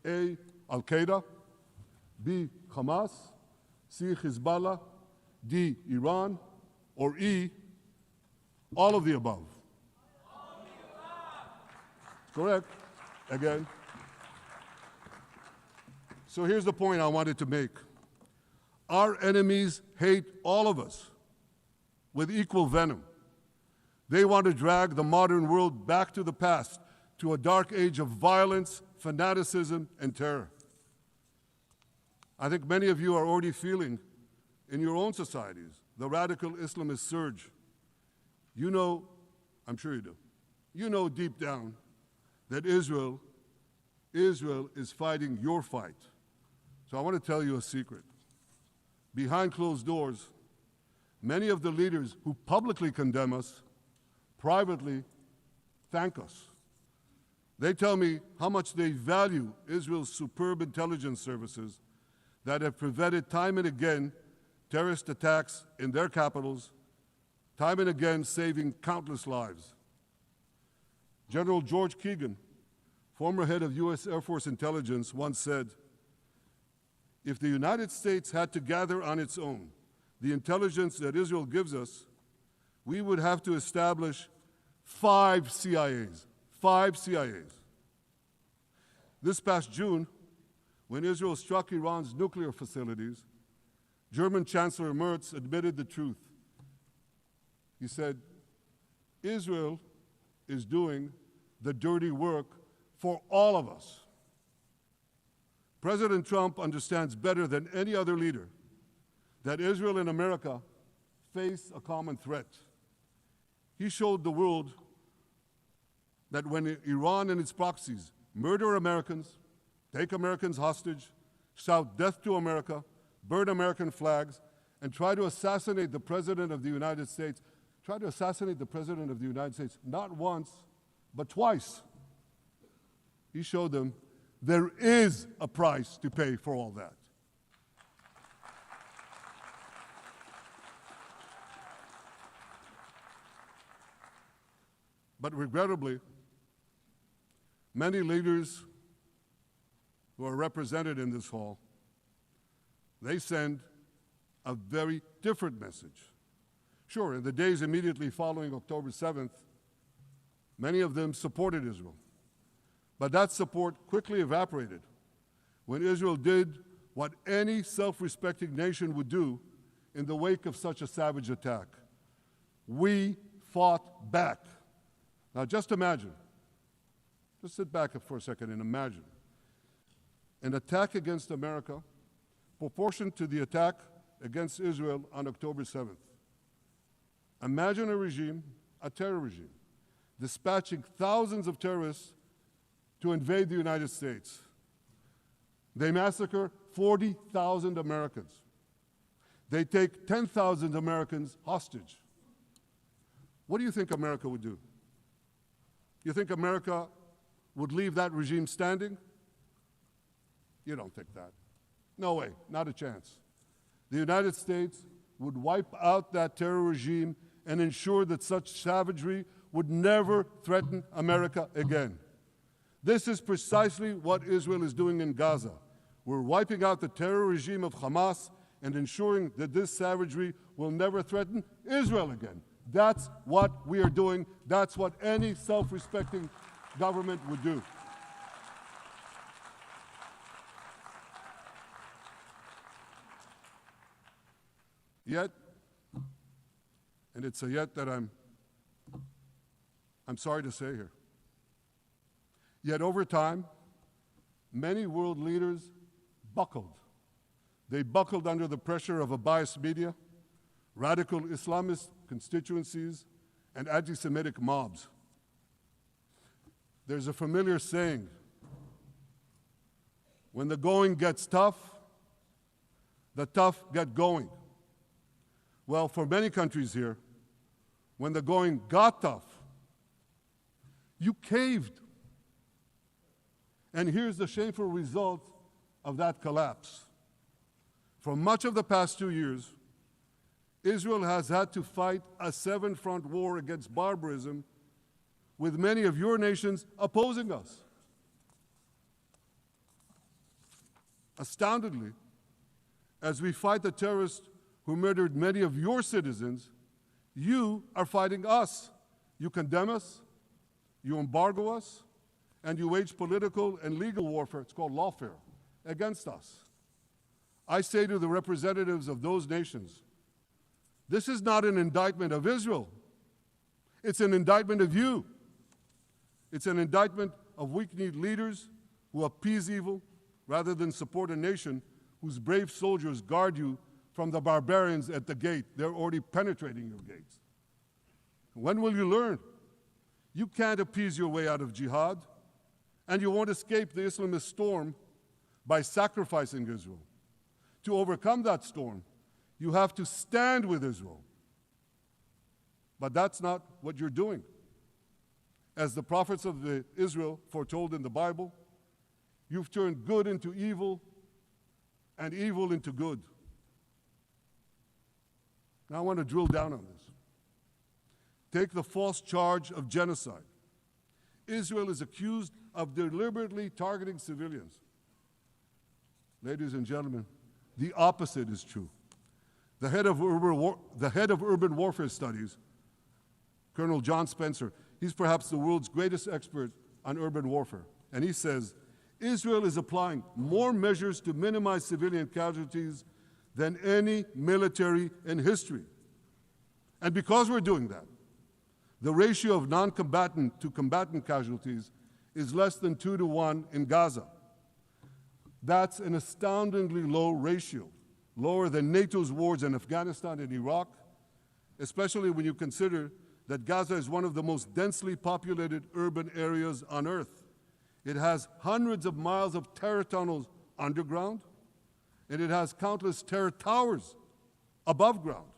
A, Al-Qaeda, B, Hamas, C, Hezbollah, D, Iran, or E, all of the above? All of the above. Correct. Again. So here's the point I wanted to make. Our enemies hate all of us with equal venom. They want to drag the modern world back to the past, to a dark age of violence, fanaticism, and terror. I think many of you are already feeling in your own societies the radical Islamist surge. You know, I'm sure you do, you know deep down that Israel is fighting your fight. So I want to tell you a secret. Behind closed doors, many of the leaders who publicly condemn us privately thank us. They tell me how much they value Israel's superb intelligence services that have prevented time and again terrorist attacks in their capitals, time and again saving countless lives. General George Keegan, former head of U.S. Air Force Intelligence, once said, "If the United States had to gather on its own the intelligence that Israel gives us, we would have to establish 5 CIAs. 5 CIAs. This past June, when Israel struck Iran's nuclear facilities, German Chancellor Merz admitted the truth. He said, Israel is doing the dirty work for all of us. President Trump understands better than any other leader that Israel and America face a common threat. He showed the world that when Iran and its proxies murder Americans, take Americans hostage, shout death to America, burn American flags, and try to assassinate the President of the United States, not once, but twice. He showed them there is a price to pay for all that. But regrettably, many leaders who are represented in this hall, they send a very different message. Sure, in the days immediately following October 7th, many of them supported Israel. But that support quickly evaporated when Israel did what any self-respecting nation would do in the wake of such a savage attack. We fought back. Now just imagine, just sit back for a second and imagine an attack against America proportioned to the attack against Israel on October 7th. Imagine a regime, a terror regime, dispatching thousands of terrorists to invade the United States. They massacre 40,000 Americans. They take 10,000 Americans hostage. What do you think America would do? You think America would leave that regime standing? You don't think that. No way, not a chance. The United States would wipe out that terror regime and ensure that such savagery would never threaten America again. This is precisely what Israel is doing in Gaza. We're wiping out the terror regime of Hamas and ensuring that this savagery will never threaten Israel again. That's what we are doing. That's what any self-respecting government would do. Yet, and it's a yet that I'm sorry to say here, yet over time, many world leaders buckled. They buckled under the pressure of a biased media, radical Islamist constituencies, and anti-Semitic mobs. There's a familiar saying, when the going gets tough, the tough get going. Well, for many countries here, when the going got tough, you caved. And here's the shameful result of that collapse. For much of the past 2 years, Israel has had to fight a 7-front war against barbarism with many of your nations opposing us. Astoundingly, as we fight the terrorists who murdered many of your citizens, you are fighting us. You condemn us, you embargo us, and you wage political and legal warfare, it's called lawfare, against us. I say to the representatives of those nations, this is not an indictment of Israel. It's an indictment of you. It's an indictment of weak-kneed leaders who appease evil rather than support a nation whose brave soldiers guard you from the barbarians at the gate. They're already penetrating your gates. When will you learn? You can't appease your way out of jihad, and you won't escape the Islamist storm by sacrificing Israel. To overcome that storm, you have to stand with Israel. But that's not what you're doing. As the prophets of Israel foretold in the Bible, you've turned good into evil and evil into good. Now I want to drill down on this. Take the false charge of genocide. Israel is accused of deliberately targeting civilians. Ladies and gentlemen, the opposite is true. The head of urban warfare studies, Colonel John Spencer, he's perhaps the world's greatest expert on urban warfare. And he says, Israel is applying more measures to minimize civilian casualties than any military in history. And because we're doing that, the ratio of non-combatant to combatant casualties is less than 2-to-1 in Gaza. That's an astoundingly low ratio, lower than NATO's wars in Afghanistan and Iraq, especially when you consider that Gaza is one of the most densely populated urban areas on Earth. It has hundreds of miles of terror tunnels underground, and it has countless terror towers above ground,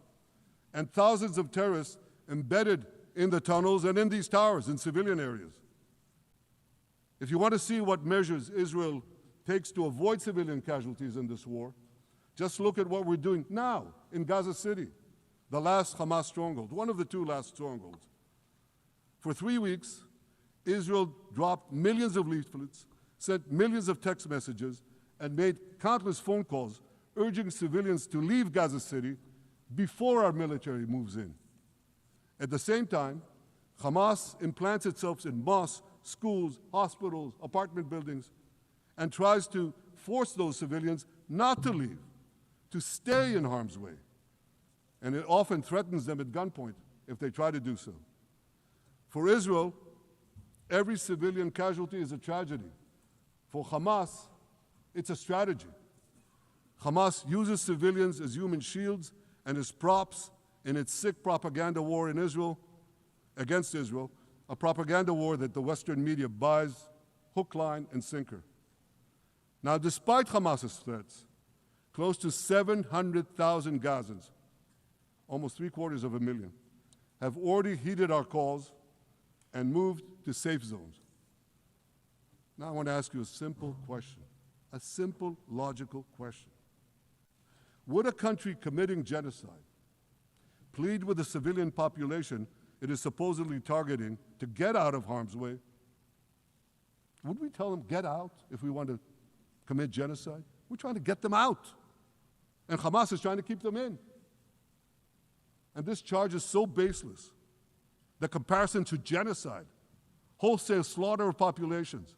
and thousands of terrorists embedded in the tunnels and in these towers in civilian areas. If you want to see what measures Israel takes to avoid civilian casualties in this war, just look at what we're doing now in Gaza City, the last Hamas stronghold, one of the two last strongholds. For 3 weeks, Israel dropped millions of leaflets, sent millions of text messages, and made countless phone calls urging civilians to leave Gaza City before our military moves in. At the same time, Hamas implants itself in mosques, schools, hospitals, apartment buildings, and tries to force those civilians not to leave, to stay in harm's way. And it often threatens them at gunpoint if they try to do so. For Israel, every civilian casualty is a tragedy. For Hamas, it's a strategy. Hamas uses civilians as human shields and as props in its sick propaganda war in Israel, against Israel, a propaganda war that the Western media buys hook, line, and sinker. Now, despite Hamas's threats, close to 700,000 Gazans, almost 750,000, have already heeded our calls and moved to safe zones. Now I want to ask you a simple question, a simple, logical question. Would a country committing genocide plead with the civilian population it is supposedly targeting to get out of harm's way? Would we tell them, get out, if we want to commit genocide? We're trying to get them out. And Hamas is trying to keep them in. And this charge is so baseless. The comparison to genocide, wholesale slaughter of populations.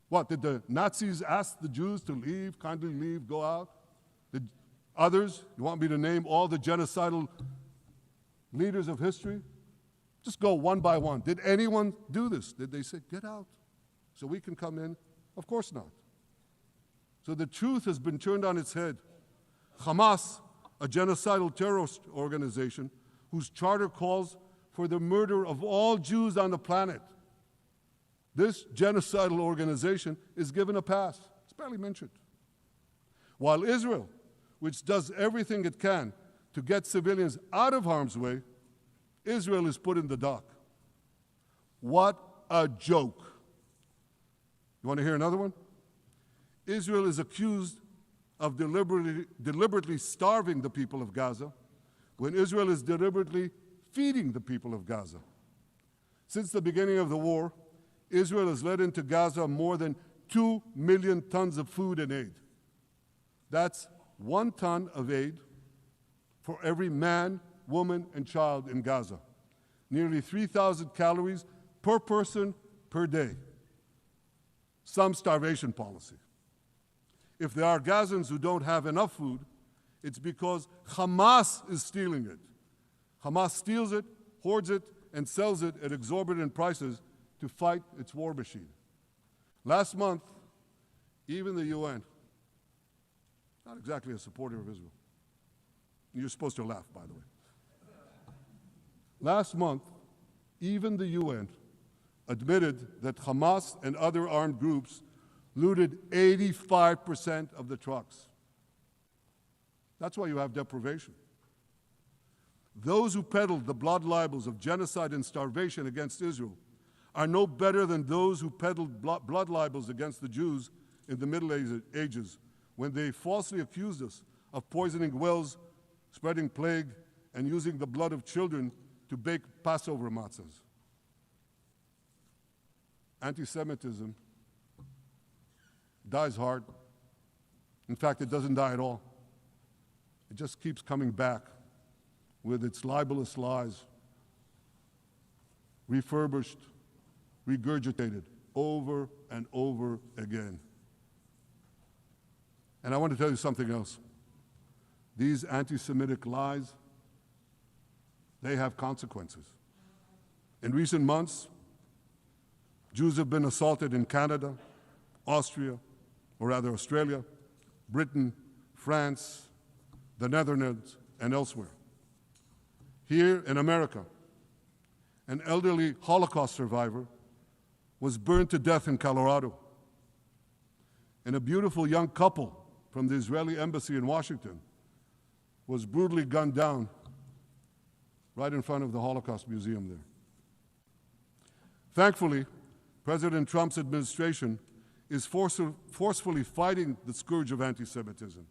What, did the Nazis ask the Jews to leave, kindly leave, go out? Did others, you want me to name all the genocidal leaders of history? Just go one by one. Did anyone do this? Did they say, get out so we can come in? Of course not. So the truth has been turned on its head. Hamas, a genocidal terrorist organization whose charter calls for the murder of all Jews on the planet. This genocidal organization is given a pass. It's barely mentioned. While Israel, which does everything it can to get civilians out of harm's way, Israel is put in the dock. What a joke. You want to hear another one? Israel is accused of deliberately starving the people of Gaza when Israel is deliberately feeding the people of Gaza. Since the beginning of the war, Israel has let into Gaza more than 2 million tons of food and aid. That's 1 ton of aid for every man, woman, and child in Gaza. Nearly 3,000 calories per person per day. Some starvation policy. If there are Gazans who don't have enough food, it's because Hamas is stealing it. Hamas steals it, hoards it, and sells it at exorbitant prices to fight its war machine. Last month, even the UN, not exactly a supporter of Israel. You're supposed to laugh, by the way. Last month, even the UN admitted that Hamas and other armed groups looted 85% of the trucks. That's why you have deprivation. Those who peddled the blood libels of genocide and starvation against Israel are no better than those who peddled blood libels against the Jews in the Middle Ages when they falsely accused us of poisoning wells, spreading plague, and using the blood of children to bake Passover matzahs. Anti-Semitism dies hard. In fact, it doesn't die at all. It just keeps coming back with its libelous lies, refurbished, regurgitated over and over again. And I want to tell you something else. These anti-Semitic lies, they have consequences. In recent months, Jews have been assaulted in Canada, Australia, Britain, France, the Netherlands, and elsewhere. Here in America, an elderly Holocaust survivor was burned to death in Colorado. And a beautiful young couple from the Israeli embassy in Washington was brutally gunned down right in front of the Holocaust Museum there. Thankfully, President Trump's administration is forcefully fighting the scourge of anti-Semitism,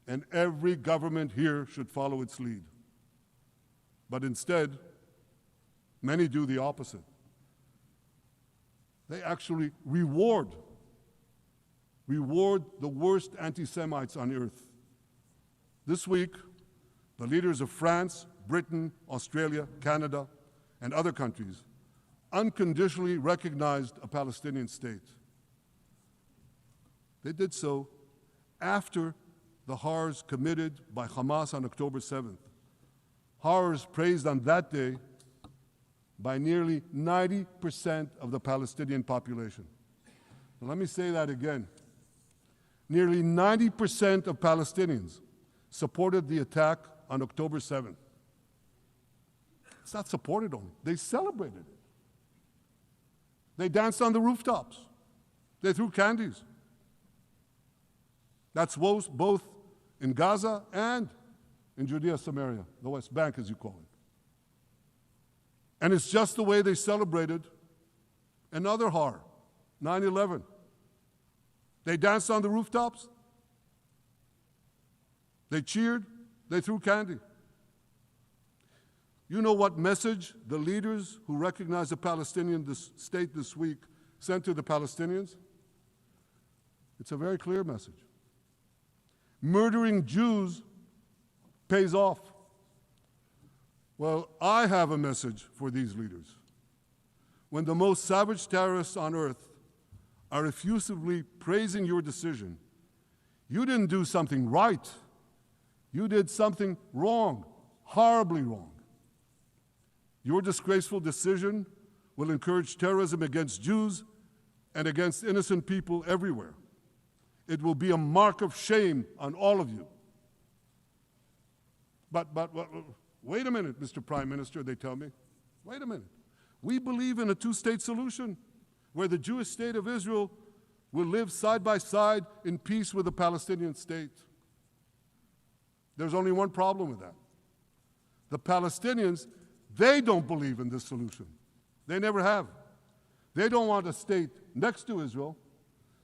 and every government here should follow its lead. But instead, many do the opposite. They actually reward the worst anti-Semites on earth. This week, the leaders of France, Britain, Australia, Canada, and other countries unconditionally recognized a Palestinian state. They did so after the horrors committed by Hamas on October 7th. Horrors praised on that day by nearly 90% of the Palestinian population. Now, let me say that again. Nearly 90% of Palestinians supported the attack on October 7th. It's not supported only, they celebrated it. They danced on the rooftops. They threw candies. That's both in Gaza and in Judea, Samaria, the West Bank, as you call it. And it's just the way they celebrated another horror, 9/11. They danced on the rooftops. They cheered. They threw candy. You know what message the leaders who recognize the Palestinian state this week sent to the Palestinians? It's a very clear message. Murdering Jews pays off. Well, I have a message for these leaders. When the most savage terrorists on earth are effusively praising your decision, you didn't do something right. You did something wrong, horribly wrong. Your disgraceful decision will encourage terrorism against Jews and against innocent people everywhere. It will be a mark of shame on all of you. But wait a minute, Mr. Prime Minister, they tell me. Wait a minute. We believe in a two-state solution where the Jewish state of Israel will live side by side in peace with the Palestinian state. There's only one problem with that. The Palestinians, they don't believe in this solution. They never have. They don't want a state next to Israel.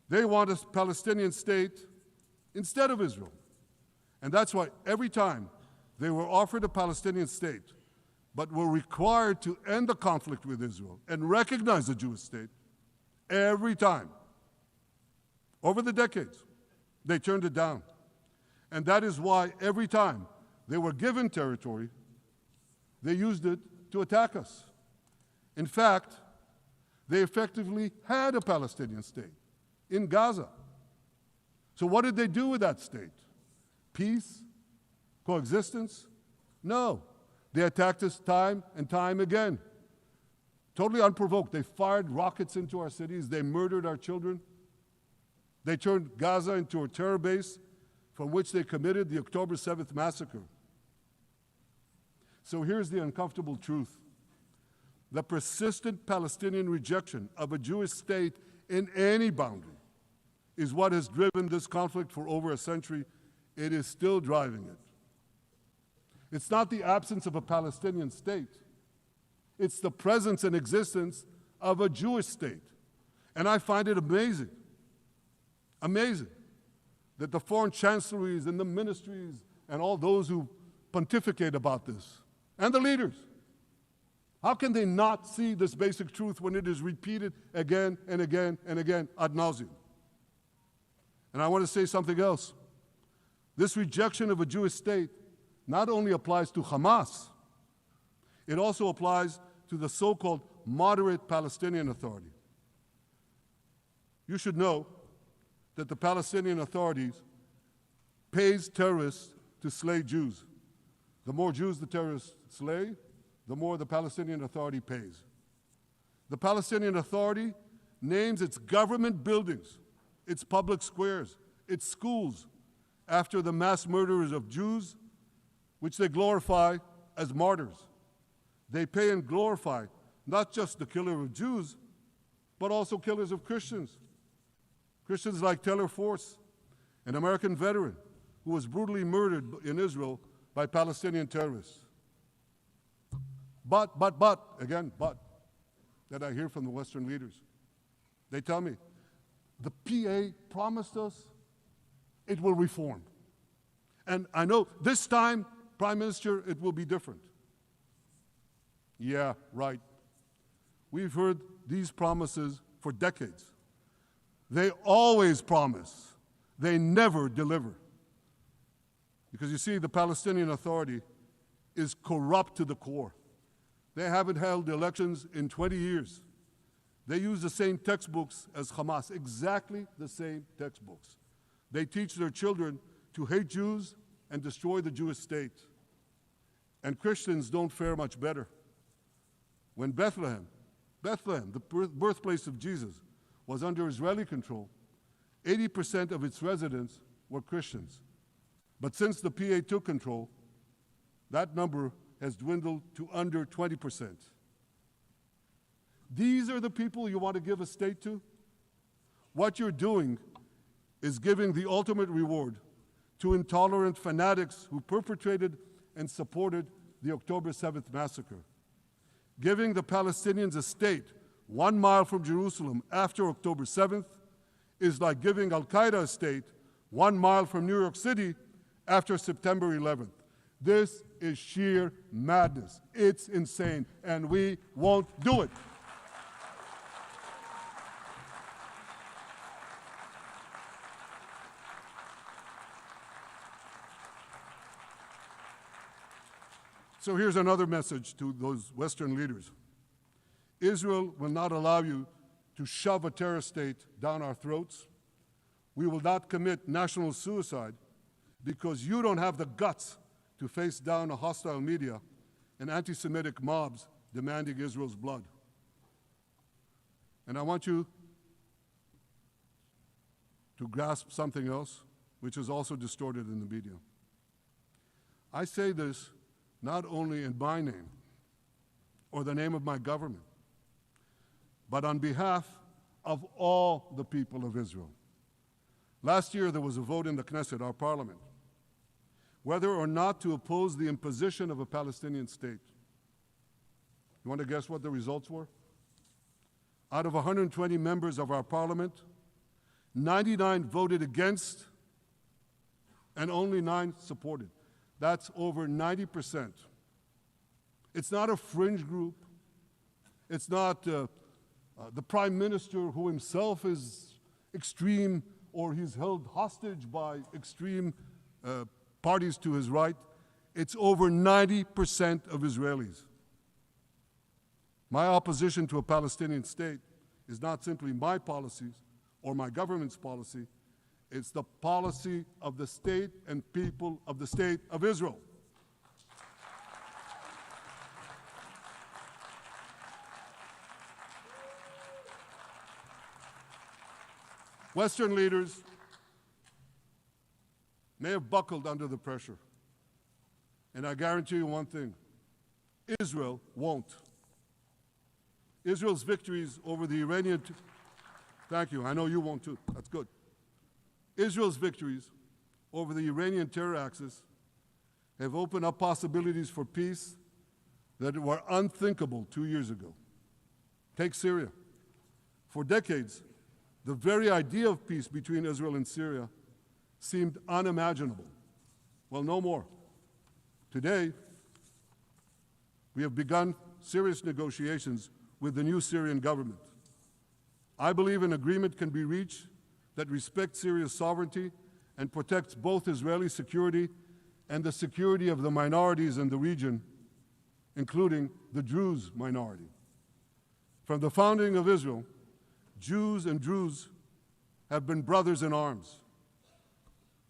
They want a Palestinian state instead of Israel. And that's why every time they were offered a Palestinian state, but were required to end the conflict with Israel and recognize the Jewish state, every time Over the decades, they turned it down. And that is why every time they were given territory, they used it to attack us. In fact, they effectively had a Palestinian state in Gaza. So what did they do with that state? Peace? Coexistence? No. They attacked us time and time again. Totally unprovoked. They fired rockets into our cities. They murdered our children. They turned Gaza into a terror base from which they committed the October 7th massacre. So here's the uncomfortable truth. The persistent Palestinian rejection of a Jewish state in any boundary is what has driven this conflict for over a century. It is still driving it. It's not the absence of a Palestinian state. It's the presence and existence of a Jewish state. And I find it amazing that the foreign chancelleries and the ministries and all those who pontificate about this, and the leaders, how can they not see this basic truth when it is repeated again and again and again ad nauseum? And I want to say something else. This rejection of a Jewish state not only applies to Hamas, it also applies to the so-called moderate Palestinian Authority. You should know that the Palestinian authorities pays terrorists to slay Jews. The more Jews the terrorists slay, the more the Palestinian Authority pays. The Palestinian Authority names its government buildings, its public squares, its schools, after the mass murderers of Jews, which they glorify as martyrs. They pay and glorify not just the killer of Jews, but also killers of Christians. Christians like Taylor Force, an American veteran who was brutally murdered in Israel by Palestinian terrorists. But, that I hear from the Western leaders. They tell me, the PA promised us it will reform. And I know this time, Prime Minister, it will be different. Yeah, right. We've heard these promises for decades. They always promise. They never deliver. Because you see, the Palestinian Authority is corrupt to the core. They haven't held elections in 20 years. They use the same textbooks as Hamas, exactly the same textbooks. They teach their children to hate Jews and destroy the Jewish state. And Christians don't fare much better. When Bethlehem, the birthplace of Jesus, was under Israeli control, 80% of its residents were Christians. But since the PA took control, that number has dwindled to under 20%. These are the people you want to give a state to? What you're doing is giving the ultimate reward to intolerant fanatics who perpetrated and supported the October 7th massacre. Giving the Palestinians a state 1 mile from Jerusalem after October 7th is like giving Al-Qaeda a state 1 mile from New York City after September 11th. This is sheer madness. It's insane, and we won't do it. So here's another message to those Western leaders. Israel will not allow you to shove a terror state down our throats. We will not commit national suicide because you don't have the guts to face down a hostile media and anti-Semitic mobs demanding Israel's blood. And I want you to grasp something else, which is also distorted in the media. I say this not only in my name or the name of my government, but on behalf of all the people of Israel. Last year, there was a vote in the Knesset, our parliament, whether or not to oppose the imposition of a Palestinian state. You want to guess what the results were? Out of 120 members of our parliament, 99 voted against and only 9 supported. That's over 90%. It's not a fringe group. It's not the prime minister who himself is extreme or he's held hostage by extreme parties to his right. It's over 90% of Israelis. My opposition to a Palestinian state is not simply my policies or my government's policy. It's the policy of the state and people of the state of Israel. Western leaders may have buckled under the pressure. And I guarantee you one thing, Israel won't. Israel's victories over the Iranian... Thank you, I know you won't too, that's good. Israel's victories over the Iranian terror axis have opened up possibilities for peace that were unthinkable 2 years ago. Take Syria. For decades, the very idea of peace between Israel and Syria seemed unimaginable. Well, no more. Today, we have begun serious negotiations with the new Syrian government. I believe an agreement can be reached that respects Syria's sovereignty and protects both Israeli security and the security of the minorities in the region, including the Druze minority. From the founding of Israel, Jews and Druze have been brothers in arms.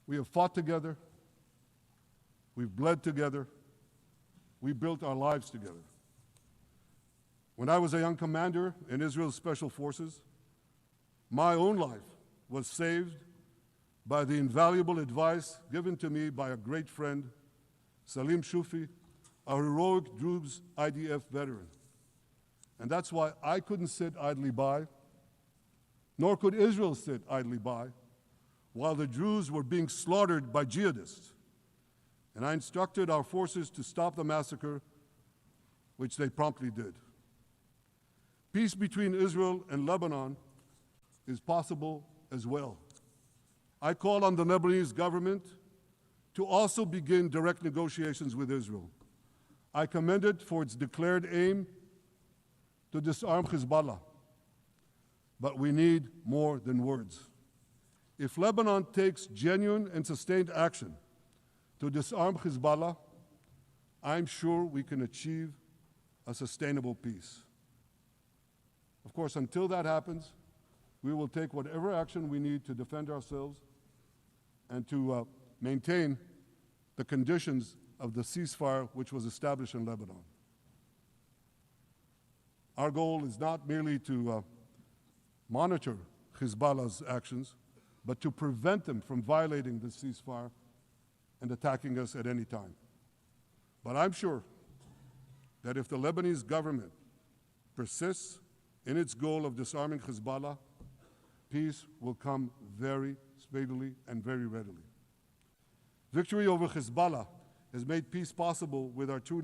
We have fought together, we've bled together, we built our lives together. When I was a young commander in Israel's Special Forces, my own life was saved by the invaluable advice given to me by a great friend, Salim Shufi, a heroic Druze IDF veteran. And that's why I couldn't sit idly by, nor could Israel sit idly by, while the Druze were being slaughtered by jihadists. And I instructed our forces to stop the massacre, which they promptly did. Peace between Israel and Lebanon is possible as well. I call on the Lebanese government to also begin direct negotiations with Israel. I commend it for its declared aim to disarm Hezbollah. But we need more than words. If Lebanon takes genuine and sustained action to disarm Hezbollah, I'm sure we can achieve a sustainable peace. Of course, until that happens, we will take whatever action we need to defend ourselves and to maintain the conditions of the ceasefire which was established in Lebanon. Our goal is not merely to monitor Hezbollah's actions, but to prevent them from violating the ceasefire and attacking us at any time. But I'm sure that if the Lebanese government persists in its goal of disarming Hezbollah, peace will come very speedily and very readily. Victory over Hezbollah has made peace possible with our two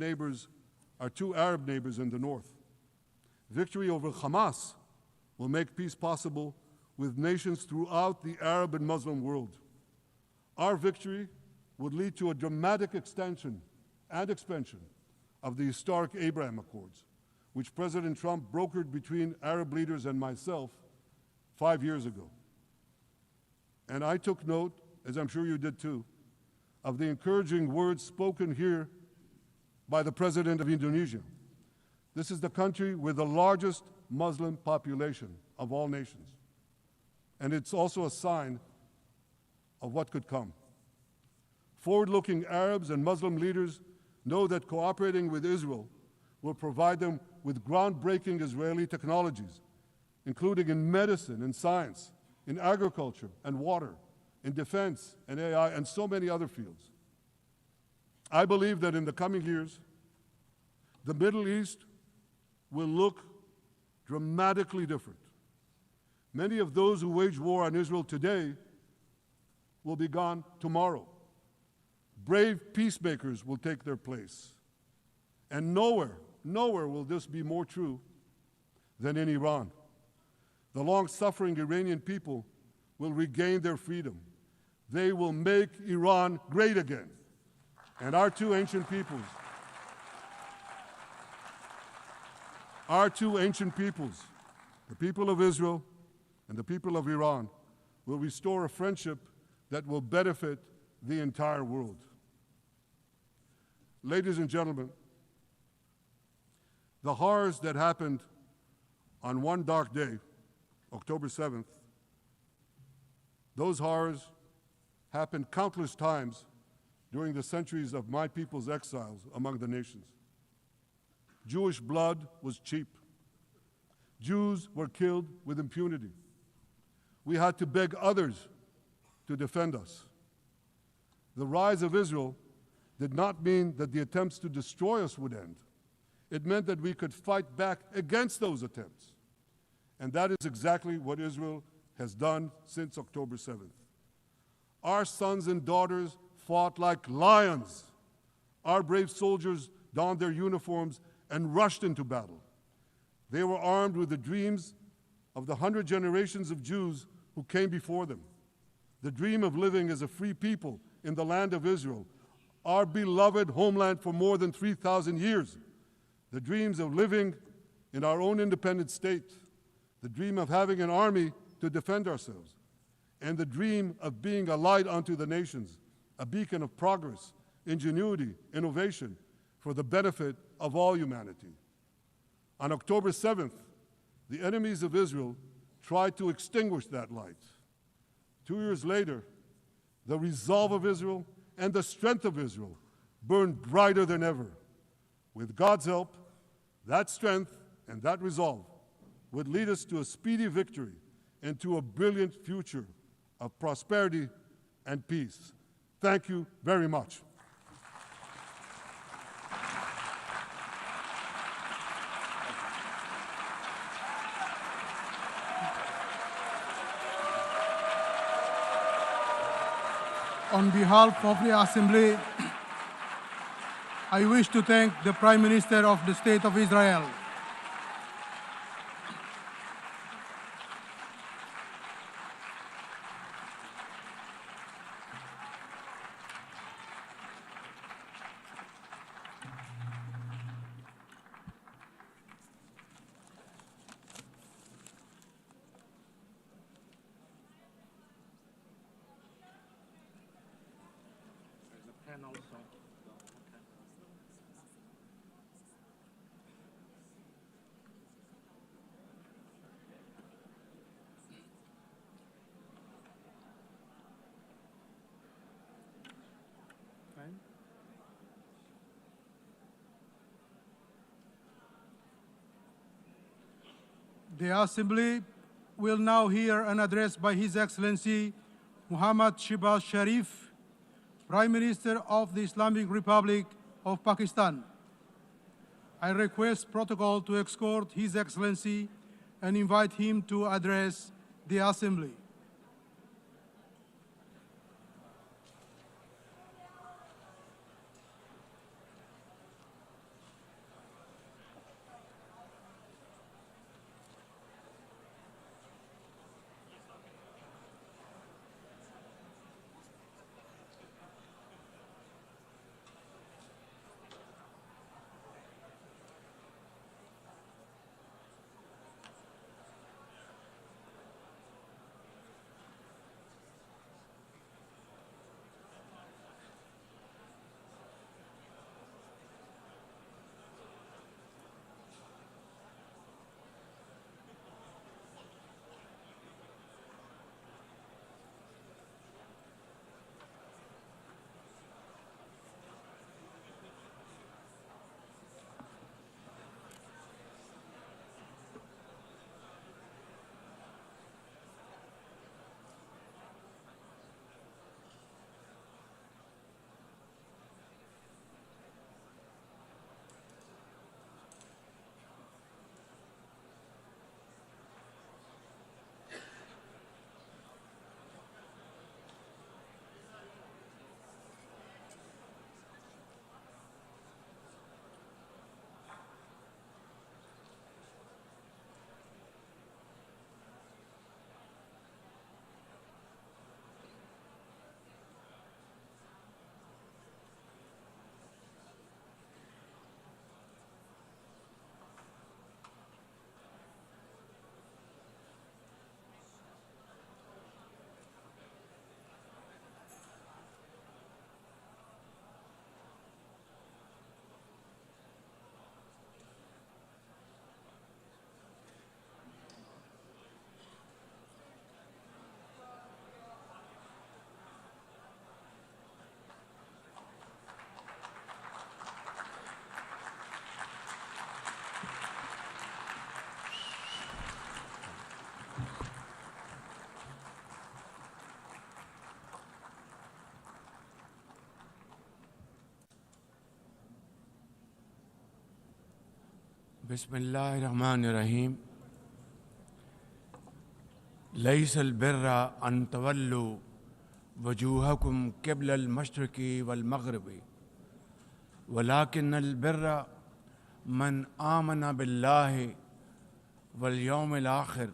Arab neighbors in the north. Victory over Hamas will make peace possible with nations throughout the Arab and Muslim world. Our victory would lead to a dramatic extension and expansion of the historic Abraham Accords, which President Trump brokered between Arab leaders and myself 5 years ago. And I took note, as I'm sure you did too, of the encouraging words spoken here by the President of Indonesia. This is the country with the largest Muslim population of all nations. And it's also a sign of what could come. Forward-looking Arabs and Muslim leaders know that cooperating with Israel will provide them with groundbreaking Israeli technologies, including in medicine and science, in agriculture and water, in defense and AI, and so many other fields. I believe that in the coming years, the Middle East will look dramatically different. Many of those who wage war on Israel today will be gone tomorrow. Brave peacemakers will take their place. And nowhere will this be more true than in Iran. The long-suffering Iranian people will regain their freedom. They will make Iran great again. And our two ancient peoples, the people of Israel and the people of Iran, will restore a friendship that will benefit the entire world. Ladies and gentlemen, the horrors that happened on one dark day, October 7th, those horrors happened countless times during the centuries of my people's exiles among the nations. Jewish blood was cheap. Jews were killed with impunity. We had to beg others to defend us. The rise of Israel did not mean that the attempts to destroy us would end. It meant that we could fight back against those attempts. And that is exactly what Israel has done since October 7th. Our sons and daughters fought like lions. Our brave soldiers donned their uniforms and rushed into battle. They were armed with the dreams of the 100 generations of Jews who came before them. The dream of living as a free people in the land of Israel, our beloved homeland for more than 3,000 years. The dreams of living in our own independent state. The dream of having an army to defend ourselves. And the dream of being a light unto the nations, a beacon of progress, ingenuity, innovation for the benefit of all humanity. On October 7th, the enemies of Israel tried to extinguish that light. 2 years later, the resolve of Israel and the strength of Israel burned brighter than ever. With God's help, that strength and that resolve would lead us to a speedy victory and to a brilliant future of prosperity and peace. Thank you very much. On behalf of the Assembly, I wish to thank the Prime Minister of the State of Israel, The Assembly will now hear an address by His Excellency Muhammad Shehbaz Sharif, Prime Minister of the Islamic Republic of Pakistan. I request protocol to escort His Excellency and invite him to address the Assembly. بسم الله الرحمن الرحيم ليس البر أن تولوا وجوهكم قبل المشرق والمغرب ولكن البر من آمن بالله واليوم الآخر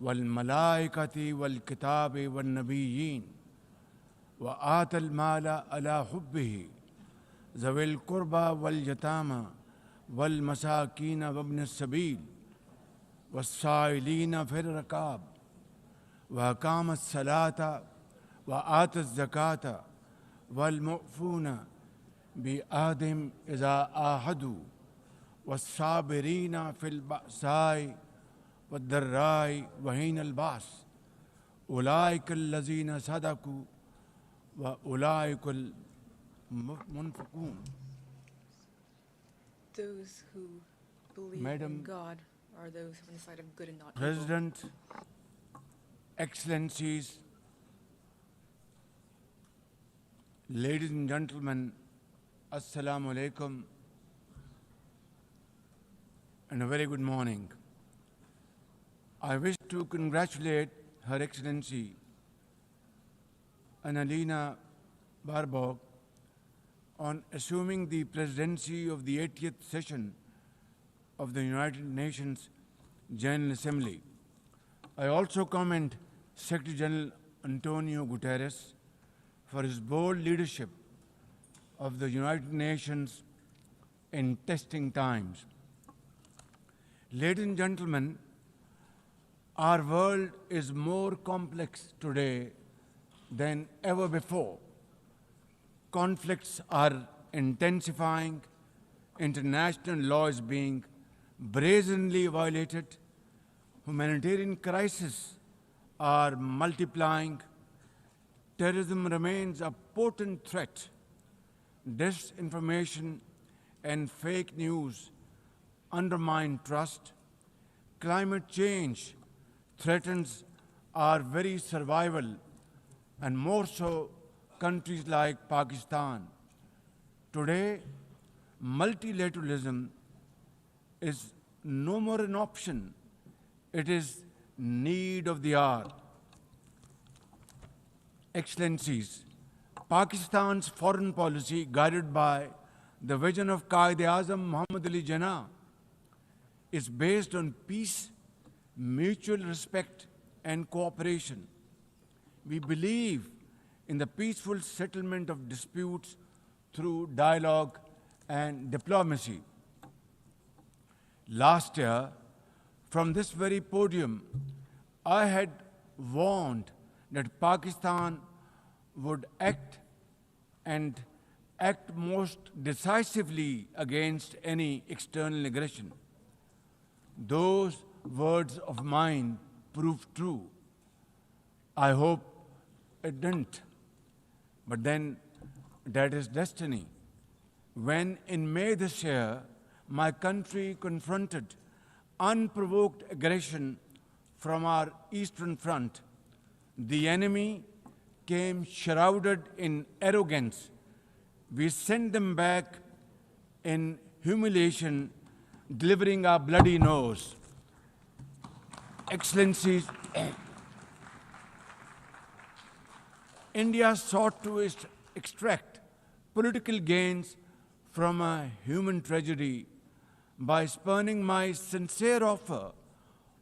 والملائكة والكتاب والنبيين وآتى المال على حبه ذوي القربى واليتامى والمساكين وابن السبيل والسائلين في الركاب وأقام الصلاة وآتى الزكاة والمؤفون بعهدهم إذا عاهدوا والصابرين في البأساء والضراء وحين البأس أولئك الذين صدقوا وأولئك المنفقون. Those who believe Madam in God are those on the side of good and not evil. President, Excellencies, ladies and gentlemen, Assalamu alaikum and a very good morning. I wish to congratulate Her Excellency Annalena Baerbock on assuming the presidency of the 80th session of the United Nations General Assembly. I also commend Secretary General Antonio Guterres for his bold leadership of the United Nations in testing times. Ladies and gentlemen, our world is more complex today than ever before. Conflicts are intensifying, international law is being brazenly violated, humanitarian crises are multiplying, terrorism remains a potent threat, disinformation and fake news undermine trust, climate change threatens our very survival, and more so countries like Pakistan. Today, multilateralism is no more an option, it is need of the hour. Excellencies, Pakistan's foreign policy, guided by the vision of Quaid-e-Azam Muhammad Ali Jinnah, is based on peace, mutual respect, and cooperation. We believe in the peaceful settlement of disputes through dialogue and diplomacy. Last year, from this very podium, I had warned that Pakistan would act most decisively against any external aggression. Those words of mine proved true. I hope it didn't. But then that is destiny. When in May this year, my country confronted unprovoked aggression from our eastern front, the enemy came shrouded in arrogance. We sent them back in humiliation, delivering our bloody nose. Excellencies, India sought to extract political gains from a human tragedy by spurning my sincere offer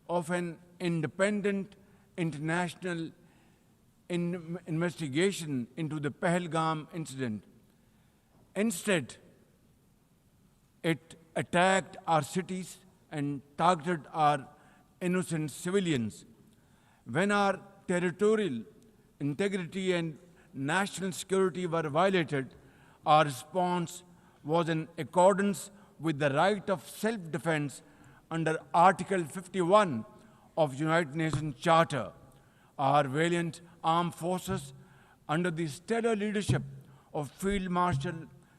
of an independent international investigation into the Pahalgam incident. Instead, it attacked our cities and targeted our innocent civilians. When our territorial integrity and national security were violated, our response was in accordance with the right of self-defense under Article 51 of United Nations Charter. Our valiant armed forces, under the stellar leadership of Field Marshal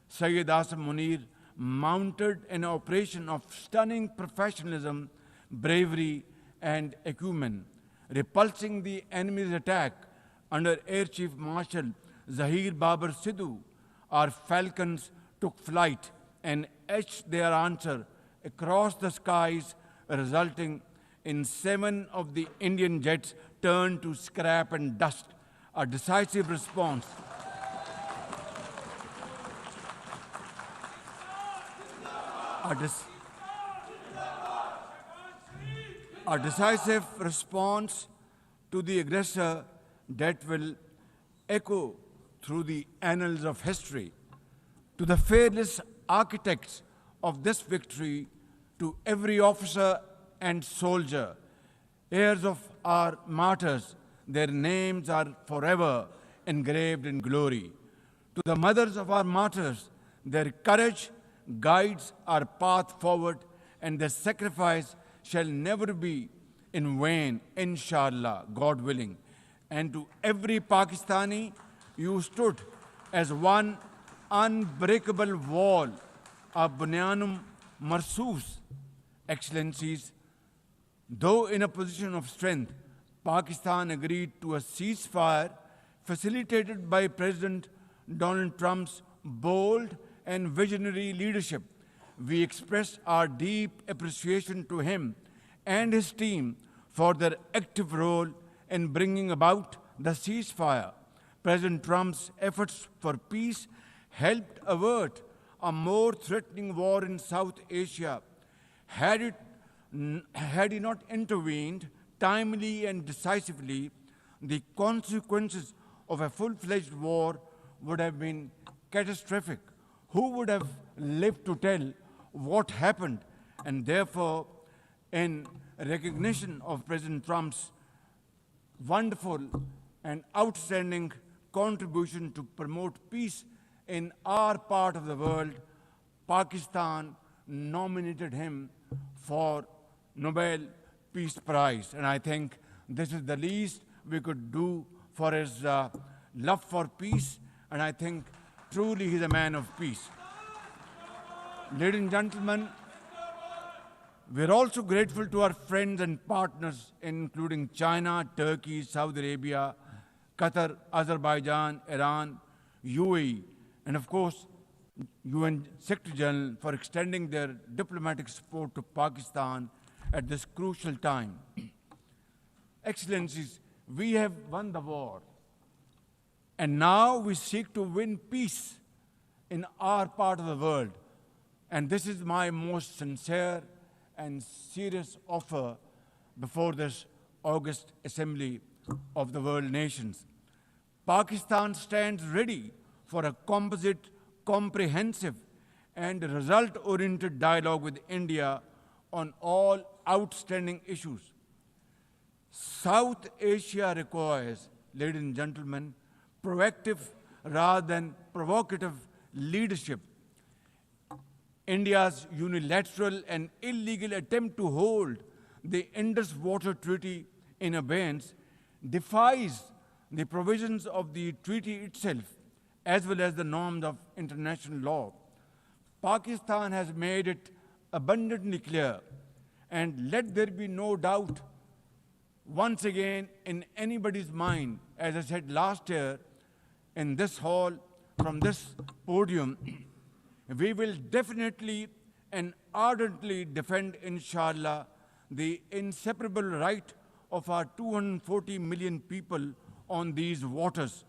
Syed Asim Munir, mounted an operation of stunning professionalism, bravery, and acumen, repulsing the enemy's attack under Air Chief Marshal Zahir Babar Sidhu. Our falcons took flight and etched their answer across the skies, resulting in 7 of the Indian jets turned to scrap and dust. A decisive response a decisive response to the aggressor that will echo through the annals of history. To the fearless architects of this victory, to every officer and soldier, heirs of our martyrs, their names are forever engraved in glory. To the mothers of our martyrs, their courage guides our path forward, and their sacrifice shall never be in vain, inshallah, God willing. And to every Pakistani, you stood as one unbreakable wall, a bunyanum marsus. Excellencies, though in a position of strength, Pakistan agreed to a ceasefire facilitated by President Donald Trump's bold and visionary leadership. We express our deep appreciation to him and his team for their active role in bringing about the ceasefire. President Trump's efforts for peace helped avert a more threatening war in South Asia. Had he not intervened timely and decisively, the consequences of a full-fledged war would have been catastrophic. Who would have lived to tell what happened? And therefore, in recognition of President Trump's wonderful and outstanding contribution to promote peace in our part of the world, Pakistan nominated him for Nobel Peace Prize. And I think this is the least we could do for his love for peace. And I think truly he's a man of peace. Ladies and gentlemen, we're also grateful to our friends and partners, including China, Turkey, Saudi Arabia, Qatar, Azerbaijan, Iran, UAE, and of course, UN Secretary General for extending their diplomatic support to Pakistan at this crucial time. Excellencies, we have won the war, and now we seek to win peace in our part of the world. And this is my most sincere and serious offer before this August Assembly of the World Nations. Pakistan stands ready for a composite, comprehensive, and result-oriented dialogue with India on all outstanding issues. South Asia requires, ladies and gentlemen, proactive rather than provocative leadership. India's unilateral and illegal attempt to hold the Indus Water Treaty in abeyance defies the provisions of the treaty itself, as well as the norms of international law. Pakistan has made it abundantly clear, and let there be no doubt once again in anybody's mind, as I said last year in this hall, from this podium, we will definitely and ardently defend, inshallah, the inseparable right of our 240 million people on these waters.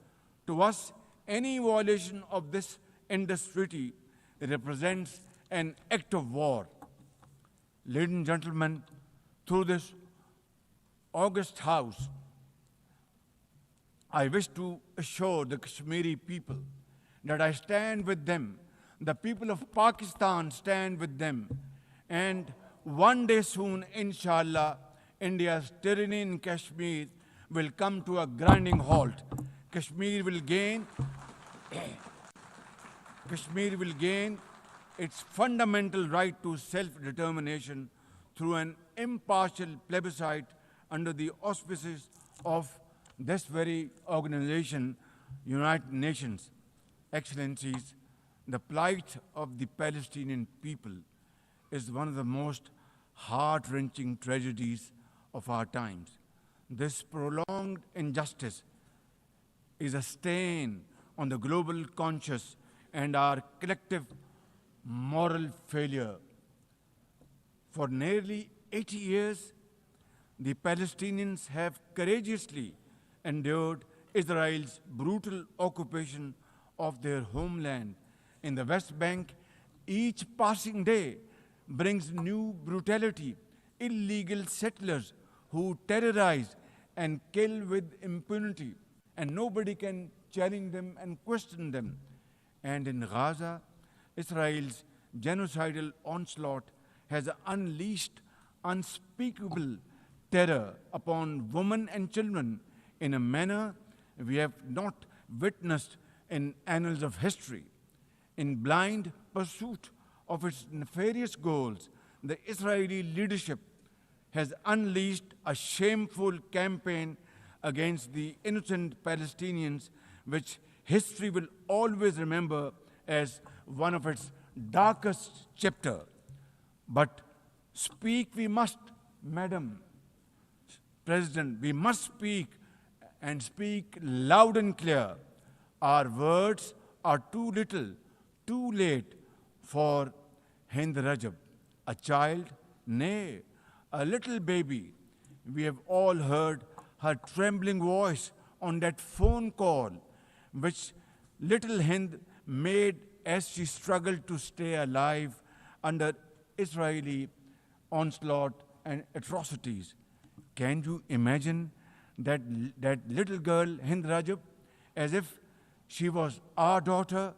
To us, any violation of this Indus Treaty represents an act of war. Ladies and gentlemen, through this august House, I wish to assure the Kashmiri people that I stand with them. The people of Pakistan stand with them. And one day soon, inshallah, India's tyranny in Kashmir will come to a grinding halt. Kashmir will gain its fundamental right to self-determination through an impartial plebiscite under the auspices of this very organization, United Nations. Excellencies, the plight of the Palestinian people is one of the most heart-wrenching tragedies of our times. This prolonged injustice is a stain on the global conscience and our collective moral failure. For nearly 80 years, the Palestinians have courageously endured Israel's brutal occupation of their homeland in the West Bank. Each passing day brings new brutality, illegal settlers who terrorize and kill with impunity, and nobody can challenge them and question them. And in Gaza, Israel's genocidal onslaught has unleashed unspeakable terror upon women and children in a manner we have not witnessed in annals of history. In blind pursuit of its nefarious goals, the Israeli leadership has unleashed a shameful campaign against the innocent Palestinians, which history will always remember as one of its darkest chapters. But speak we must, Madam President, we must speak and speak loud and clear. Our words are too little, too late for Hind Rajab, a child, nay, a little baby. We have all heard her trembling voice on that phone call, which little Hind made as she struggled to stay alive under Israeli onslaught and atrocities. Can you imagine that little girl, Hind Rajab, as if she was our daughter?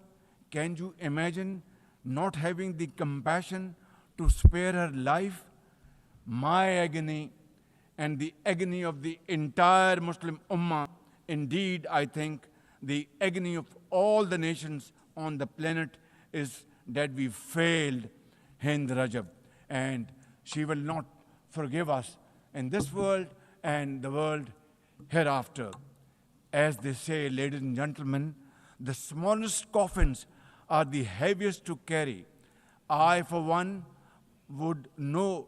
Can you imagine not having the compassion to spare her life? My agony and the agony of the entire Muslim Ummah, indeed, I think the agony of all the nations on the planet is that we failed Hind Rajab, and she will not forgive us in this world and the world hereafter. As they say, ladies and gentlemen, the smallest coffins are the heaviest to carry. I, for one, would know,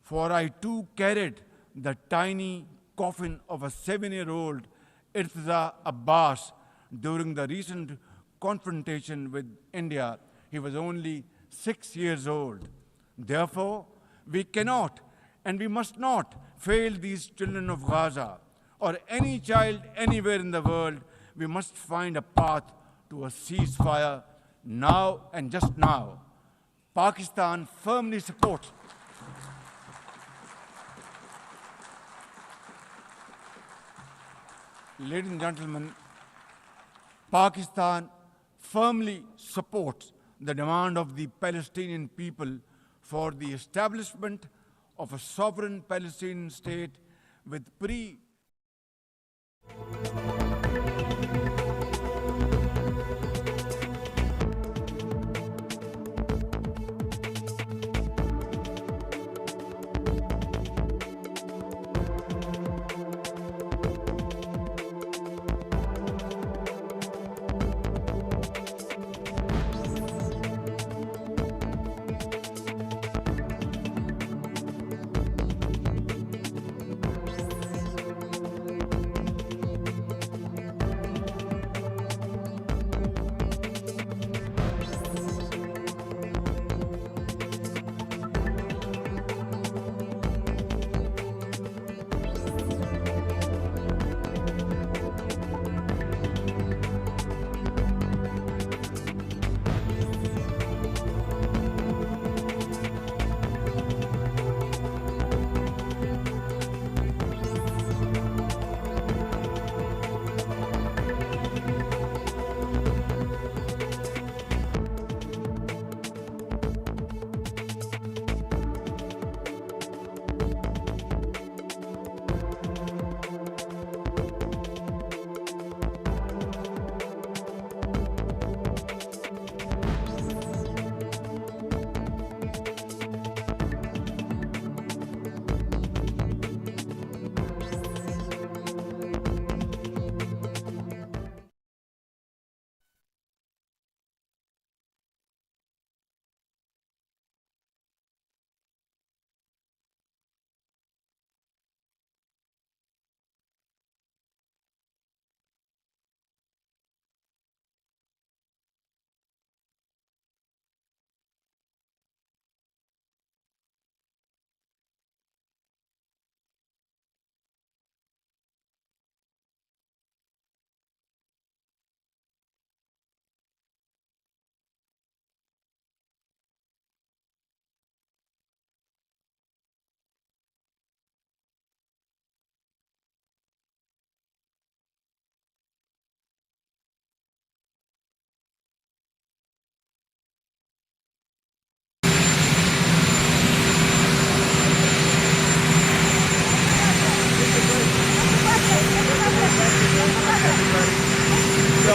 for I too carried the tiny coffin of a 7-year-old Irtiza Abbas during the recent confrontation with India. He was only 6 years old. Therefore, we cannot and we must not fail these children of Gaza or any child anywhere in the world. We must find a path to a ceasefire now and just now. Pakistan firmly supports Ladies and gentlemen, Pakistan firmly supports the demand of the Palestinian people for the establishment of a sovereign Palestinian state with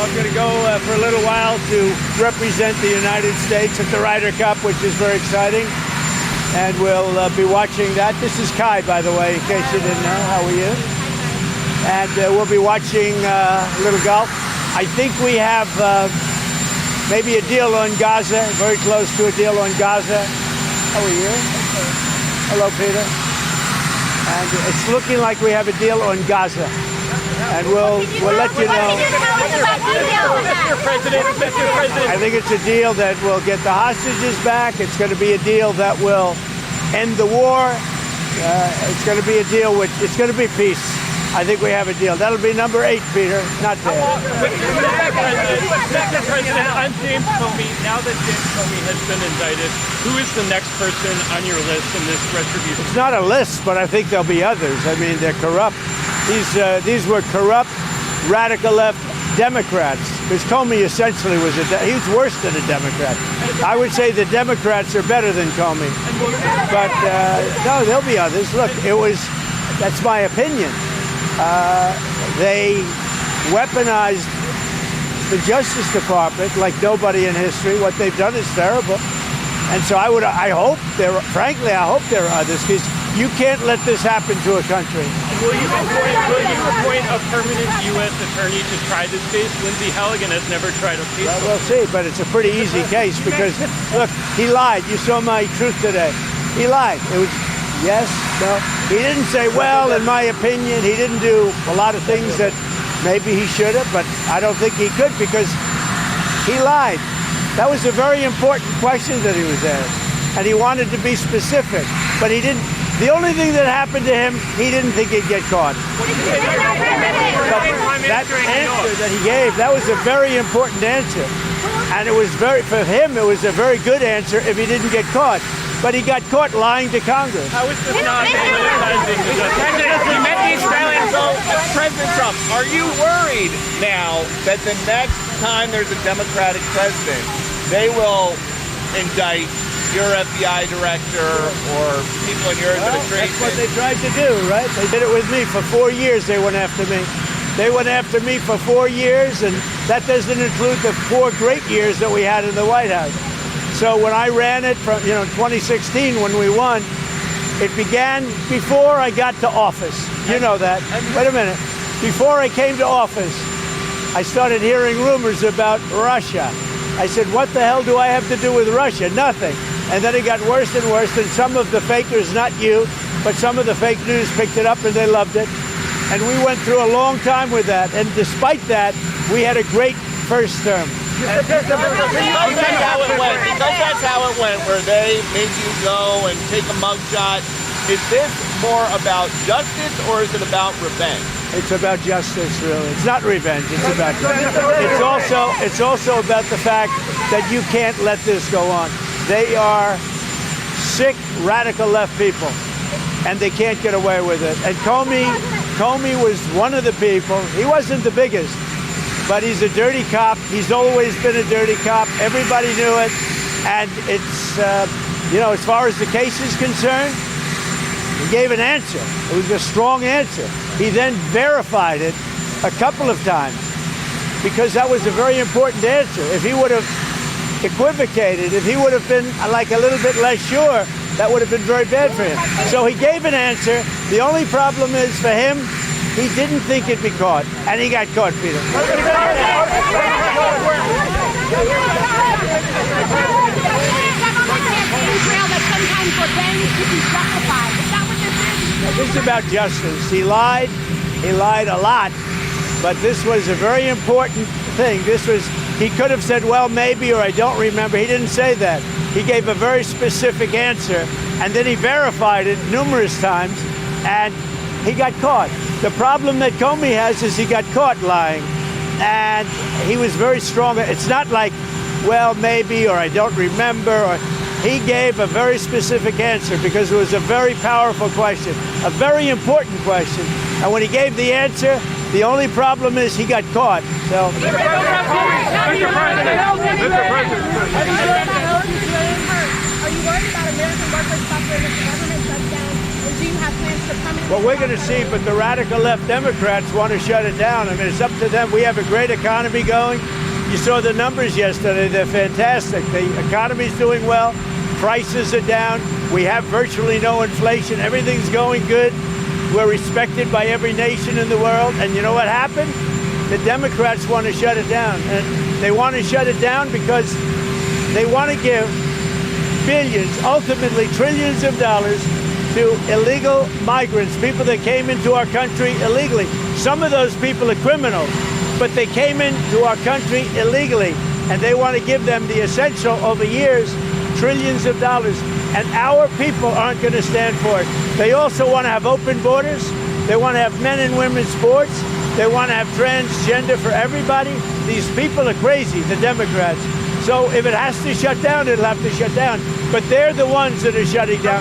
I'm going to go for a little while to represent the United States at the Ryder Cup, which is very exciting. And we'll be watching that. This is Kai, by the way, in case you didn't know. How are you? And we'll be watching a little golf. I think we have maybe a deal on Gaza, very close to a deal on Gaza. How are you? Hello, Peter. And it's looking like we have a deal on Gaza. And we'll let you know. Mr. President, I think it's a deal that will get the hostages back. It's going to be a deal that will end the war. It's going to be a deal with, it's going to be peace. I think we have a deal. That'll be number 8, Peter. Not bad. Mr. President, I'm James Comey. Now that James Comey has been indicted, who is the next person on your list in this retribution? It's not a list, but I think there'll be others. I mean, they're corrupt. These were corrupt, radical left Democrats. Because Comey essentially was he's worse than a Democrat. I would say the Democrats are better than Comey. But no, there'll be others. Look, that's my opinion. They weaponized the Justice Department like nobody in history. What they've done is terrible. And so I hope there are others, because you can't let this happen to a country. And will you appoint a permanent U.S. attorney to try this case? Lindsey Halligan has never tried a case. Well, we'll see, but it's a pretty easy case because, look, he lied. You saw my truth today. He lied. It was yes, no. He didn't say, well, in my opinion, he didn't do a lot of things that maybe he should have, but I don't think he could because he lied. That was a very important question that he was asked, and he wanted to be specific, but he didn't. The only thing that happened to him, he didn't think he'd get caught. But that answer that he gave, that was a very important answer, and for him, it was a very good answer if he didn't get caught. But he got caught lying to Congress. How is this not politicizing the President, you met the Australian. So, President Trump, are you worried now that the next time there's a Democratic president, they will indict your FBI director or people in your administration? That's what they tried to do, right? They did it with me. For 4 years, they went after me. They went after me for 4 years, and that doesn't include the 4 great years that we had in the White House. So when I ran it from, 2016 when we won, it began before I got to office. You know that. Wait a minute. Before I came to office, I started hearing rumors about Russia. I said, what the hell do I have to do with Russia? Nothing. And then it got worse and worse, and some of the fakers, not you, but some of the fake news picked it up and they loved it. And we went through a long time with that. And despite that, we had a great first term. Because that's how it went, where they made you go and take a mugshot. Is this more about justice or is it about revenge? It's about justice, really. It's not revenge. It's about justice. It's also about the fact that you can't let this go on. They are sick, radical left people, and they can't get away with it. And Comey was one of the people. He wasn't the biggest, but he's a dirty cop. He's always been a dirty cop. Everybody knew it. And it's, as far as the case is concerned, he gave an answer. It was a strong answer. He then verified it a couple of times because that was a very important answer. If he would have equivocated, if he would have been like a little bit less sure, that would have been very bad for him. So he gave an answer. The only problem is for him, he didn't think he'd be caught, and he got caught, Peter. This is about justice. He lied a lot, but this was a very important thing. He could have said, well, maybe, or I don't remember. He didn't say that. He gave a very specific answer, and then he verified it numerous times, and he got caught. The problem that Comey has is he got caught lying, and he was very strong. It's not like, well, maybe, or I don't remember, he gave a very specific answer because it was a very powerful question, a very important question. And when he gave the answer, the only problem is he got caught. So. Mr. President. Are you worried about American workers suffering if the government shuts down And do you have plans to permanently? Well, we're going to see, but the radical left Democrats want to shut it down. I mean, it's up to them. We have a great economy going. You saw the numbers yesterday. They're fantastic. The economy's doing well. Prices are down. We have virtually no inflation. Everything's going good. We're respected by every nation in the world. And you know what happened? The Democrats want to shut it down. And they want to shut it down because they want to give billions, ultimately trillions of dollars to illegal migrants, people that came into our country illegally. Some of those people are criminals, but they came into our country illegally, and they want to give them the essential over years, trillions of dollars, and our people aren't going to stand for it. They also want to have open borders. They want to have men and women's sports. They want to have transgender for everybody. These people are crazy, the Democrats. So if it has to shut down, it'll have to shut down. But they're the ones that are shutting down.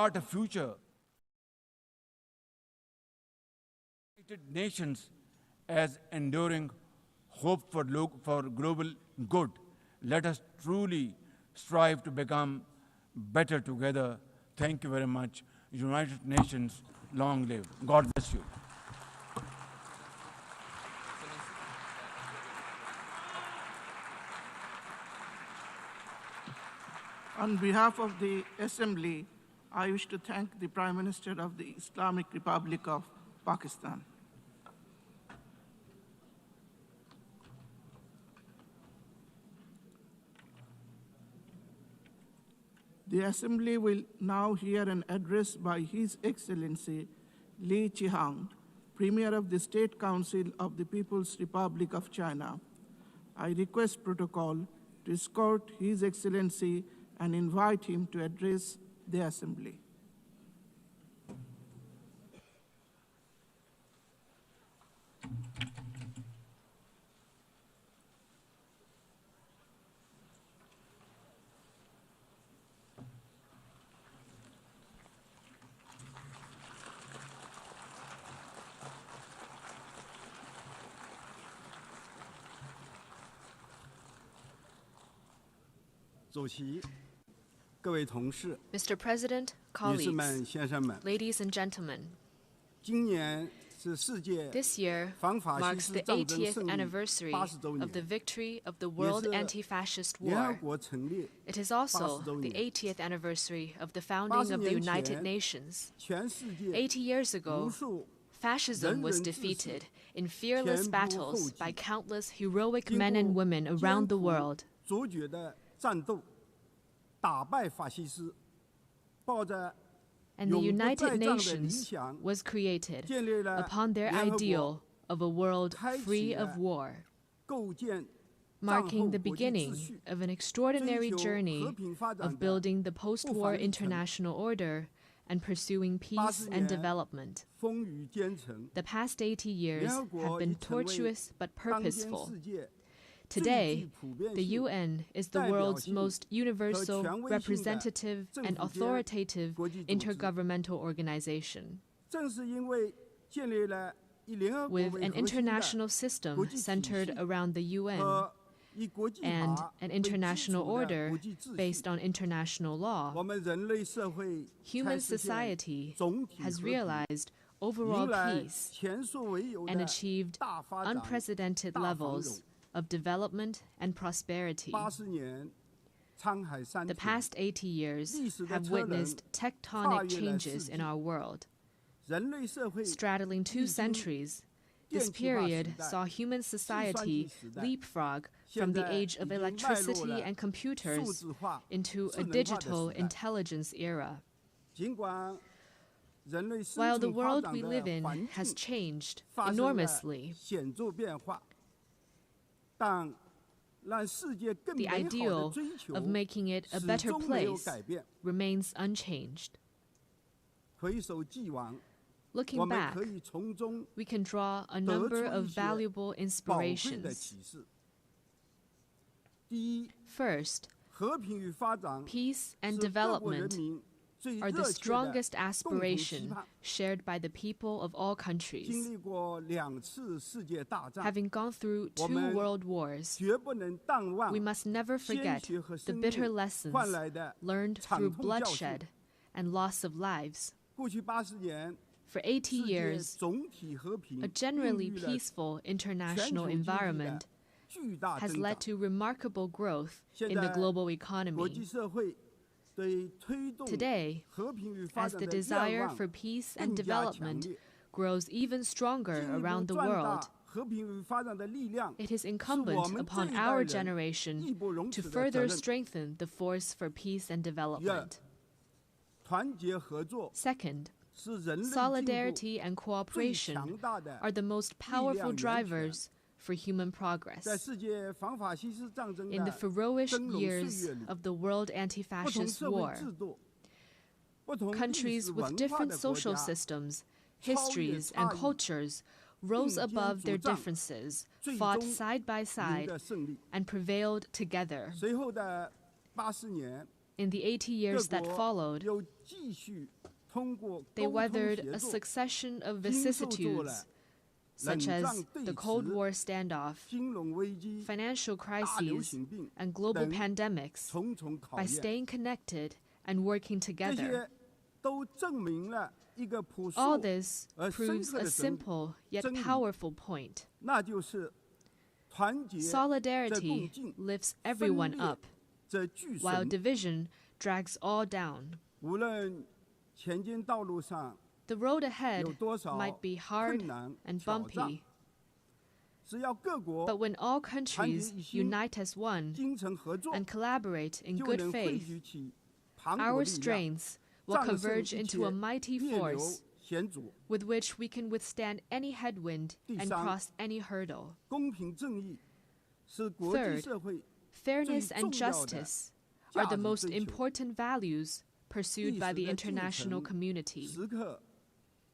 Start a future. United Nations as enduring hope for global good. Let us truly strive to become better together. Thank you very much. United Nations, long live. God bless you. On behalf of the Assembly, I wish to thank the Prime Minister of the Islamic Republic of Pakistan. The Assembly will now hear an address by His Excellency Li Qihang, Premier of the State Council of the People's Republic of China. I request protocol to escort His Excellency and invite him to address the Assembly. 主席、各位同事、 Mr. President, 女士们、 colleagues, 先生们， ladies and gentlemen, 今年是世界 this year 反法西 marks 斯 the 战争 80th 胜利 anniversary 80周 of the 年， victory of the 也 World 是 Anti-Fascist 联合 War. 国成立 It is also 80周 the 年。 80th anniversary of the founding of the 80 年 United 前 Nations. 全世界 80 years 无 ago, 数 fascism was 人人自死， defeated in fearless 前仆 battles 后继， by countless heroic 经 men and 过 women 艰 around the 苦 world. 卓绝的战斗，打败法西斯，抱着 And the 永不 United 再战的理 Nations 想， was created 建立了 upon their 联合国， ideal of a world 开启 free of 了 war, 构建战 marking 后 the 国际 beginning 秩序， of an extraordinary 追求 journey 和平发展 of 的 building the post-war 不凡历程。 international order and pursuing peace 80 and 年 development. 风雨兼程， The past 80 years 联合国 have 已 been 成为 tortuous but 当今 purposeful. 世界 Today, 最具普遍 the 性 UN is the 代表 world's 性 most universal, 和权威性的 representative, 政 and 府间 authoritative 国际组织。 intergovernmental organization. 正是因为建立了以联合国 With 为 an 核心的 international system 国际体 centered 系 around the UN 和以国际 and 法 an 为基 international 础的 order 国际秩 based 序， on international law, 我们人类社会 human 才实现 society 总体 has 和平， realized overall 迎来 peace 前所未有 and 的 achieved 大发展。 unprecedented 大繁 levels 荣。 of development and prosperity. 80年，沧海桑 The 田， past 80 years 历史的 have 车轮 witnessed 跨 tectonic 越了 changes 世 in 纪， our world. 人类社会 Straddling 2 历经 centuries, 电 this 气化 period 时代 saw human society 计算机时代 leapfrog 现 from the 在 age of 已经迈入 electricity 了 and 数 computers 字化、 into 智 a 能化的 digital 时代。 intelligence era. 尽管人类 While 生 the 存发 world 展 we 的 live in 环 has 境 changed 发生了 enormously, 显著变化，但让世界更 the 美好的 ideal 追求 of making it a 始 better 终没有 place 改变。 remains unchanged. 回首既往， Looking 我们 back, 可以从中 we can draw a 得 number 出 of 一些 valuable 宝贵的 inspirations. 启示。第一， First, 和平与发展 peace 是 and 各国人 development 民最 are the 热切的 strongest 共同期 aspiration 盼。 shared by the people of all 经 countries. 历过2次世界大战， Having gone through 2 我们 world wars, 绝不能淡忘 we must never 鲜 forget 血和 the 生 bitter 命 lessons 换来的 learned 惨 through 痛教训。 bloodshed and loss of lives. 过去80年， For 80世界 years, 总体和平 a generally 孕育了 peaceful 全 international 球经济的 environment 巨大 has 增 led 长。 to remarkable growth 现 in the 在 global 国 economy. 际社会对推动 Today, 和平与发 as 展 the 的愿 desire 望 for peace and 更加强 development 烈， grows even stronger 进一步 around the 壮 world, 大和平与发展的力量， it is 是我 incumbent 们这 upon 一代 our 人 generation 义不容 to 辞的责 further 任。 strengthen the force for peace and 第二， development. 团结合作 Second, 是人类进步 solidarity and 最 cooperation 强大的 are the most powerful 力量源泉。 drivers for human 在 progress. 世界反法西斯战争 In the 的 heroic 峥嵘岁 years 月里， of the world 不同 anti-fascist 社会 war, 制度、不同历史 countries with 文化 different 的国 social 家， systems, 超越 histories, 差 and 异， cultures rose 并肩 above their 作战， differences, 最 fought 终 side by 赢 side, 得胜利。 and prevailed together. 随后的80年， In the 80各 years that 国 followed, 又继续通过 they 沟通 weathered 协 a 作， succession of 经受住了 vicissitudes, such 冷 as 战对 the Cold 峙、 War standoff, 金融危机、 financial 大流 crises, 行病 and global 等 pandemics, 重重考 by 验。 staying connected and working 这 together. 些都证明了一个朴 All 素 this 而深 proves 刻 a 的真理， simple yet 真理 powerful point. 那就是团结则共 Solidarity 进， lifts 分 everyone 裂 up, 则俱 while 损。 division drags all down. 无论前进道路上 The road ahead 有多少 might be 困 hard 难 and 挑战， bumpy, 只要各国 but when all 团结 countries 一心， unite as one 精诚合作， and collaborate in 就 good 能汇 faith, 聚起磅礴 our 力量， strengths will 战胜 converge 一 into a 切 mighty 逆流 force 险阻。 with which we can withstand any headwind 第 and 三， cross any hurdle. 公平正义是国际 Third, 社会 Fairness 最 and 重要的 justice are 价 the 值 most 追求。 important values pursued 历 by 史 the 的进 international 程 community. 时刻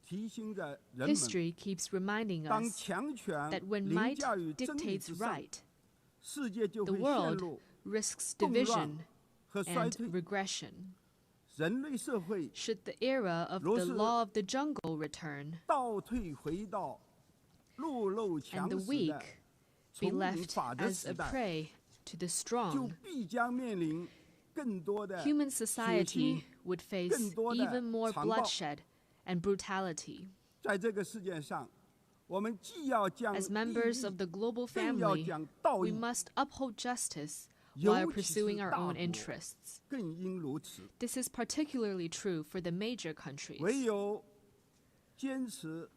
提醒着人们， History keeps reminding 当 us 强权 that when 凌 might 驾于真理 dictates 之上， right, 世界就 the 会陷 world 入 risks 动乱 division 和衰 and 退。 regression. 人类社会 Should the era of 若 the 是 law of the jungle return 倒退回到弱肉 and 强 the 食 weak 的 be 丛林 left 法则 as 时 a 代， prey to the 就 strong, 必将面临 human society would face even more bloodshed and brutality. 在这个世界上，我们既要讲 As members of the global 更要 family, 讲道 we 义， must uphold justice while 尤其是 pursuing our 大 own 国 interests. 更应如此。 This is particularly true for the major countries. 唯有坚持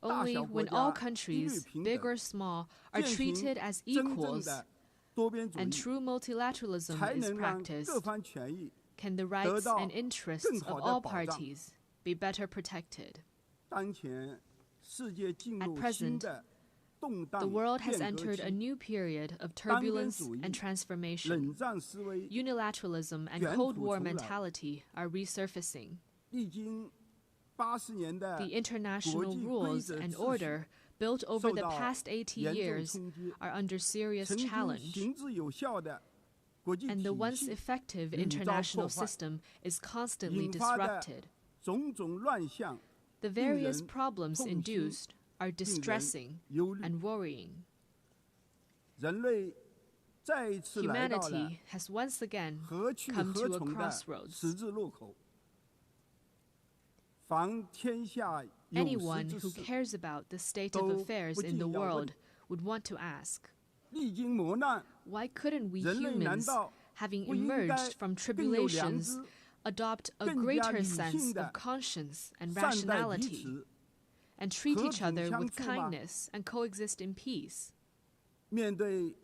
大 Only 小国 when all 家一律 countries, 平 big 等， or small, are 践行 treated as 真正 equals 的多边主 and 义， true multilateralism 才 is 能让各 practiced, 方权益 can the rights 到 and interests 更 of 好的 all 保障。 parties be better protected. 当前世界进 At 入 present, 新的动 The 荡 world has 变革 entered a 期， new period of 单边 turbulence 主义 and transformation. 冷战思维 Unilateralism and 卷 Cold 土 War 重来。 mentality are resurfacing. 历经80年的 The international 国际规 rules 则 and 秩序 order built over 受 the 到 past 80严重 years 冲击， are under serious 曾经 challenge, 行之有效的国际 and the 体 once 系 effective 屡遭 international 破坏， system is constantly 引发的 disrupted. 种种乱象 The 令 various 人 problems 痛心， induced are 令人 distressing 忧虑。 and worrying. 人类再一次来到了 Humanity has once again 何去 come 何 to a 从的 crossroads. 十字路口。凡天下有 Anyone 识之 who 士， cares about the state of 都 affairs 不 in 禁 the 要问， world would want to ask, 历经磨难， why couldn't we 人类难 humans, 道 having 不应该 emerged from 更有良 tribulations, 知， adopt a 更加 greater 理 sense 性地 of conscience and 善待彼 rationality, 此， and treat 和 each 平 other 相 with 处吗？ kindness and coexist in peace? 面对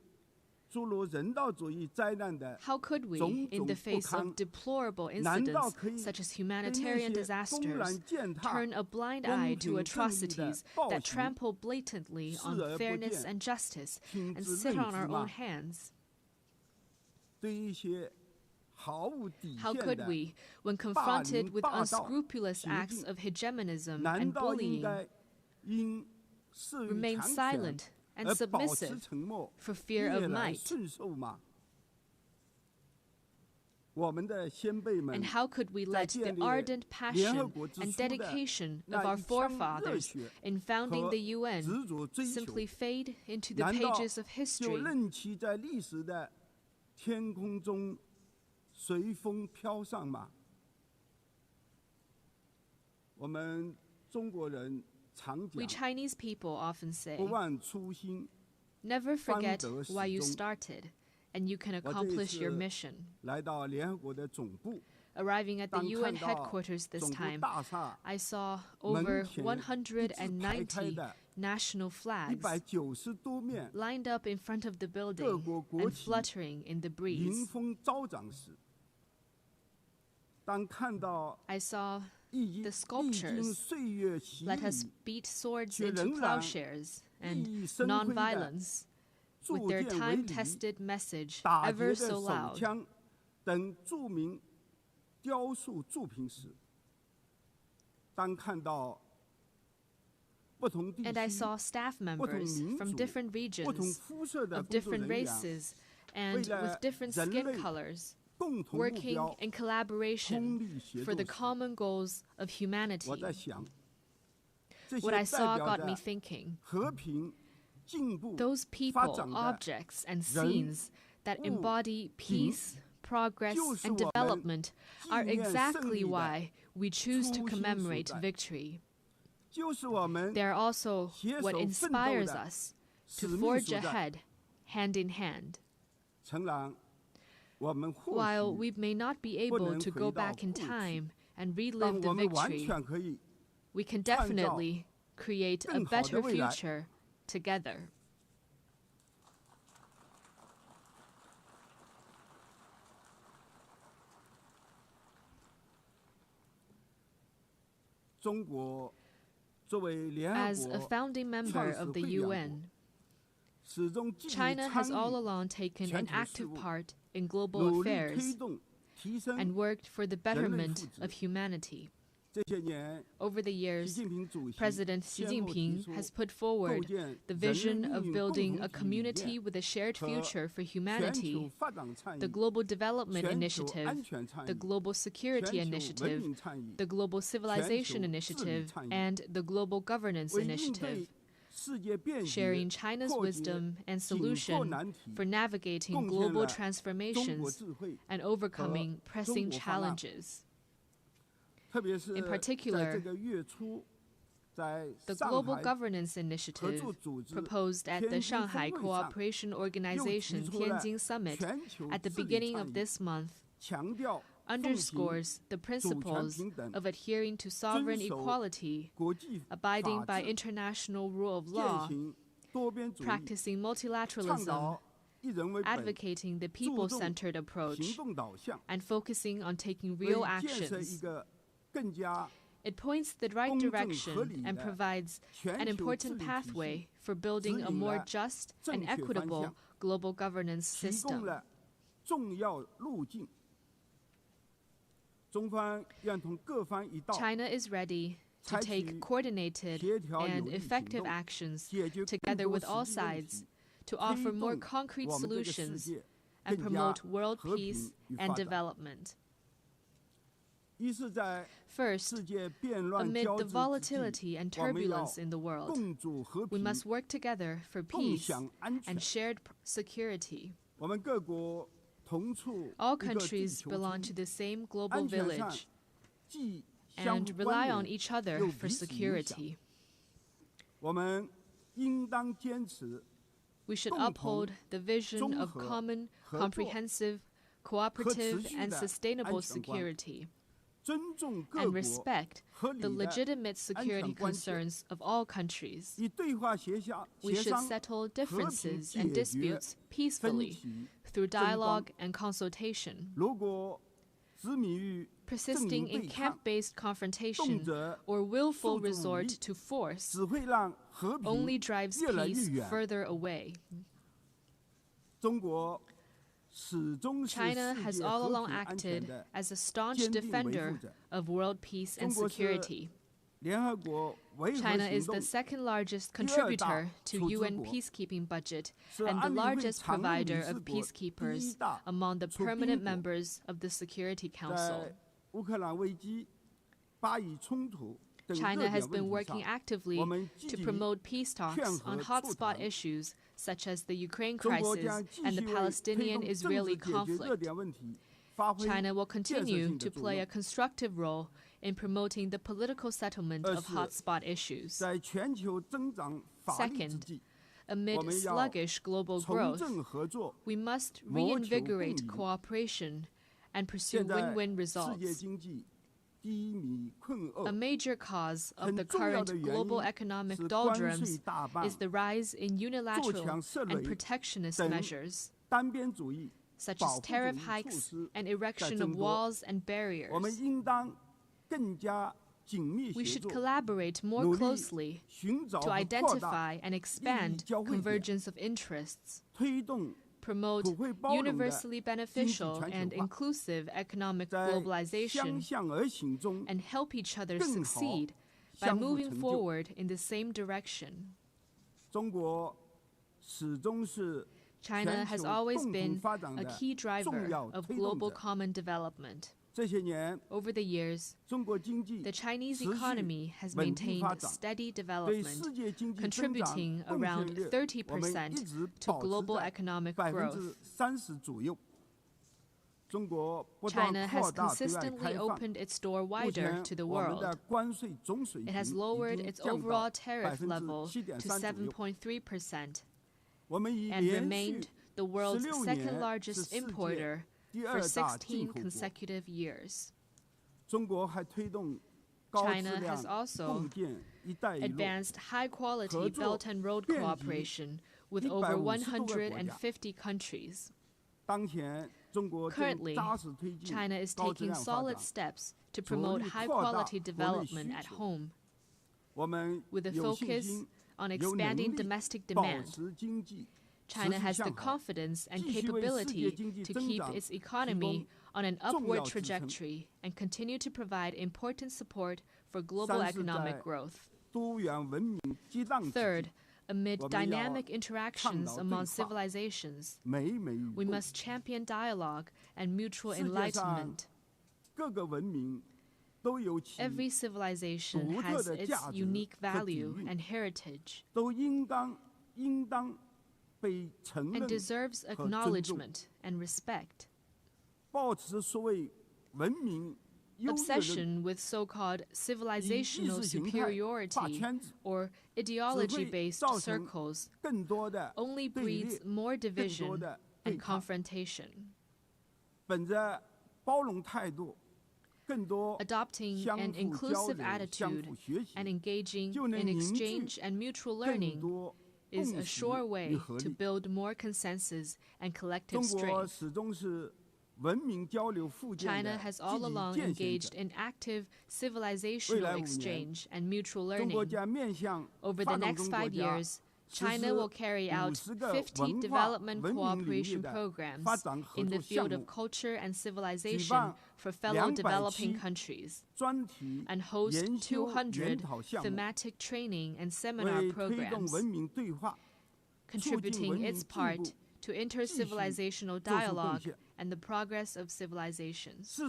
诸如人道主义灾难的 How could we, 种 in 种 the 不 face 堪 of deplorable 难道 incidents 可以 such as 对那 humanitarian 些公然 disasters, 践踏 turn a blind 公 eye 平 to 正义的 atrocities 暴 that 行 trample blatantly 视 on 而不 fairness 见， and justice 听 and 之 sit 任 on 之 our 吗？ own hands? 对一些毫无底 How 线 could 的 we, when 霸 confronted 凌 with 霸道 unscrupulous 行 acts 径， of hegemonism 难 and 道应 bullying, 该因势于 remain 强权 silent and 而保持 submissive 沉默， for fear of 逆来 might? 顺受吗？我们的先辈们 And how could we 在 let 建 the 立 ardent 联合 passion 国之 and 初的 dedication of 那 our 一腔热 forefathers 血 in founding 和 the UN 执着追求， simply fade into the 难道 pages of 就 history? 任其在历史的天空中随风飘上吗？我们中国人常 We 讲 Chinese people often say, 不忘初心。 never forget 方得始 why you 终。 started, and you can 我这一 accomplish your 次 mission. 来到联合国的总部， Arriving at the 当 UN 看到 headquarters this 总部 time, 大厦 I saw 门 over 前一字排开 190的 national flags 190多面 lined up in front of the 各 building 国国 and 旗 fluttering in the 迎 breeze. 风招展时，当看到 I saw 历经 the 历经 sculptures 岁月洗 let us 礼， beat swords 却 into 仍然 plowshares 熠 and 熠生辉的 nonviolence, with 铸 their 剑为礼， time-tested message 打 ever 劫 so 的手 loud. 枪等著名雕塑作品时，当看到不同地 And I 区 saw staff 不同 members 民 from 族 different 不同 regions, 肤色的 of 工作 different 人员 races, and 为了 with different 人 skin 类 colors, 共同目 working 标 in collaboration 通力协 for the 作时， common goals of 我 humanity. 在想，这 What 些 I 代 saw 表 got me 着 thinking. 和平、进步、 Those 发 people, 展的 objects, and 人 scenes that 物 embody peace, progress, 就是 and 我们 development are 纪念胜 exactly 利的 why we choose to 初心所 commemate 在。 victory. 就是我们 They are also 携 what 手奋斗 inspires 的 us 使 to 命 forge 所在。 ahead, hand in hand. 诚然，我们或 While 许 we may not be 不 able 能 to 回 go 到 back in 过去， time and 但 relive the 我们完 victory, 全可以 we can 创造 definitely create a 更好的 better 未来。 future together. 中国作为联合 As a 国 founding member 创始 of the 会员国， UN, 始终积极 China has 参 all 与 along taken 全 an 球事 active 务， part in global 努力推 affairs 动提升 and worked for the 人类 betterment 福祉。 of humanity. 这些年， Over the 习 years, 近平主席 President Xi 先后提 Jinping 出 has put 构 forward 建 the 人类 vision 命 of 运共 building 同 a 体理 community 念 with a shared 和 future for 全 humanity, 球发展倡 the 议、 Global Development 全球 Initiative, 安全倡 the 议、 Global Security 全球文 Initiative, 明倡议， the Global Civilization 治理 Initiative, 倡议。 and the Global Governance 为应 Initiative. 对 sharing China's wisdom and solution for navigating global transformations and overcoming pressing challenges. In particular, the Global Governance Initiative proposed at the Shanghai Cooperation Organization Tianjin Summit at the beginning of this month underscores the principles of adhering to sovereign equality, abiding by international rule of law, practicing multilateralism, advocating the people-centered approach, and focusing on taking real actions. It points the right direction and provides an important pathway for building a more just and equitable global governance system. China is ready to take coordinated and effective actions together with all sides to offer more concrete solutions and promote world peace and development. First, amid the volatility and turbulence in the world, we must work together for peace and shared security. All countries belong to the same global village and rely on each other for security. We should uphold the vision of common, comprehensive, cooperative, and sustainable security, and respect the legitimate security concerns of all countries. We should settle differences and disputes peacefully through dialogue and consultation. Persisting in camp-based confrontation or willful resort to force only drives peace further away. China has all along acted as a staunch defender of world peace and security. China is the second largest contributor to UN peacekeeping budget and the largest provider of peacekeepers among the permanent members of the Security Council. China has been working actively to promote peace talks on hotspot issues such as the Ukraine crisis and the Palestinian-Israeli conflict. China will continue to play a constructive role in promoting the political settlement of hotspot issues. Second, amid sluggish global growth, we must reinvigorate cooperation and pursue win-win results. A major cause of the current global economic doldrums is the rise in unilateral and protectionist measures, such as tariff hikes and erection of walls and barriers. We should collaborate more closely to identify and expand convergence of interests, promote universally beneficial and inclusive economic globalization, and help each other succeed by moving forward in the same direction. China has always been a key driver of global common development. Over the years, the Chinese economy has maintained steady development, contributing around 30% to global economic growth. China has consistently opened its door wider to the world. It has lowered its overall tariff level to 7.3% and remained the world's second-largest importer for 16 consecutive years. China has also advanced high-quality Belt and Road cooperation with over 150 countries. Currently, China is taking solid steps to promote high-quality development at home, with a focus on expanding domestic demand. China has the confidence and capability to keep its economy on an upward trajectory and continue to provide important support for global economic growth. Third, amid dynamic interactions among civilizations, we must champion dialogue and mutual enlightenment. Every civilization has its unique value and heritage and deserves acknowledgement and respect. Obsession with so-called civilizational superiority or ideology-based circles only breeds more division and confrontation. Adopting an inclusive attitude and engaging in exchange and mutual learning is a sure way to build more consensus and collective strength. China has all along engaged in active civilizational exchange and mutual learning. Over the next 5 years, China will carry out 50 development cooperation programs in the field of culture and civilization for fellow developing countries, and host 200 thematic training and seminar programs, contributing its part to inter-civilizational dialogue and the progress of civilizations.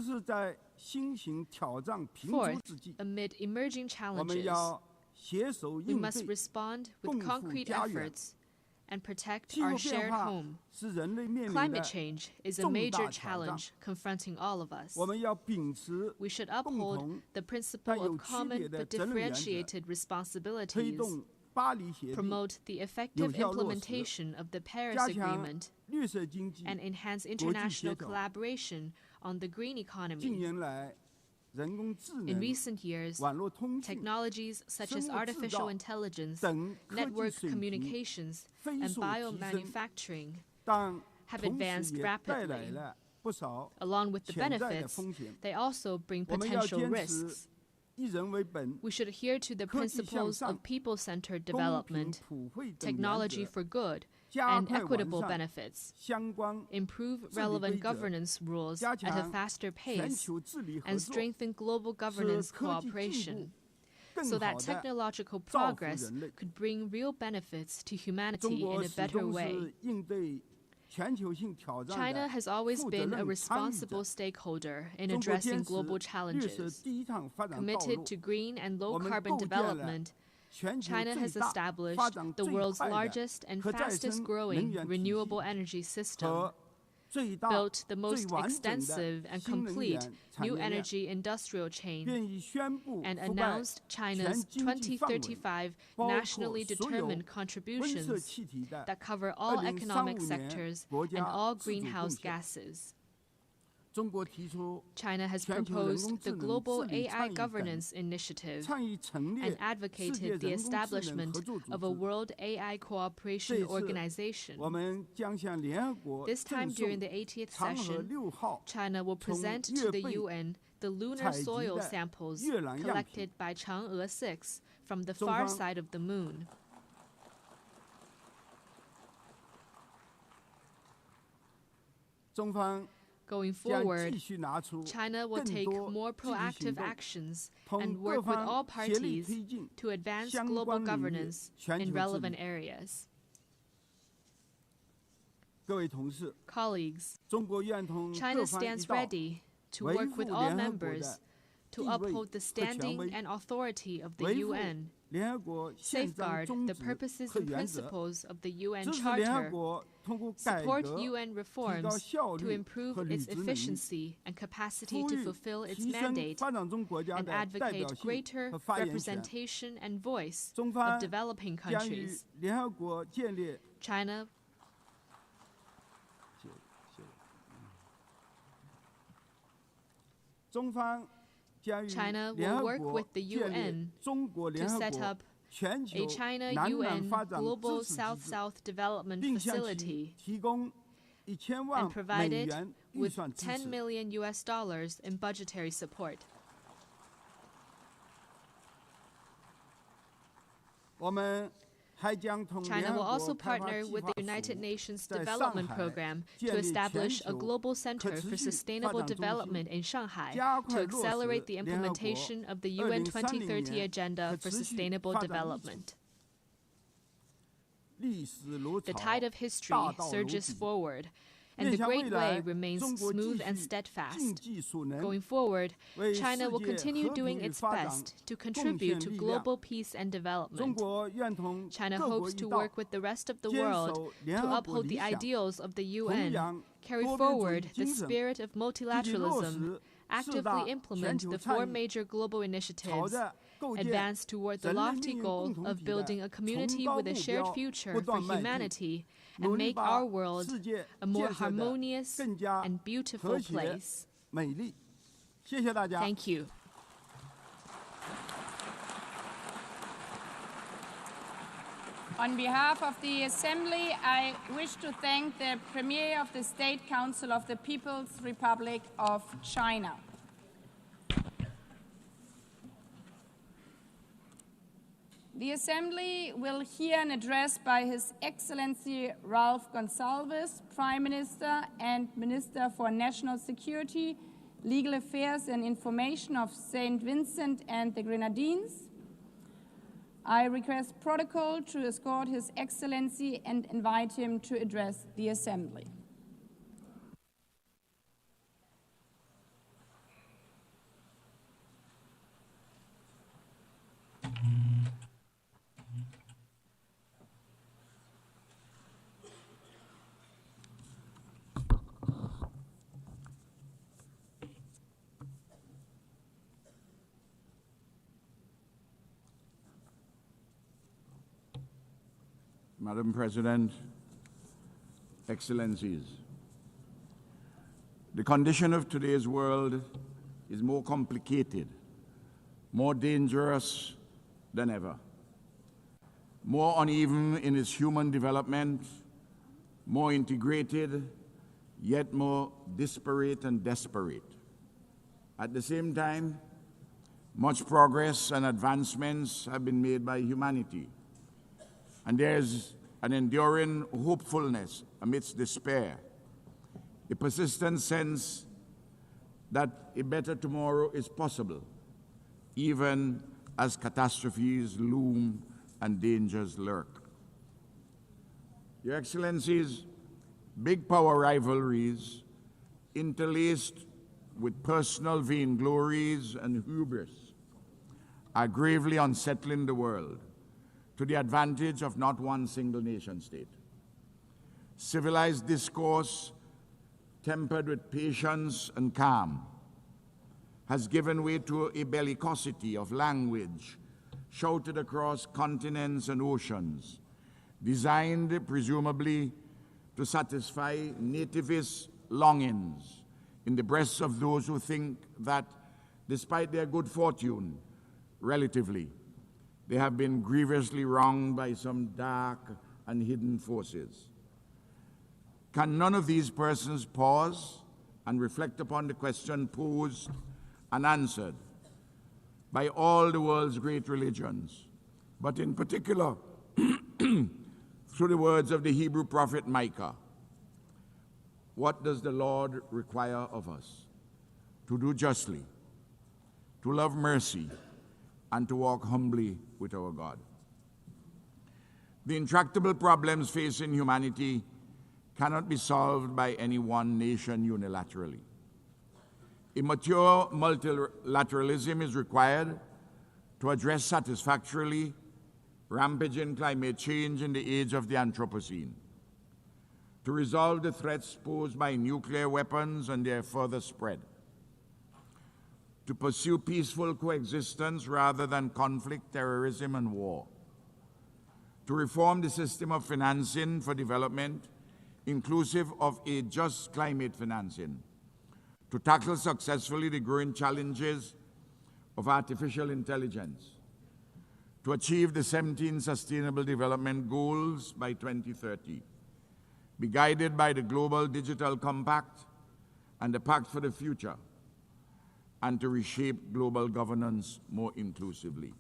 Fourth, amid emerging challenges, we must respond with concrete efforts and protect our shared home. Climate change is a major challenge confronting all of us. We should uphold the principle of common but differentiated responsibilities, promote the effective implementation of the Paris Agreement, and enhance international collaboration on the green economy. In recent years, technologies such as artificial intelligence, network communications, and biomanufacturing have advanced rapidly. Along with the benefits, they also bring potential risks. We should adhere to the principles of people-centered development, technology for good, and equitable benefits, improve relevant governance rules at a faster pace, and strengthen global governance cooperation, so that technological progress could bring real benefits to humanity in a better way. China has always been a responsible stakeholder in addressing global challenges. Committed to green and low-carbon development, China has established the world's largest and fastest-growing renewable energy system, built the most extensive and complete new energy industrial chain, and announced China's 2035 nationally determined contributions that cover all economic sectors and all greenhouse gases. China has proposed the Global AI Governance Initiative and advocated the establishment of a World AI Cooperation Organization. This time during the 80th session, China will present to the UN the lunar soil samples collected by Chang'e 6 from the far side of the moon. Going forward, China will take more proactive actions and work with all parties to advance global governance in relevant areas. Colleagues, China stands ready to work with all members to uphold the standing and authority of the UN, safeguard the purposes and principles of the UN Charter, support UN reforms to improve its efficiency and capacity to fulfill its mandate, and advocate greater representation and voice of developing countries. China will work with the UN to set up a China-UN Global South-South Development Facility and provide it with $10 million in budgetary support. China will also partner with the United Nations Development Program to establish a global center for sustainable development in Shanghai to accelerate the implementation of the UN 2030 Agenda for Sustainable Development. The tide of history surges forward, and the Great Way remains smooth and steadfast. Going forward, China will continue doing its best to contribute to global peace and development. China hopes to work with the rest of the world to uphold the ideals of the UN, carry forward the spirit of multilateralism, actively implement the 4 major global initiatives, advance toward the lofty goal of building a community with a shared future for humanity, and make our world a more harmonious and beautiful place. Thank you. On behalf of the Assembly, I wish to thank the Premier of the State Council of the People's Republic of China. The Assembly will hear an address by His Excellency Ralph Gonsalves, Prime Minister and Minister for National Security, Legal Affairs and Information of St. Vincent and the Grenadines. I request protocol to escort His Excellency and invite him to address the Assembly. Madam President, Excellencies, the condition of today's world is more complicated, more dangerous than ever, more uneven in its human development, more integrated, yet more disparate and desperate. At the same time, much progress and advancements have been made by humanity, and there's an enduring hopefulness amidst despair, a persistent sense that a better tomorrow is possible, even as catastrophes loom and dangers lurk. Your Excellencies, big power rivalries interlaced with personal vainglories and hubris are gravely unsettling the world, to the advantage of not one single nation state. Civilized discourse, tempered with patience and calm, has given way to a bellicosity of language shouted across continents and oceans, designed presumably to satisfy nativist longings in the breasts of those who think that, despite their good fortune, relatively, they have been grievously wronged by some dark and hidden forces. Can none of these persons pause and reflect upon the question posed and answered by all the world's great religions, but in particular through the words of the Hebrew prophet Micah? What does the Lord require of us? To do justly, to love mercy, and to walk humbly with our God. The intractable problems facing humanity cannot be solved by any one nation unilaterally. A mature multilateralism is required to address satisfactorily rampaging climate change in the age of the Anthropocene, to resolve the threats posed by nuclear weapons and their further spread, to pursue peaceful coexistence rather than conflict, terrorism, and war, to reform the system of financing for development, inclusive of a just climate financing, to tackle successfully the growing challenges of artificial intelligence, to achieve the 17 Sustainable Development Goals by 2030, be guided by the Global Digital Compact and the Pact for the Future, and to reshape global governance more inclusively.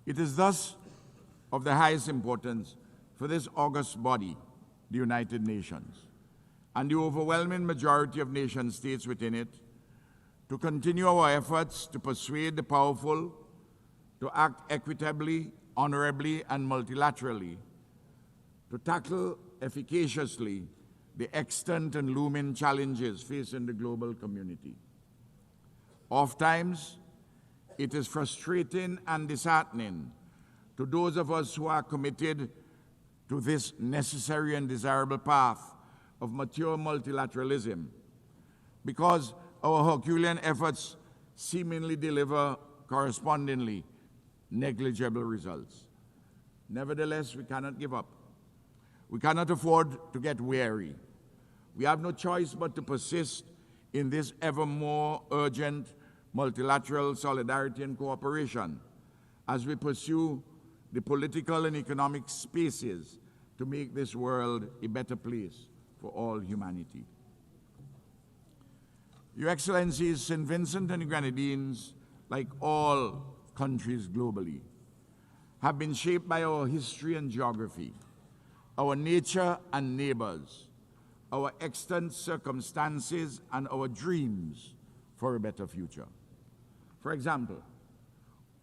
It is thus of the highest importance for this august body, the United Nations, and the overwhelming majority of nation states within it, to continue our efforts to persuade the powerful to act equitably, honorably, and multilaterally, to tackle efficaciously the extant and looming challenges facing the global community. Oftentimes, it is frustrating and disheartening to those of us who are committed to this necessary and desirable path of mature multilateralism, because our Herculean efforts seemingly deliver correspondingly negligible results. Nevertheless, we cannot give up. We cannot afford to get weary. We have no choice but to persist in this ever more urgent multilateral solidarity and cooperation as we pursue the political and economic spaces to make this world a better place for all humanity. Your Excellencies, St. Vincent and Grenadines, like all countries globally, have been shaped by our history and geography, our nature and neighbors, our extant circumstances, and our dreams for a better future. For example,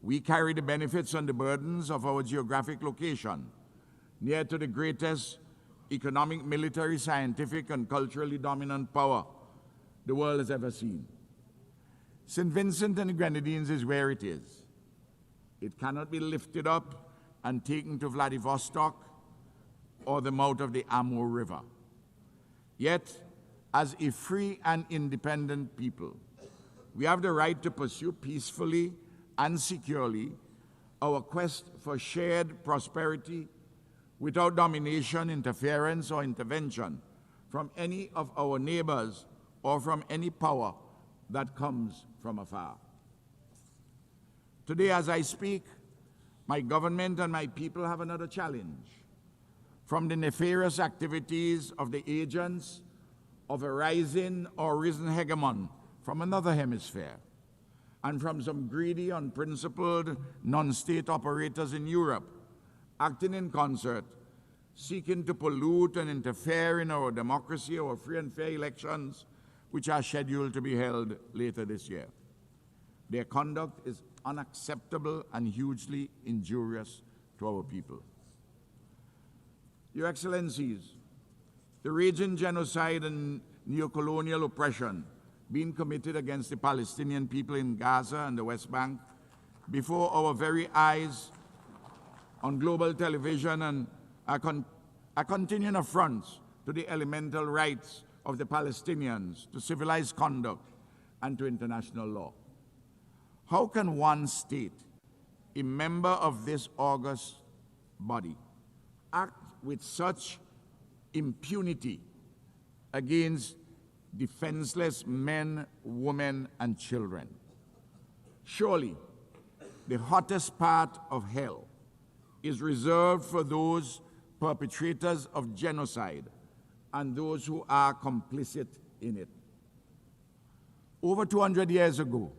we carry the benefits and the burdens of our geographic location, near to the greatest economic, military, scientific, and culturally dominant power the world has ever seen. St. Vincent and the Grenadines is where it is. It cannot be lifted up and taken to Vladivostok or the mouth of the Amur River. Yet, as a free and independent people, we have the right to pursue peacefully and securely our quest for shared prosperity without domination, interference, or intervention from any of our neighbors or from any power that comes from afar. Today, as I speak, my government and my people have another challenge. From the nefarious activities of the agents of a rising or risen hegemon from another hemisphere, and from some greedy, unprincipled, non-state operators in Europe, acting in concert, seeking to pollute and interfere in our democracy, our free and fair elections, which are scheduled to be held later this year. Their conduct is unacceptable and hugely injurious to our people. Your Excellencies, the raging genocide and neocolonial oppression being committed against the Palestinian people in Gaza and the West Bank before our very eyes on global television and are continuing affronts to the elemental rights of the Palestinians, to civilized conduct, and to international law. How can one state, a member of this august body, act with such impunity against defenseless men, women, and children? Surely, the hottest part of hell is reserved for those perpetrators of genocide and those who are complicit in it. Over 200 years ago,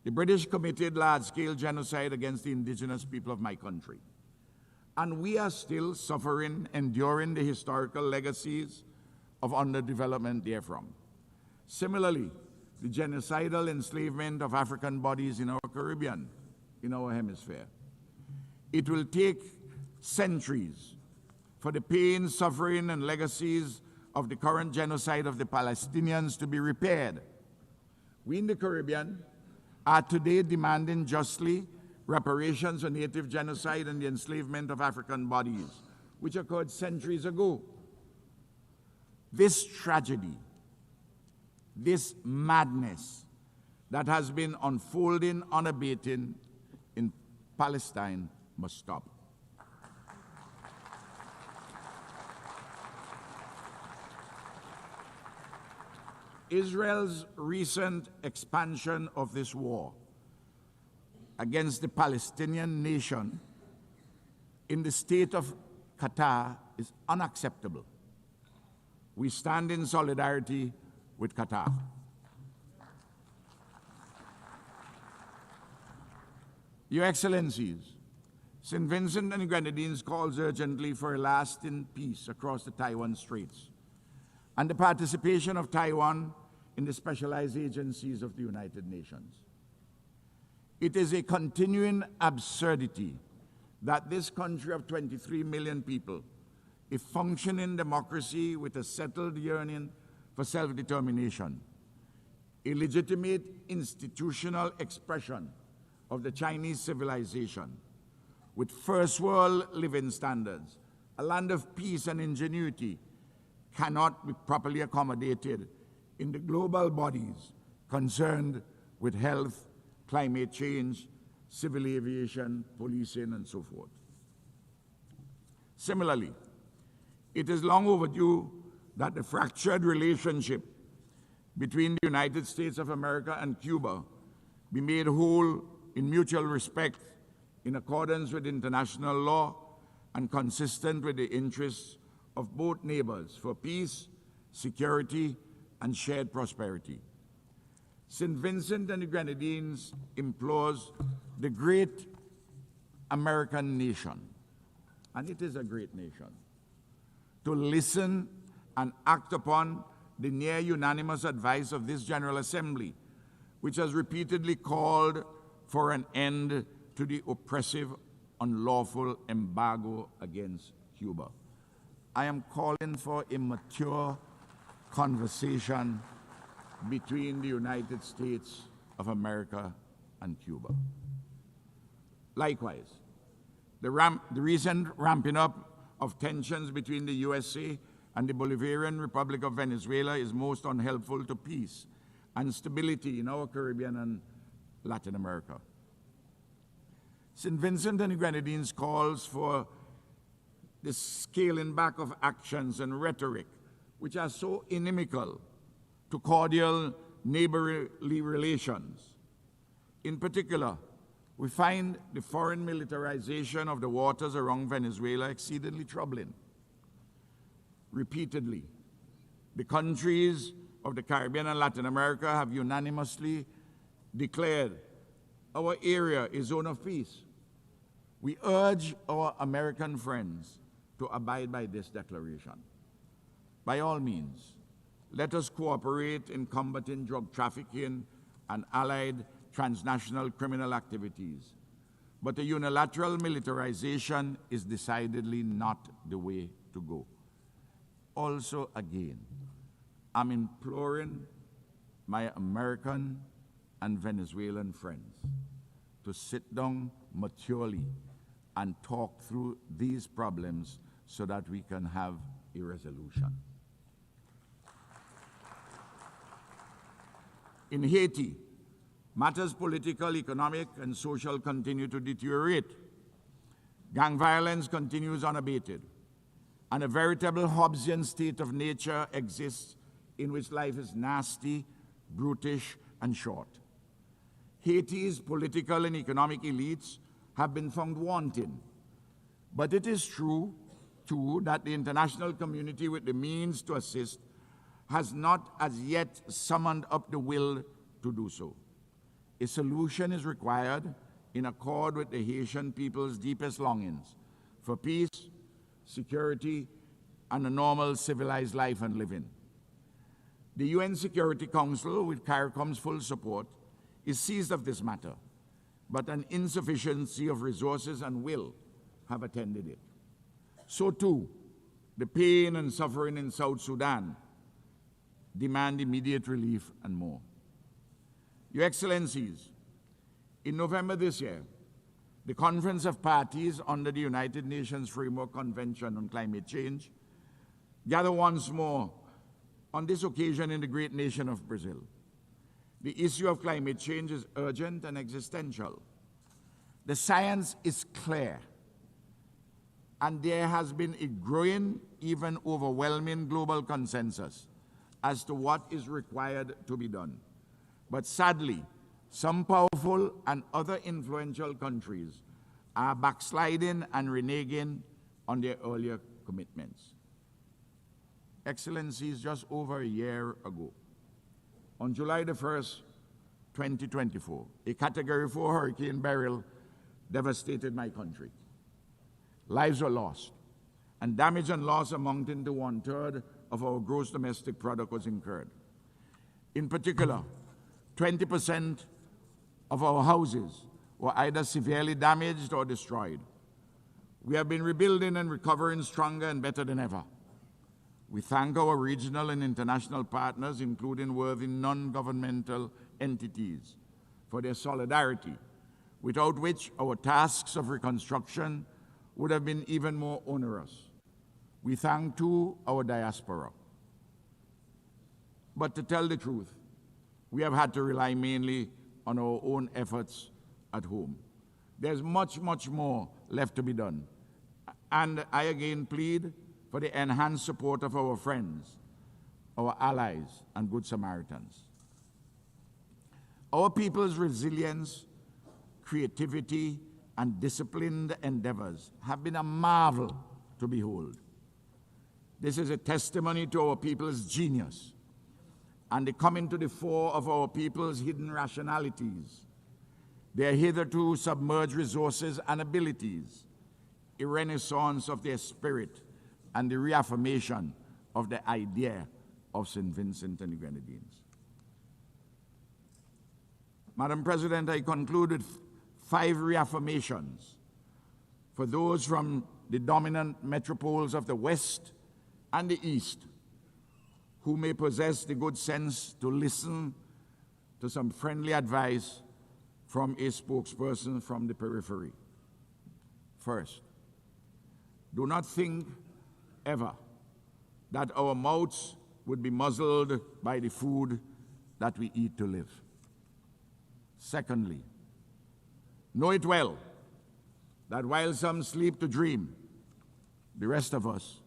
the British committed large-scale genocide against the indigenous people of my country. And we are still suffering, enduring the historical legacies of underdevelopment therefrom. Similarly, the genocidal enslavement of African bodies in our Caribbean, in our hemisphere. It will take centuries for the pain, suffering, and legacies of the current genocide of the Palestinians to be repaired. We in the Caribbean are today demanding justly reparations for native genocide and the enslavement of African bodies, which occurred centuries ago. This tragedy, this madness that has been unfolding unabated in Palestine must stop. Israel's recent expansion of this war against the Palestinian nation in the state of Qatar is unacceptable. We stand in solidarity with Qatar. Your Excellencies, St. Vincent and Grenadines calls urgently for a lasting peace across the Taiwan Straits and the participation of Taiwan in the specialized agencies of the United Nations. It is a continuing absurdity that this country of 23 million people a functioning democracy with a settled yearning for self-determination, a legitimate institutional expression of the Chinese civilization, with first world living standards, a land of peace and ingenuity, cannot be properly accommodated in the global bodies concerned with health, climate change, civil aviation, policing, and so forth. Similarly, it is long overdue that the fractured relationship between the United States of America and Cuba be made whole in mutual respect, in accordance with international law and consistent with the interests of both neighbors for peace, security, and shared prosperity. St. Vincent and the Grenadines implores the great American nation, and it is a great nation, to listen and act upon the near unanimous advice of this General Assembly, which has repeatedly called for an end to the oppressive, unlawful embargo against Cuba. I am calling for a mature conversation between the United States of America and Cuba. Likewise, the recent ramping up of tensions between the USA and the Bolivarian Republic of Venezuela is most unhelpful to peace and stability in our Caribbean and Latin America. St. Vincent and the Grenadines calls for the scaling back of actions and rhetoric which are so inimical to cordial neighborly relations. In particular, we find the foreign militarization of the waters around Venezuela exceedingly troubling. Repeatedly, the countries of the Caribbean and Latin America have unanimously declared our area a zone of peace. We urge our American friends to abide by this declaration. By all means, let us cooperate in combating drug trafficking and allied transnational criminal activities. But a unilateral militarization is decidedly not the way to go. Also, again, I'm imploring my American and Venezuelan friends to sit down maturely and talk through these problems so that we can have a resolution. In Haiti, matters political, economic, and social continue to deteriorate. Gang violence continues unabated, and a veritable Hobbesian state of nature exists in which life is nasty, brutish, and short. Haiti's political and economic elites have been found wanting, but it is true, too, that the international community with the means to assist has not as yet summoned up the will to do so. A solution is required in accord with the Haitian people's deepest longings for peace, security, and a normal civilized life and living. The UN Security Council, with CARICOM's full support, is seized of this matter, but an insufficiency of resources and will have attended it. So too, the pain and suffering in South Sudan demand immediate relief and more. Your Excellencies, in November this year, the Conference of Parties under the United Nations Framework Convention on Climate Change gathered once more, on this occasion in the great nation of Brazil. The issue of climate change is urgent and existential. The science is clear, and there has been a growing, even overwhelming global consensus as to what is required to be done. But sadly, some powerful and other influential countries are backsliding and reneging on their earlier commitments. Excellencies, just over a year ago, on July the 1st, 2024, a Category 4 Hurricane Beryl devastated my country. Lives were lost, and damage and loss amounting to 1/3 of our gross domestic product was incurred. In particular, 20% of our houses were either severely damaged or destroyed. We have been rebuilding and recovering stronger and better than ever. We thank our regional and international partners, including worthy non-governmental entities, for their solidarity, without which our tasks of reconstruction would have been even more onerous. We thank, too, our diaspora. But to tell the truth, we have had to rely mainly on our own efforts at home. There's much, much more left to be done. And I again plead for the enhanced support of our friends, our allies, and Good Samaritans. Our people's resilience, creativity, and disciplined endeavors have been a marvel to behold. This is a testimony to our people's genius and the coming to the fore of our people's hidden rationalities, their hitherto submerged resources and abilities, a renaissance of their spirit, and the reaffirmation of the idea of St. Vincent and the Grenadines. Madam President, I conclude with 5 reaffirmations for those from the dominant metropoles of the West and the East who may possess the good sense to listen to some friendly advice from a spokesperson from the periphery. First, do not think ever that our mouths would be muzzled by the food that we eat to live. Secondly, know it well that while some sleep to dream, the rest of us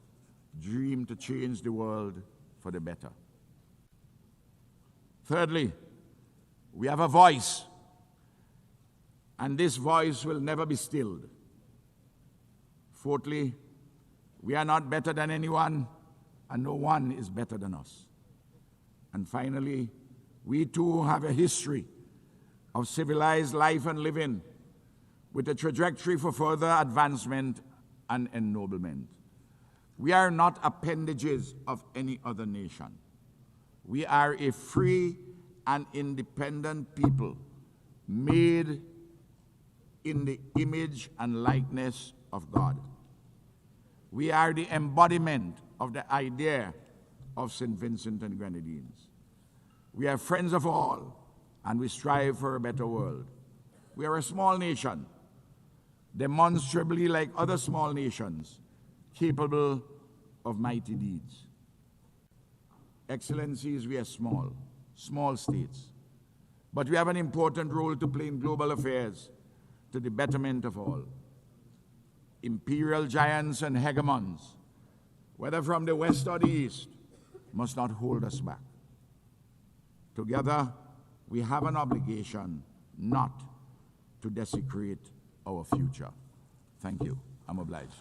dream to change the world for the better. Thirdly, we have a voice, and this voice will never be stilled. Fourthly, we are not better than anyone, and no one is better than us. And finally, we too have a history of civilized life and living with a trajectory for further advancement and ennoblement. We are not appendages of any other nation. We are a free and independent people made in the image and likeness of God. We are the embodiment of the idea of St. Vincent and Grenadines. We are friends of all, and we strive for a better world. We are a small nation, demonstrably like other small nations, capable of mighty deeds. Excellencies, we are small states, but we have an important role to play in global affairs to the betterment of all. Imperial giants and hegemons, whether from the West or the East, must not hold us back. Together, we have an obligation not to desecrate our future. Thank you. I'm obliged.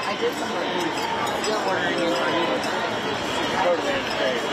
I did some reviews. You're ordering me for you. Totally insane.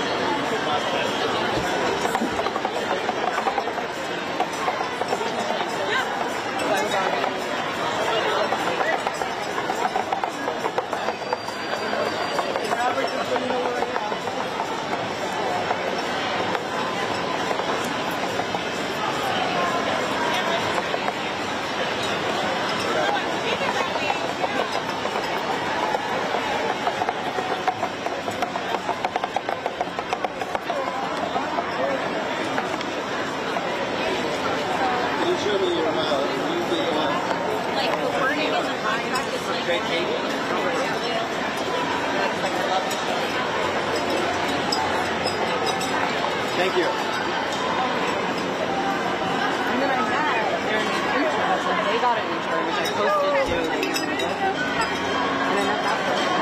Thank you. And then I met their interns, and they got an intern, which I posted to. And I met that person.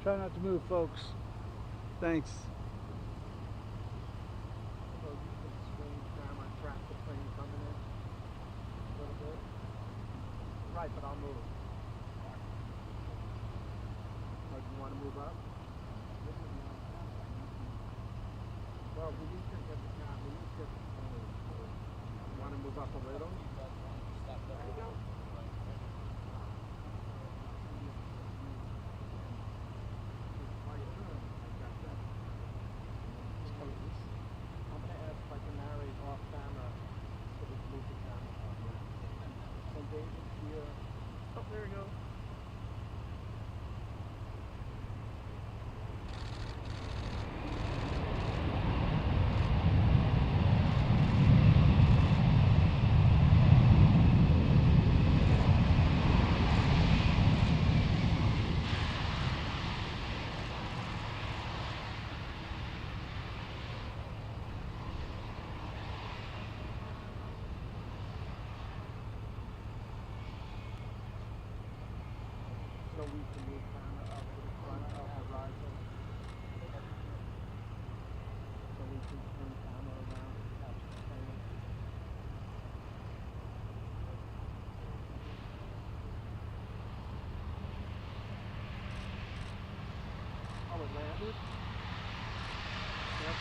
Try not to move, folks. Thanks. So you can swing camera and track the plane coming in a little bit. Right, but I'll move. Or do you want to move up? Well, we need to get the camera. We need to get the plane. You want to move up a little? There you go. I'm going to ask if I can narrate off camera so we can move the camera up. And David here. Oh, there we go. So we can move camera up to the front of the rifle. So we can turn camera around and catch the plane. Oh, it landed? Yep.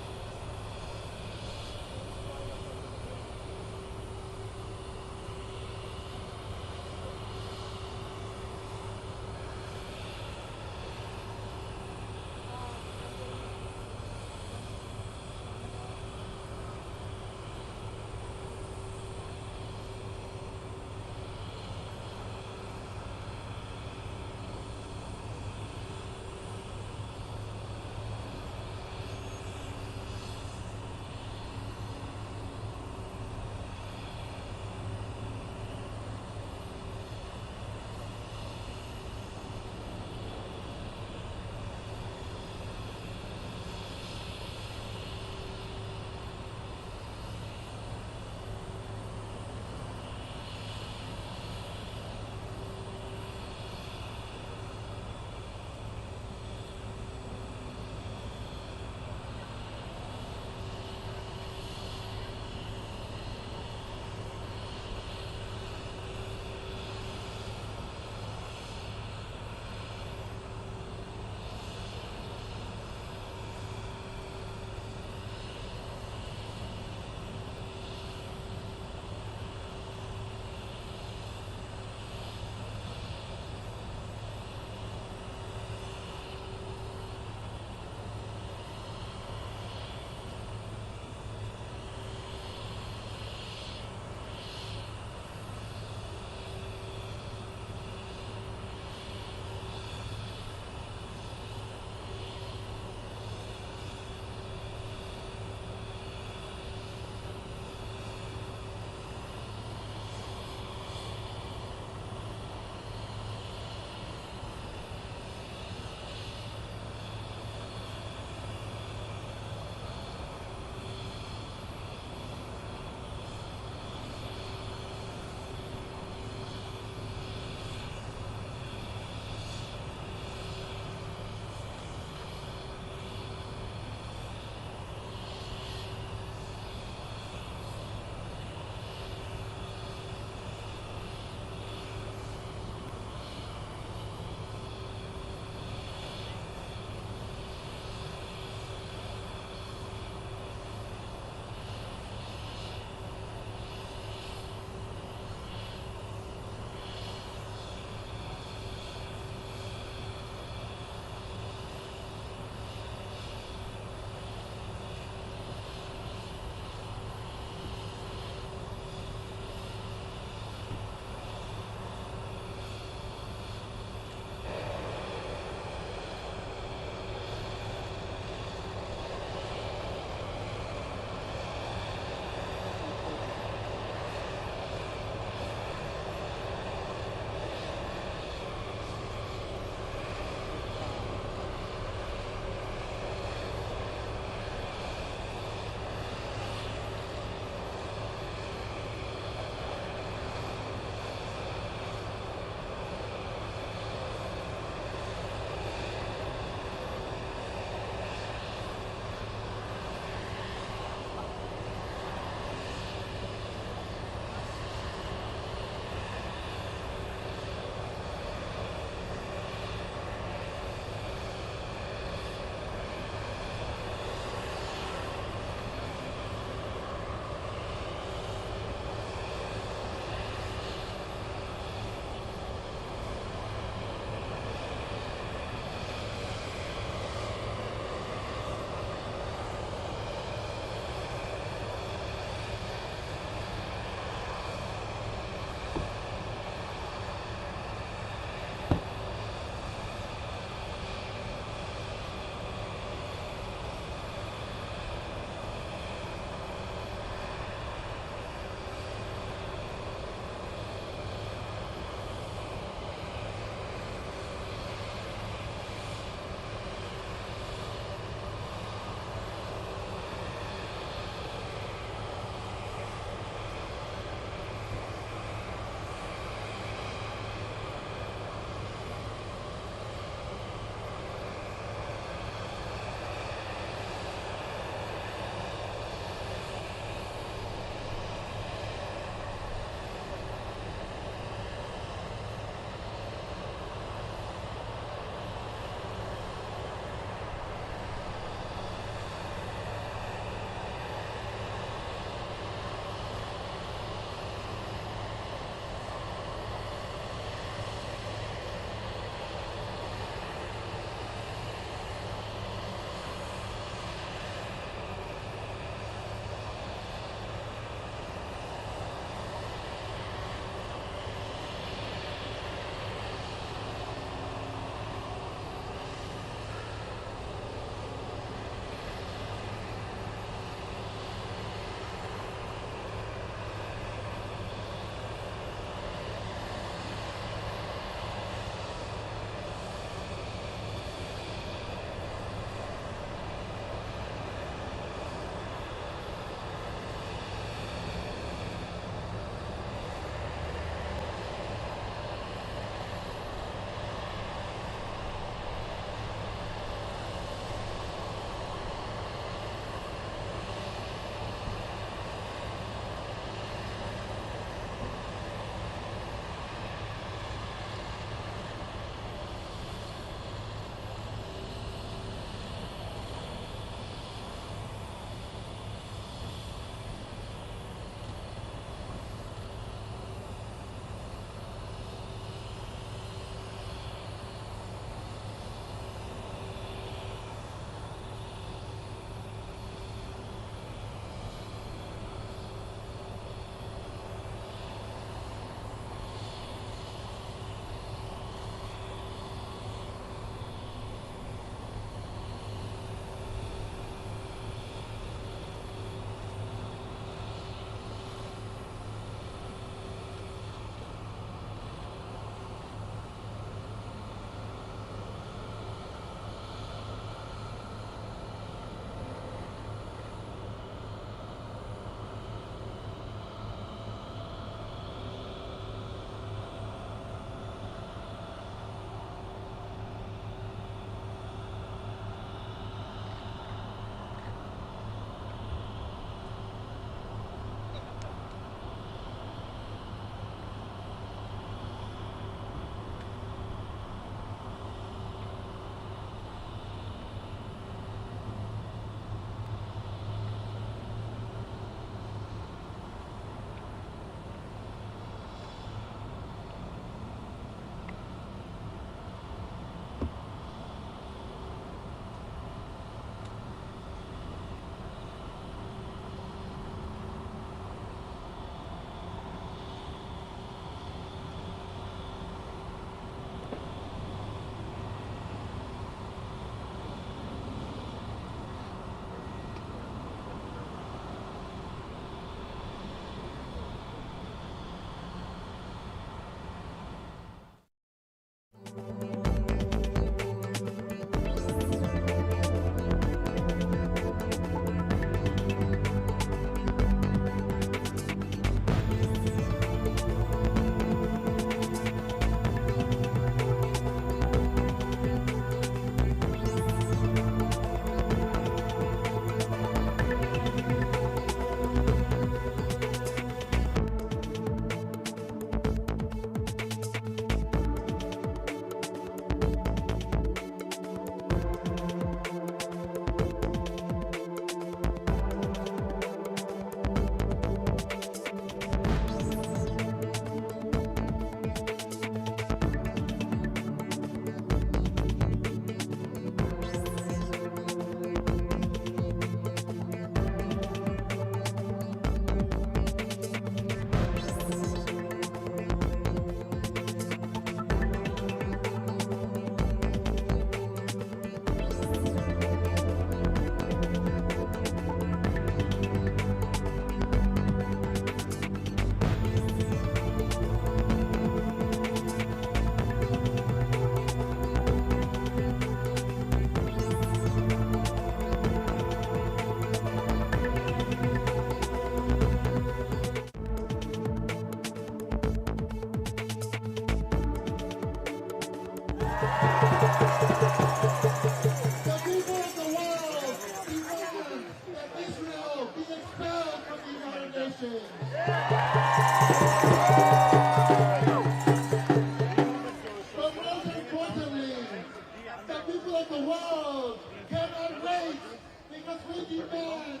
we demand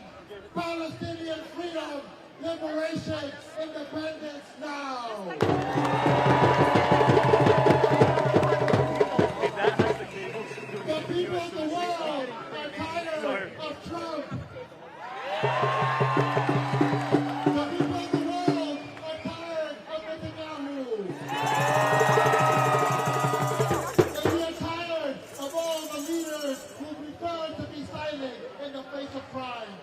Palestinian freedom, liberation, independence now. The people of the world are tired of Trump. The people of the world are tired of Netanyahu. And we are tired of all the leaders who prefer to be silent in the face of crimes.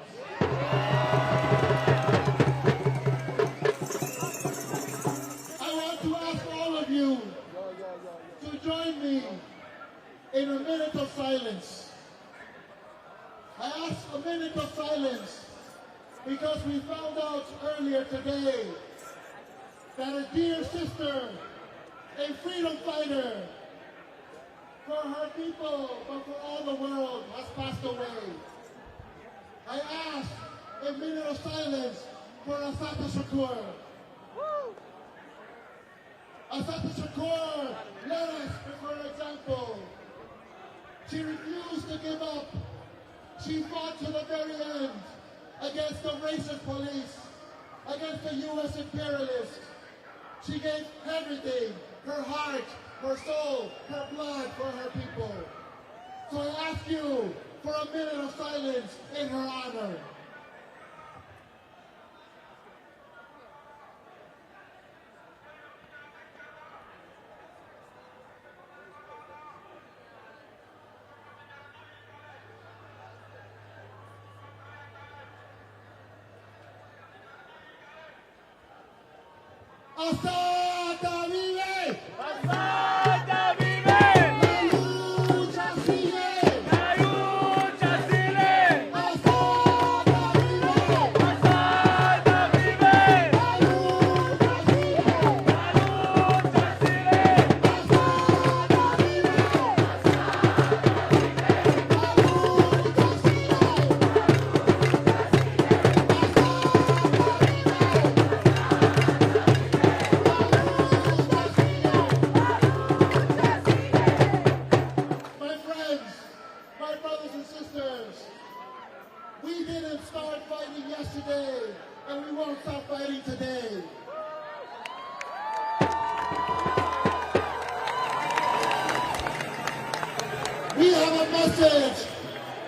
I want to ask all of you to join me in a minute of silence. I ask a minute of silence because we found out earlier today that a dear sister, a freedom fighter for her people, but for all the world, has passed away. I ask a minute of silence for Assata Shakur. Assata Shakur led us for an example. She refused to give up. She fought to the very end against the racist police, against the U.S. imperialists. She gave everything, her heart, her soul, her blood for her people. So I ask you for a minute of silence in her honor. ¡Assata vive! ¡Assata vive! ¡La lucha sigue! ¡La lucha sigue! ¡Assata vive! ¡Assata vive! ¡La lucha sigue! ¡La lucha sigue! ¡Assata vive! We didn't start fighting yesterday, and we won't stop fighting today. We have a message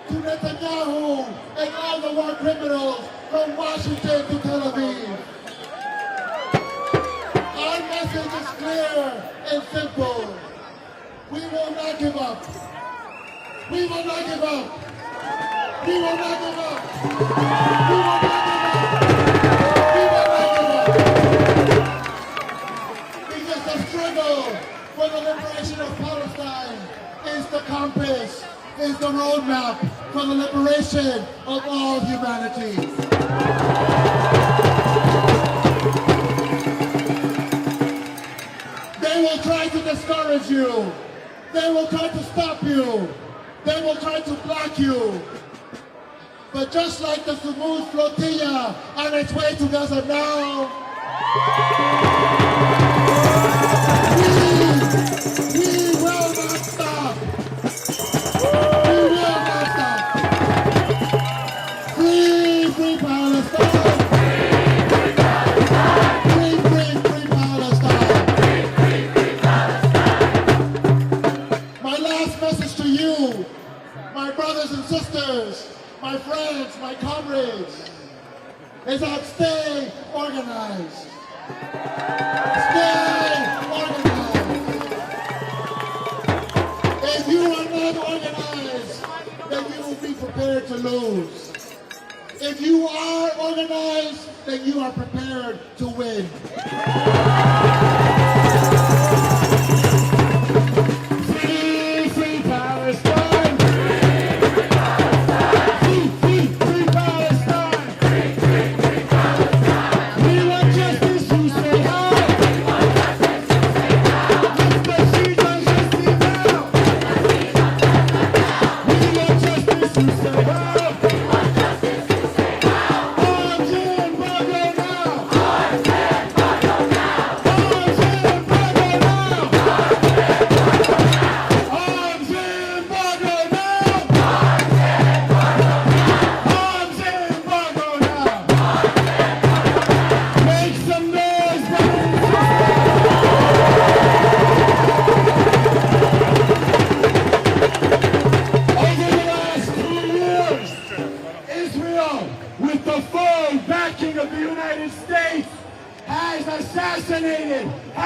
to Netanyahu and all the war criminals from Washington to Tel Aviv. Our message is clear and simple. We will not give up. We will not give up. We will not give up. We will not give up. We will not give up. Because the struggle for the liberation of Palestine is the compass, is the roadmap for the liberation of all humanity. They will try to discourage you. They will try to stop you. They will try to block you. But just like the Samud flotilla on its way to Gaza now, we will not stop. We will not stop. Free, free Palestine. Free, free Palestine. Free, free, free Palestine. Free, free, free Palestine. My last message to you, my brothers and sisters, my friends, my comrades, is that stay organized. Stay organized. If you are not organized, then you will be prepared to lose. If you are organized, then you are prepared to win. Free, free Palestine.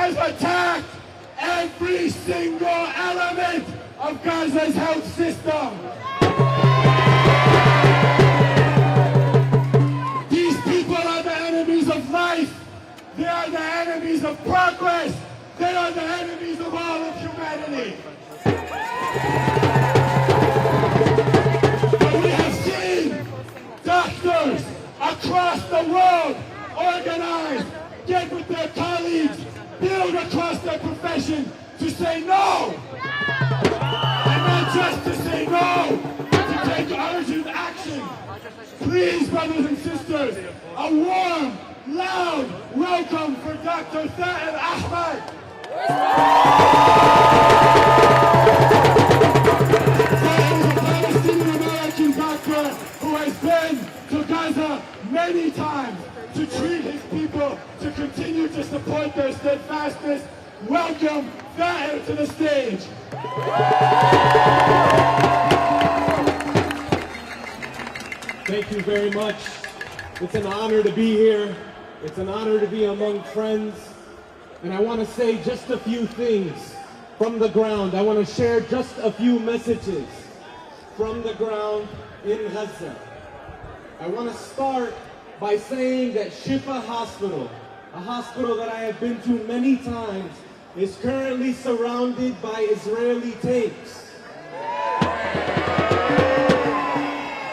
has attacked every single element of Gaza's health system. These people are the enemies of life. They are the enemies of progress. They are the enemies of all of humanity. But we have seen doctors across the world organize, get with their colleagues, build across their profession to say no. And not just to say no, but to take urgent action. Please, brothers and sisters, a warm, loud welcome for Dr. Tha'il Ahmad. Tha'il is a Palestinian-American doctor who has been to Gaza many times to treat his people, to continue to support their steadfastness. Welcome Tha'il to the stage. Thank you very much. It's an honor to be here. It's an honor to be among friends. And I want to say just a few things from the ground. I want to share just a few messages from the ground in Gaza. I want to start by saying that Shifa Hospital, a hospital that I have been to many times, is currently surrounded by Israeli tanks.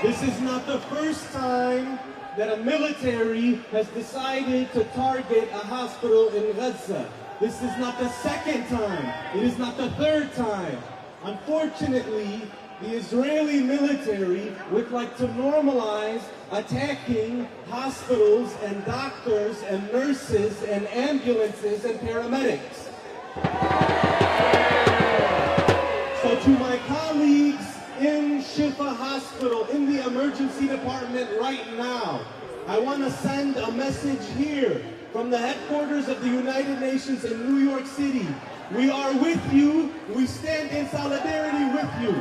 This is not the first time that a military has decided to target a hospital in Gaza. This is not the second time. It is not the third time. Unfortunately, the Israeli military would like to normalize attacking hospitals and doctors and nurses and ambulances and paramedics. So to my colleagues in Shifa Hospital, in the emergency department right now, I want to send a message here from the headquarters of the United Nations in New York City. We are with you. We stand in solidarity with you.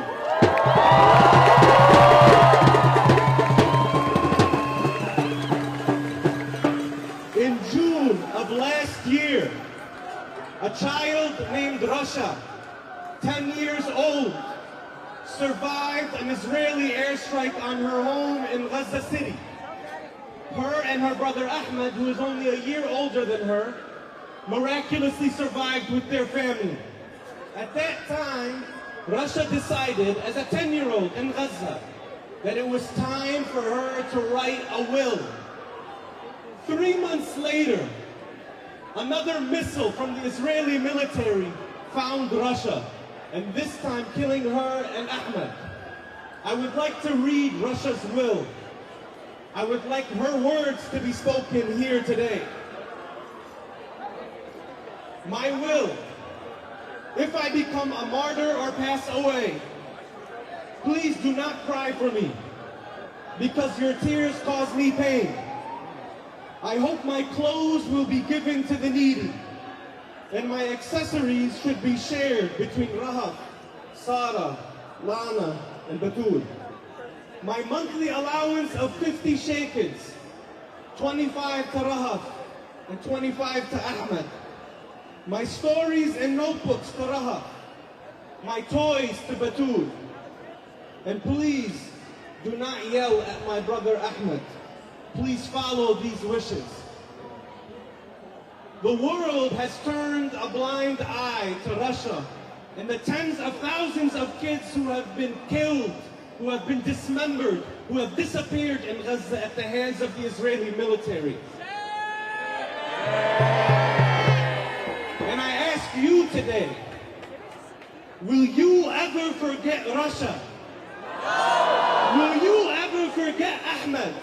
In June of last year, a child named Rasha, 10 years old, survived an Israeli airstrike on her home in Gaza City. Her and her brother Ahmed, who is only a year older than her, miraculously survived with their family. At that time, Rasha decided, as a 10-year-old in Gaza, that it was time for her to write a will. 3 months later, another missile from the Israeli military found Rasha, and this time killing her and Ahmed. I would like to read Rasha's will. I would like her words to be spoken here today. My will, if I become a martyr or pass away, please do not cry for me, because your tears cause me pain. I hope my clothes will be given to the needy, and my accessories should be shared between Rahaf, Sarah, Lana, and Batul. My monthly allowance of 50 shekels, 25 to Rahaf, and 25 to Ahmed. My stories and notebooks to Rahaf, my toys to Batul. And please, do not yell at my brother Ahmed. Please follow these wishes. The world has turned a blind eye to Russia and the tens of thousands of kids who have been killed, who have been dismembered, who have disappeared in Gaza at the hands of the Israeli military. And I ask you today, will you ever forget Russia? Will you ever forget Ahmed?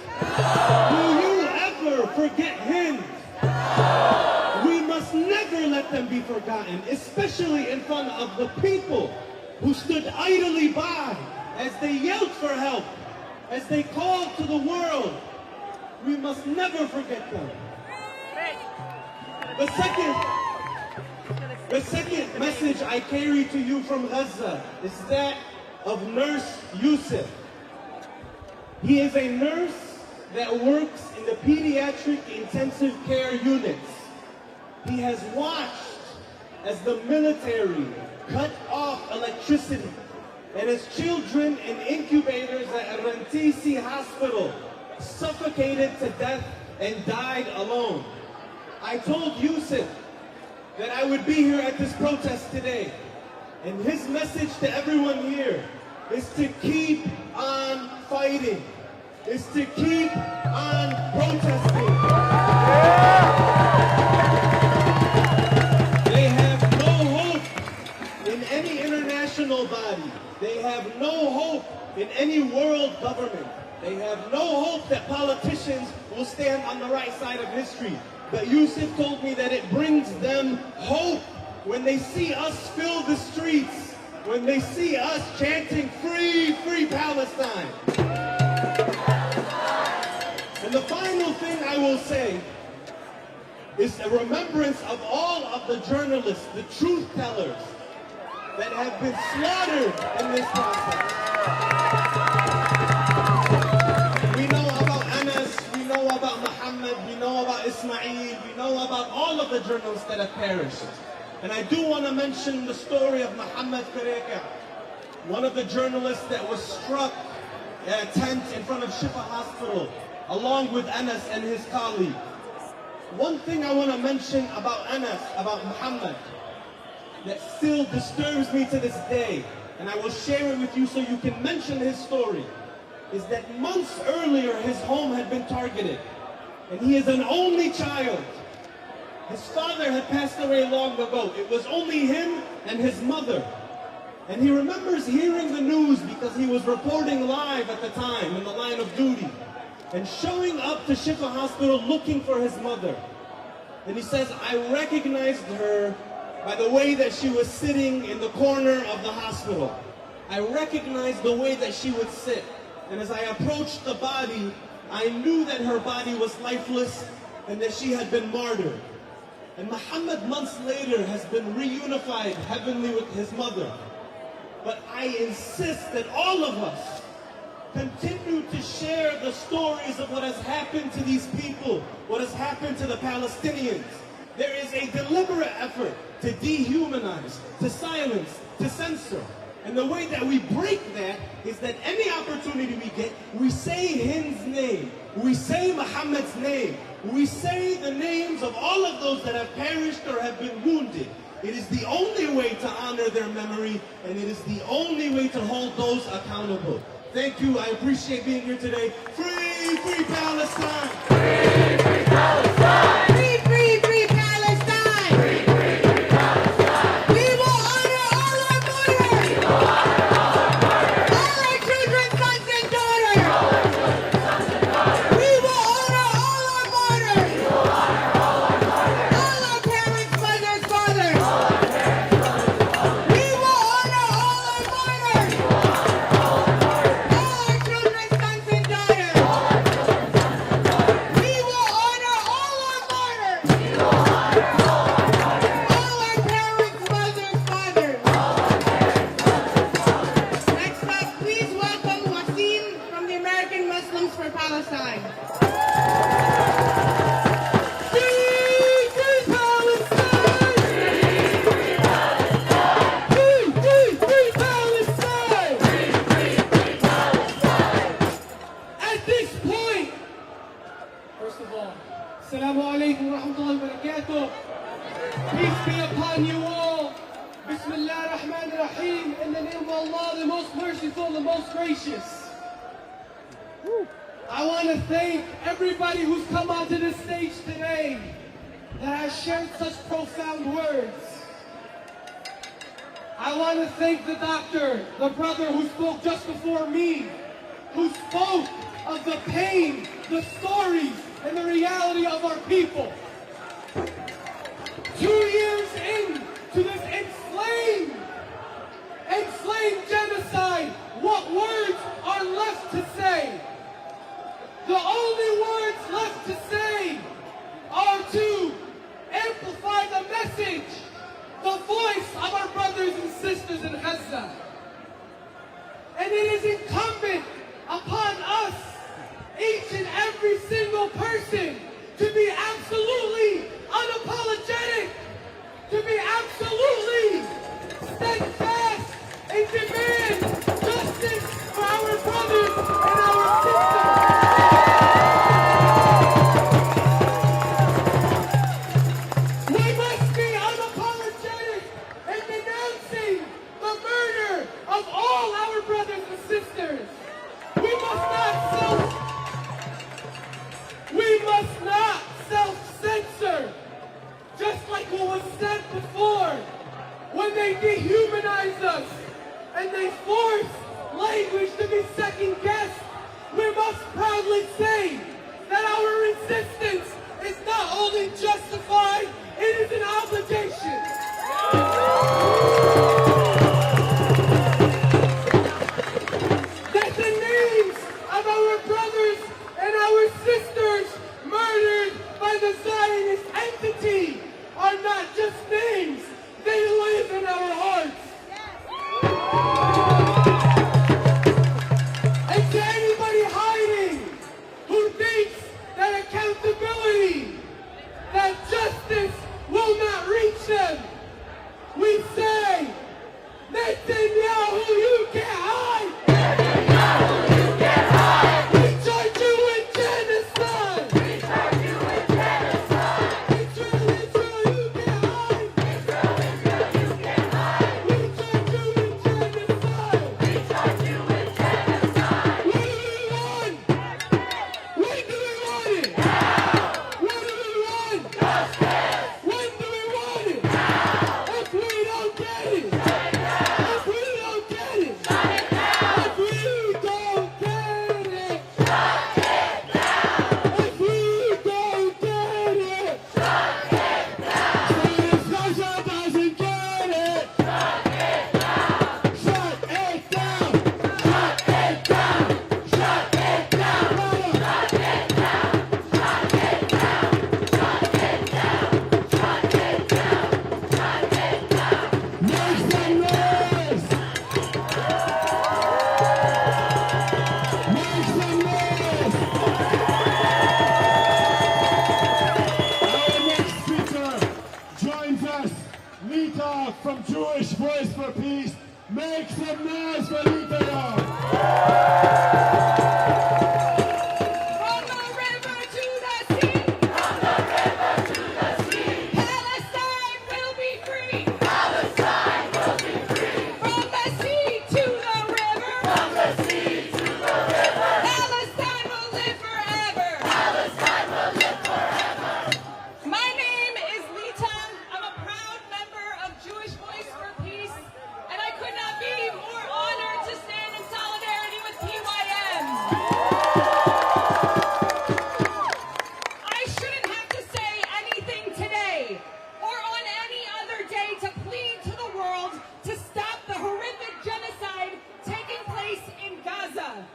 Will you ever forget Hind? We must never let them be forgotten, especially in front of the people who stood idly by as they yelled for help, as they called to the world. We must never forget them. The second message I carry to you from Gaza is that of Nurse Yusuf. He is a nurse that works in the pediatric intensive care units. He has watched as the military cut off electricity and as children in incubators at Rantisi Hospital suffocated to death and died alone. I told Yusuf that I would be here at this protest today, and his message to everyone here is to keep on fighting, is to keep on protesting. They have no hope in any international body. They have no hope in any world government. They have no hope that politicians will stand on the right side of history. But Yusuf told me that it brings them hope when they see us fill the streets, when they see us chanting, "Free, free Palestine." And the final thing I will say is a remembrance of all of the journalists, the truth tellers that have been slaughtered in this process. We know about Anas, we know about Muhammad, we know about Ismail, we know about all of the journalists that have perished. And I do want to mention the story of Muhammad Kareka, one of the journalists that was struck at a tent in front of Shifa Hospital, along with Anas and his colleague. One thing I want to mention about Anas, about Muhammad, that still disturbs me to this day, and I will share it with you so you can mention his story, is that months earlier his home had been targeted, and he is an only child. His father had passed away long ago. It was only him and his mother. And he remembers hearing the news because he was reporting live at the time in the line of duty and showing up to Shifa Hospital looking for his mother. And he says, "I recognized her by the way that she was sitting in the corner of the hospital. I recognized the way that she would sit. And as I approached the body, I knew that her body was lifeless and that she had been martyred." And Muhammad months later has been reunified heavenly with his mother. But I insist that all of us continue to share the stories of what has happened to these people, what has happened to the Palestinians. There is a deliberate effort to dehumanize, to silence, to censor. And the way that we break that is that any opportunity we get, we say his name, we say Muhammad's name, we say the names of all of those that have perished or have been wounded. It is the only way to honor their memory, and it is the only way to hold those accountable. Thank you. I appreciate being here today. Free, free Palestine! Free, free Palestine! Free, free, free Palestine! Free, free, free Palestine! We will honor all our martyrs! We will honor all our martyrs! All our children's sons and daughters! All our children's sons and daughters! We will honor all our martyrs! We will honor all our martyrs! All our parents, mothers, fathers! All our parents, mothers, fathers! We will honor all our martyrs! We will honor all our martyrs! All our children's sons and daughters! All our children's sons and daughters! We will honor all our martyrs! We will honor all our martyrs! All our parents, mothers, fathers! All our parents, mothers, fathers! Next up, please welcome Wasim from the American Muslims for Palestine. Free, free Palestine! Free, free Palestine! Free, free, free Palestine! Free, free, free Palestine! At this point, first of all, Assalamu alaikum wa rahmatullahi wa barakatuh. Peace be upon you all. Bismillah ar-Rahman ar-Rahim. In the name of Allah, the most merciful, the most gracious. I want to thank everybody who's come onto this stage today that has shared such profound words. I want to thank the doctor, the brother who spoke just before me, who spoke of the pain, the stories, and the reality of our people. 2 years into this enslaved genocide, what words are left to say? The only words left to say are to amplify the message, the voice of our brothers and sisters in Gaza. And it is incumbent upon us, each and every single person, to be absolutely unapologetic demand justice for our brothers and our sisters. We must be unapologetic in denouncing the murder of all our brothers and sisters. We must not self-censor, just like what was said before, when they dehumanize us and they force language to be second-guessed. We must proudly say that our resistance is not only justified, it is an obligation. That the names of our brothers and our sisters murdered by the Zionist entity are not just names, they live in our hearts. And to anybody hiding who thinks that accountability, that justice will not reach them, we say, Netanyahu, you can't hide! Netanyahu, you can't hide! We charge you with genocide! We charge you with genocide! Israel, you can't hide! Israel, you can't hide! We charge you with genocide! We charge you with genocide! What do we want? When do we want it? Now! What do we want? Justice! When do we want it? Now! If we don't get it! If we don't get it! If we don't get it! Shut it down! If we don't get it! Shut it down! So if Gaza doesn't get it! Shut it down! Shut it down! Shut it down! Shut it down! Shut it down! Shut it down! Shut it down! Shut it down! Shut it down! Make some noise! Make some noise! Our next speaker joins us, Lita from Jewish Voice for Peace. Make some noise for Lita! From the river to the sea. From the river to the sea. Palestine will be free. Palestine will be free. From the sea to the river. From the sea to the river. Palestine will live forever. Palestine will live forever. My name is Lita. I'm a proud member of Jewish Voice for Peace, and I could not be more honored to stand in solidarity with PYM. I shouldn't have to say anything today or on any other day to plead to the world to stop the horrific genocide taking place in Gaza.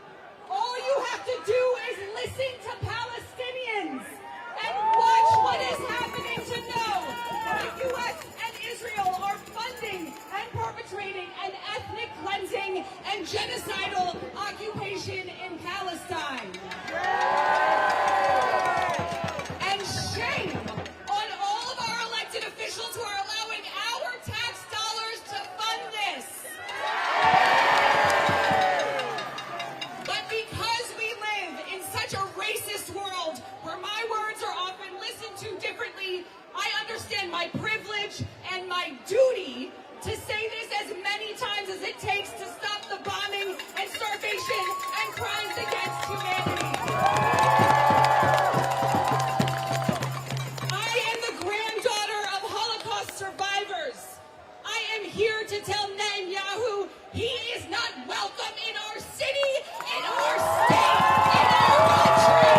All you have to do is listen to Palestinians and watch what is happening to know that the U.S. and Israel are funding and perpetrating an ethnic cleansing and genocidal occupation in Palestine. And shame on all of our elected officials who are allowing our tax dollars to fund this. But because we live in such a racist world where my words are often listened to differently, I understand my privilege and my duty to say this as many times as it takes to stop the bombing and starvation and crimes against humanity. I am the granddaughter of Holocaust survivors. I am here to tell Netanyahu he is not welcome in our city, in our state, in our country.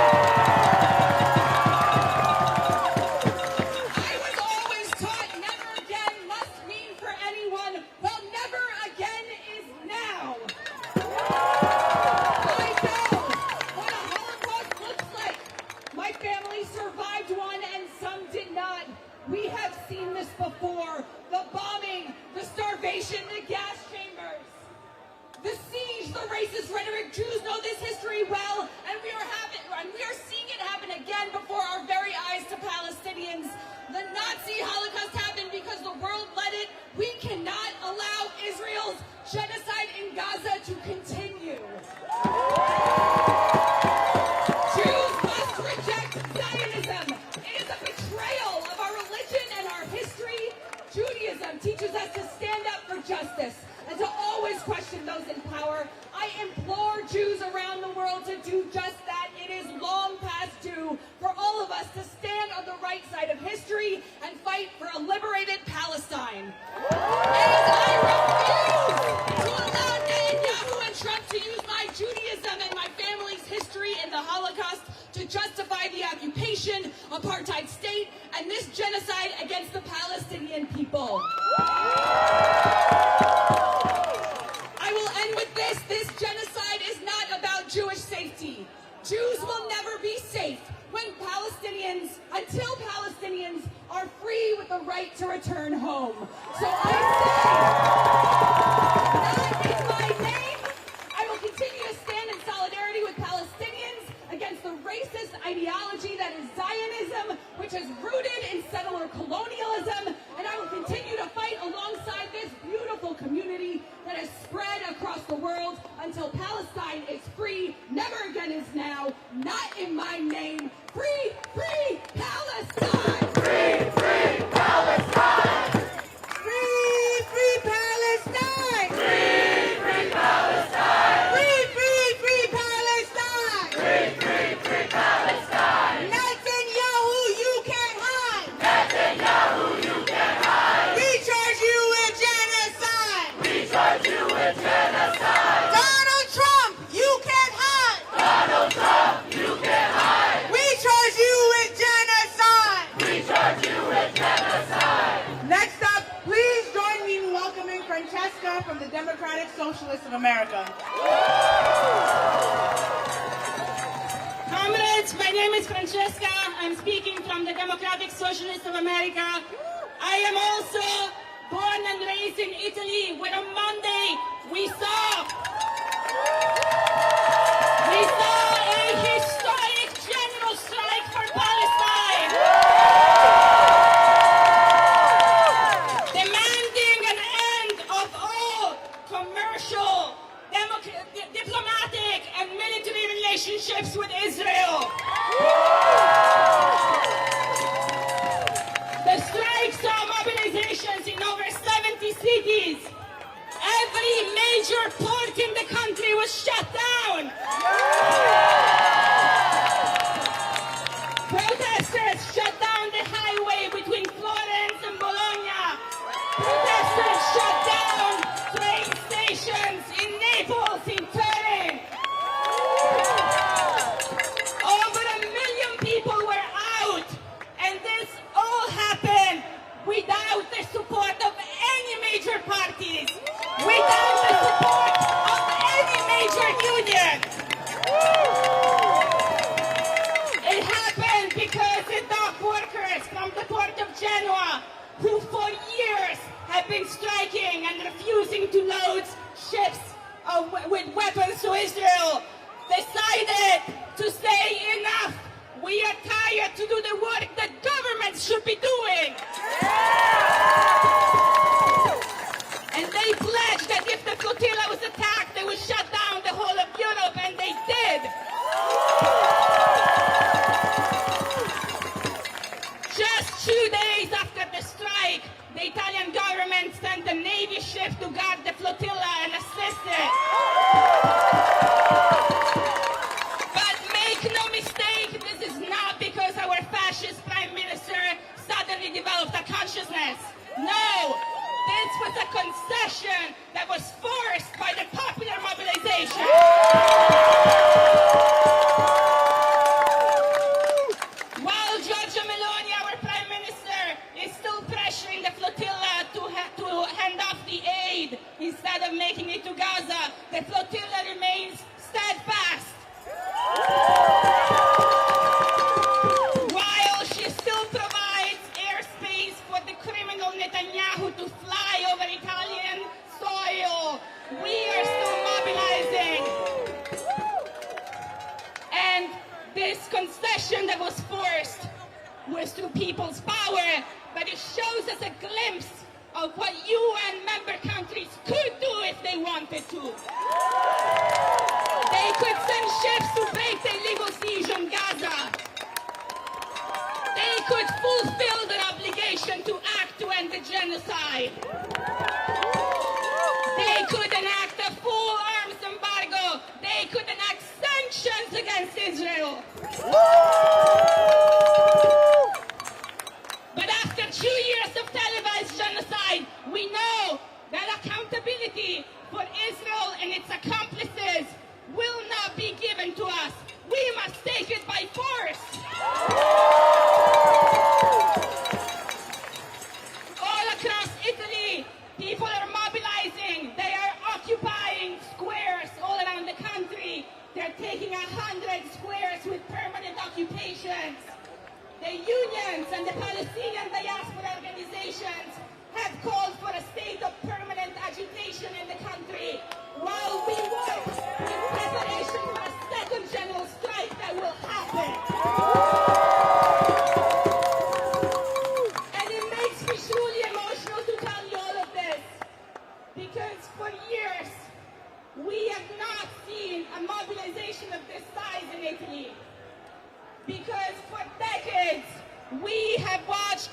I was always taught never again must mean for anyone. Well, never again is now. I know what a Holocaust looks like. My family survived one and some did not. We have seen this before. The bombing, the starvation, the gas chambers, the siege, the racist rhetoric. Jews know this history well, and we are seeing it happen again before our very eyes to Palestinians. The Nazi Holocaust happened because the world let it. We cannot allow Israel's genocide in Gaza to continue. Jews must reject Zionism. It is a betrayal of our religion and our history. Judaism teaches us to stand up for justice and to always question those in power. I implore Jews around the world to do just that. It is long past due for all of us to stand on the right side of history and fight for a liberated Palestine. And I refuse to allow Netanyahu and Trump to use my Judaism and my family's history in the Holocaust to justify the occupation, apartheid state, and this genocide against the Palestinian people. I will end with this. This genocide is not about Jewish safety. Jews will never be safe until Palestinians are free with the right to return home. So I say, not in my name. I will continue to stand in solidarity with Palestinians against the racist ideology that is Zionism, which is rooted in settler colonialism, and I will continue to fight alongside this beautiful community that has spread across the world until Palestine is free. Never again is now. Not in my name. Free, free Palestine! Free, free Palestine! Free, free Palestine! Free, free Palestine! Free, free, free Palestine! Free, free, free Palestine! Netanyahu, you can't hide! Netanyahu, you can't hide! We charge you with genocide! We charge you with genocide! Donald Trump, you can't hide! Donald Trump, you can't hide! We charge you with genocide! We charge you with genocide! Next up, please join me in welcoming Francesca from the Democratic Socialists of America. Comrades, my name is Francesca. I'm speaking from the Democratic Socialists of America. I am also born and raised in Italy, where on Monday we saw a historic general strike for Palestine, demanding an end of all commercial, diplomatic, and military relationships with Israel. The strike saw mobilizations in over 70 cities. Every major port in the country was shut down. Protesters shut down the highway between Florence and Bologna. Protesters shut down train stations in Naples, in Turin. Over 1 million people were out, and this all happened without the support of any major parties, without the support of any major union. It happened because the dock workers from the port of Genoa, who for years have been striking and refusing to load ships with weapons to Israel, decided to say enough. We are tired to do the work that governments should be doing. And they pledged that if the flotilla was attacked, they would shut down the whole of Europe, and they did. Just 2 days after the strike, the Italian government sent a Navy ship to guard the flotilla and assist it. But make no mistake, this is not because our fascist prime minister suddenly developed a consciousness. No, this was a concession that was forced by the popular mobilization. While Giorgia Meloni, our prime minister, is still pressuring the flotilla to hand off the aid instead of making it to Gaza, the flotilla remains steadfast. While she still provides airspace for the criminal Netanyahu to fly over Italian soil, we are still mobilizing. And this concession that was forced was through people's power, but it shows us a glimpse of what UN member countries could do if they wanted. it to. They could send ships to break the illegal siege on Gaza. They could fulfill their obligation to act to end the genocide. They could enact a full arms embargo. They could enact sanctions against Israel. But after 2 years of televised genocide, we know that accountability for Israel and its accomplices will not be given to us. We must take it by force. All across Italy, people are mobilizing. They are occupying squares all around the country. They're taking 100 squares with permanent occupations. The unions and the Palestinian diaspora organizations have called for a state of permanent agitation in the country, while we work in preparation for a second general strike that will happen. And it makes me truly emotional to tell you all of this, because for years we have not seen a mobilization of this size in Italy. Because for decades we have watched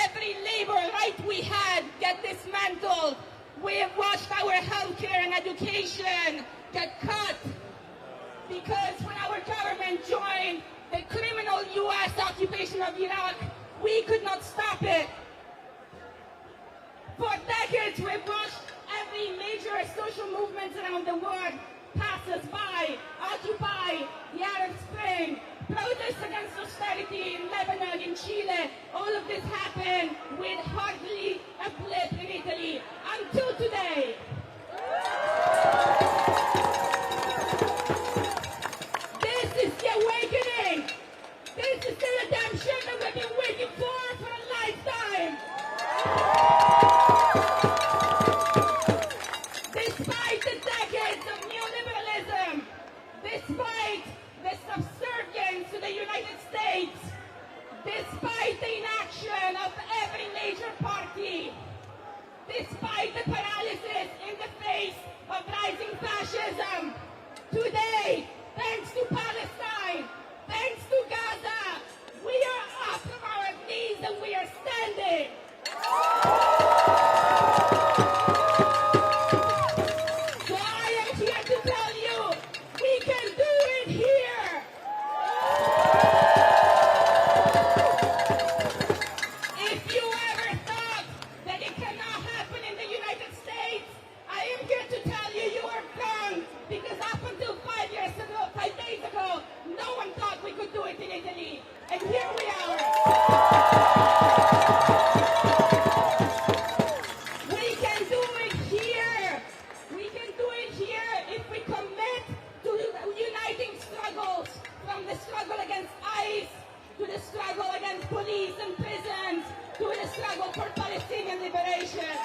every labor right we had get dismantled. We have watched our healthcare and education get cut. Because when our government joined the criminal U.S. occupation of Iraq, we could not stop it. For decades we've watched every major social movement around the world pass us by, occupy the Arab Spring, protests against austerity in Lebanon, in Chile. All of this happened with hardly a blip in Italy until today. This is the awakening. This is the redemption that we've been waiting for a lifetime. Despite the decades of neoliberalism, despite the subservience to the United States, despite the inaction of every major party, despite the paralysis in the face of rising fascism, today, thanks to Palestine, thanks to Gaza, we are up from our knees and we are standing. So I am here to tell you, we can do it here. If you ever thought that it cannot happen in the United States, I am here to tell you you are wrong. Because up until 5 days ago, no one thought we could do it in Italy. And here we are. We can do it here. We can do it here if we commit to uniting struggles, from the struggle against ICE, to the struggle against police and prisons, to the struggle for Palestinian liberation.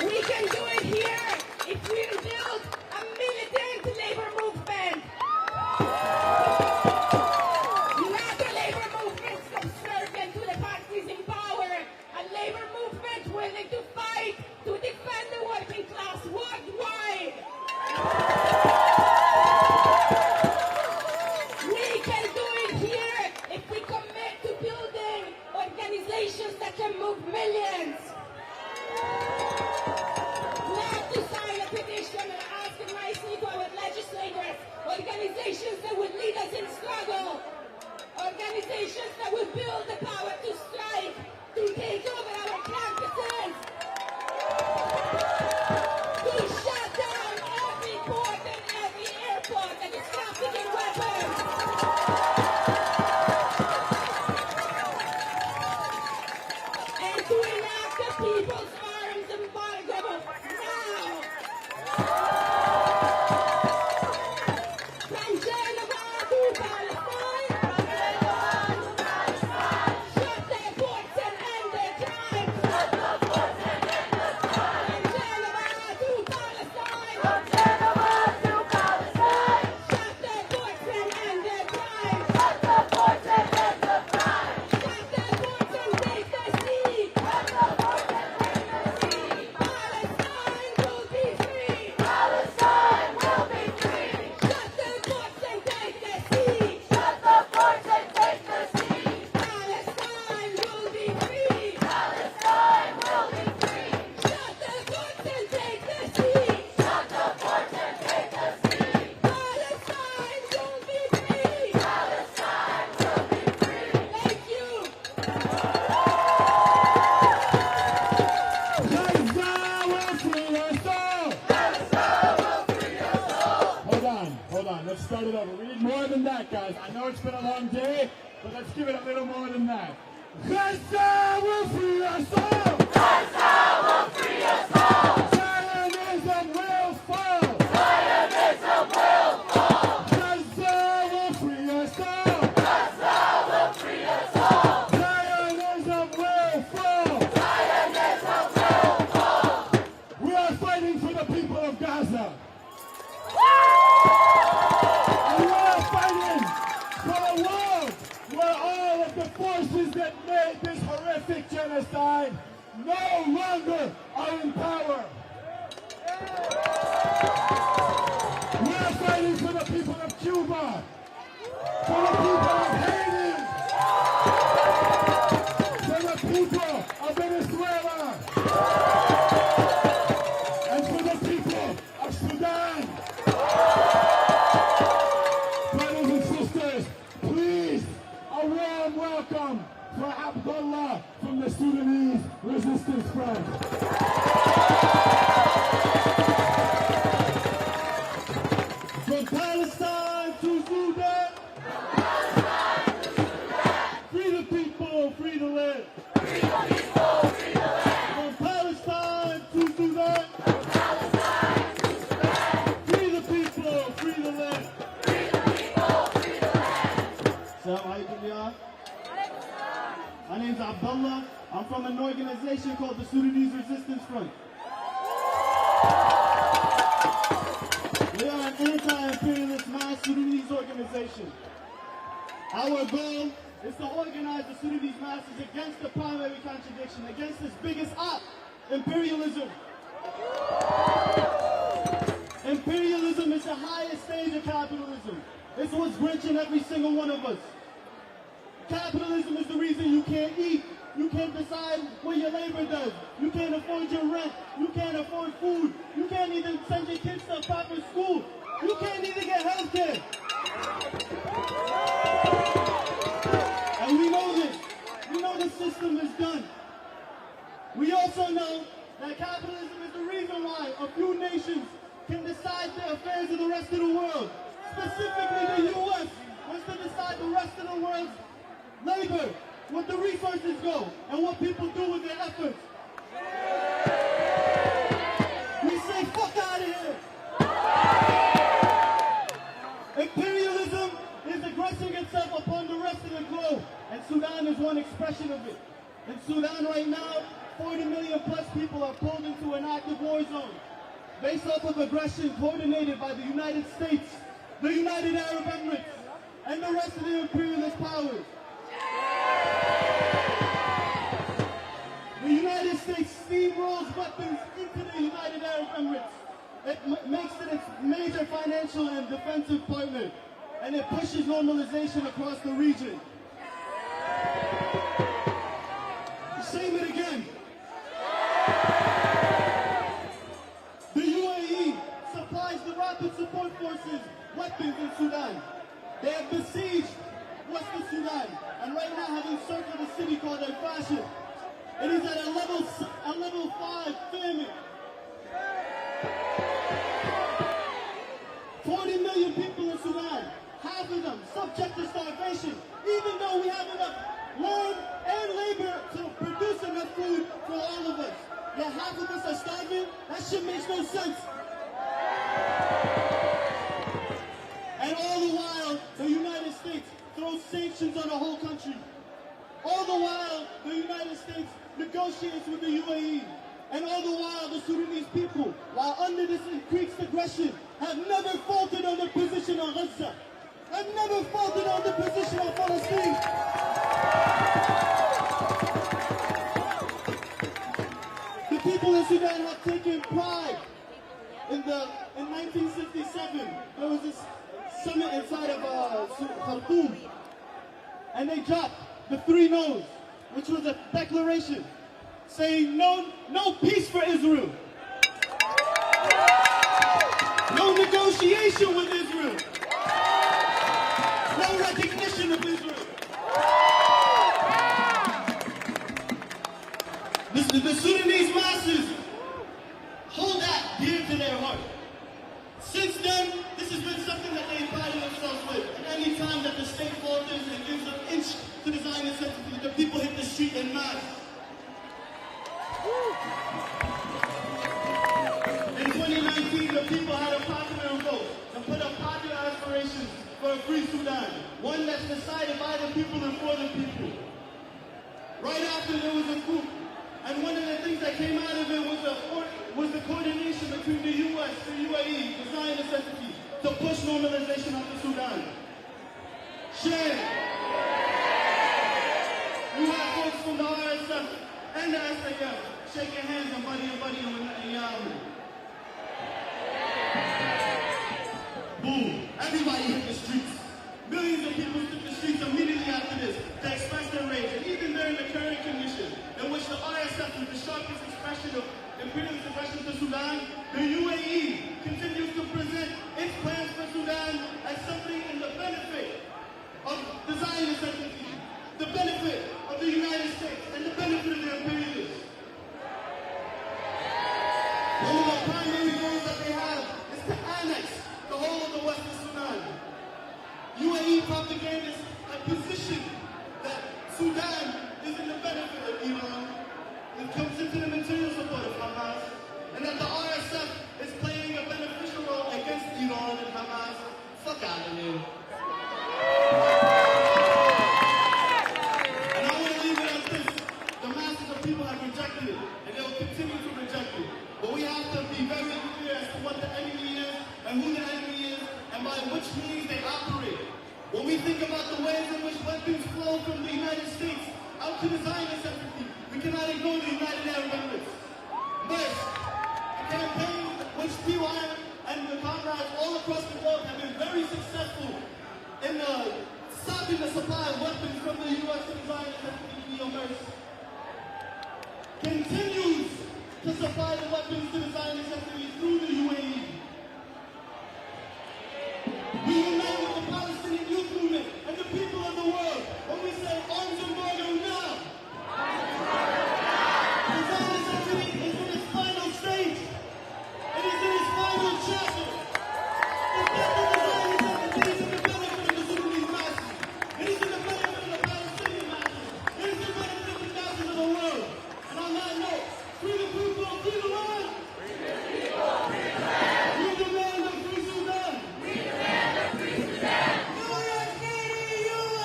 We can do it here if we build a militant labor movement. Not a labor movement subservient to the parties in power, a labor movement willing to fight to defend the working class worldwide. We can do it here if we commit to building organizations that can move millions. Not to sign a petition and ask nicely to our legislators, organizations that would lead us in struggle, organizations that would build the power to strike, to take over our campuses, to shut down every port and every airport that is trafficking weapons. And to enact the people's arms embargo now. From Geneva to Palestine. Shut their ports and end their crime. From Geneva to Palestine. Shut their ports and end their crime. Shut their ports and take the sea. it over. We need more than that, guys. I know it's been a long day, but let's give it a little more than that. Gaza will free us all! Gaza will free us all! Zionism will fall! Zionism will fall! Gaza will free us all! Gaza will free us all! Zionism will fall! Zionism will fall! We are fighting for the people of Gaza! And we are fighting for a world where all of the forces that made this horrific genocide no longer are in power. We are fighting for the people of Cuba, for the people of Haiti, for the people of Venezuela, and for the people of Sudan. Brothers and sisters, please, a warm welcome for Abdullah from the Sudanese Resistance Front. From Palestine to Sudan, free the people, free the land. Free the people, free the land. From Palestine to Sudan, free the people, free the land. Free the people, free the land. Assalamu alaikum, ya. My name's Abdullah. I'm from an organization called the Sudanese Resistance Front. We are an anti-imperialist mass Sudanese organization. Our goal is to organize the Sudanese masses against the primary contradiction, against this biggest op, imperialism. Imperialism is the highest stage of capitalism. It's what's wrenching every single one of us. Capitalism is the reason you can't eat. You can't decide what your labor does. You can't afford your rent. You can't afford food. You can't even send your kids to a proper school. You can't even get health care. And we know this. We know the system is done. We also know that capitalism is the reason why a few nations can decide the affairs of the rest of the world. Specifically the U.S. wants to decide the rest of the world's labor, what the resources go, and what people do with their efforts. We say, fuck out of here! Imperialism is aggressing itself upon the rest of the globe, and Sudan is one expression of it. In Sudan right now, 40 million plus people are pulled into an active war zone based off of aggression coordinated by the United States, the United Arab Emirates, and the rest of the imperialist powers. The United States steamrolls weapons into the United Arab Emirates. It makes it its major financial and defensive partner, and it pushes normalization across the region. Same it again. The UAE supplies the Rapid Support Forces weapons in Sudan. They have besieged Western Sudan, and right now have encircled a city called El-Fasher. It is at a level 5 famine. 40 million people in Sudan, half of them subject to starvation, even though we have enough land and labor to produce enough food for all of us. Yet half of us are starving? That shit makes no sense. And all the while, the United States throws sanctions on the whole country. All the while, the United States negotiates with the UAE. And all the while, the Sudanese people, while under this increased aggression, have never faltered on their position on Gaza. Have never faltered on their position on Palestine. The people in Sudan have taken pride. In 1967, there was this summit inside of Khartoum, and they dropped the 3 no's, which was a declaration saying no peace for Israel, no negotiation with Israel, no recognition of Israel. The Sudanese masses hold that dear to their heart. Since then, this has been something that they pride themselves free Sudan, one that's decided by the people and for the people. Right after there was a coup, and one of the things that came out of it was the coordination between the U.S., the UAE, the Zionist entity, to push normalization of the Sudan. Shame. You have folks from the RSF and the SAF shaking hands and buddy and Yahoo. Boom. Everybody hit the streets. Millions of people took the streets immediately after this to express their rage. And even during the current condition, in which the RSF is the sharpest expression of imperialist aggression to Sudan, the UAE continues to present its plans for Sudan as something in the benefit of the Zionist entity, the benefit of the United States, and the benefit of the imperialists. One of the primary goals that they have is to annex the whole of the Western Sudan. UAE propagandists have positioned that Sudan is in the benefit of Iran. It comes into the material support of Hamas, and that the RSF is playing a beneficial role against Iran and Hamas. Fuck out of here. And I want to leave it at this. The masses of people have rejected it, and they will continue to reject it. But we have to be very clear as to what the enemy is, and who the enemy is, and by which means they operate. When we think about the ways in which weapons flow from the United States out to the Zionist entity, we cannot ignore the United Arab Emirates. Next, a campaign which PY and the comrades all across the world have been very successful in stopping the supply of weapons from the U.S. to the Zionist entity, continues to supply the weapons to the Zionist entity through the UAE. We unite with the Palestinian youth movement and the people of the world when we say arms embargo now. The Zionist entity is in its final stage. It is in its final chapter. The death of the Zionist entity is in the benefit of the Sudanese masses. It is in the benefit of the Palestinian masses. It is in the benefit of the masses of the world. And on that note, free the people, free the land. Free the people, free the land. We demand a free Sudan. We demand a free Sudan. New York City, USA.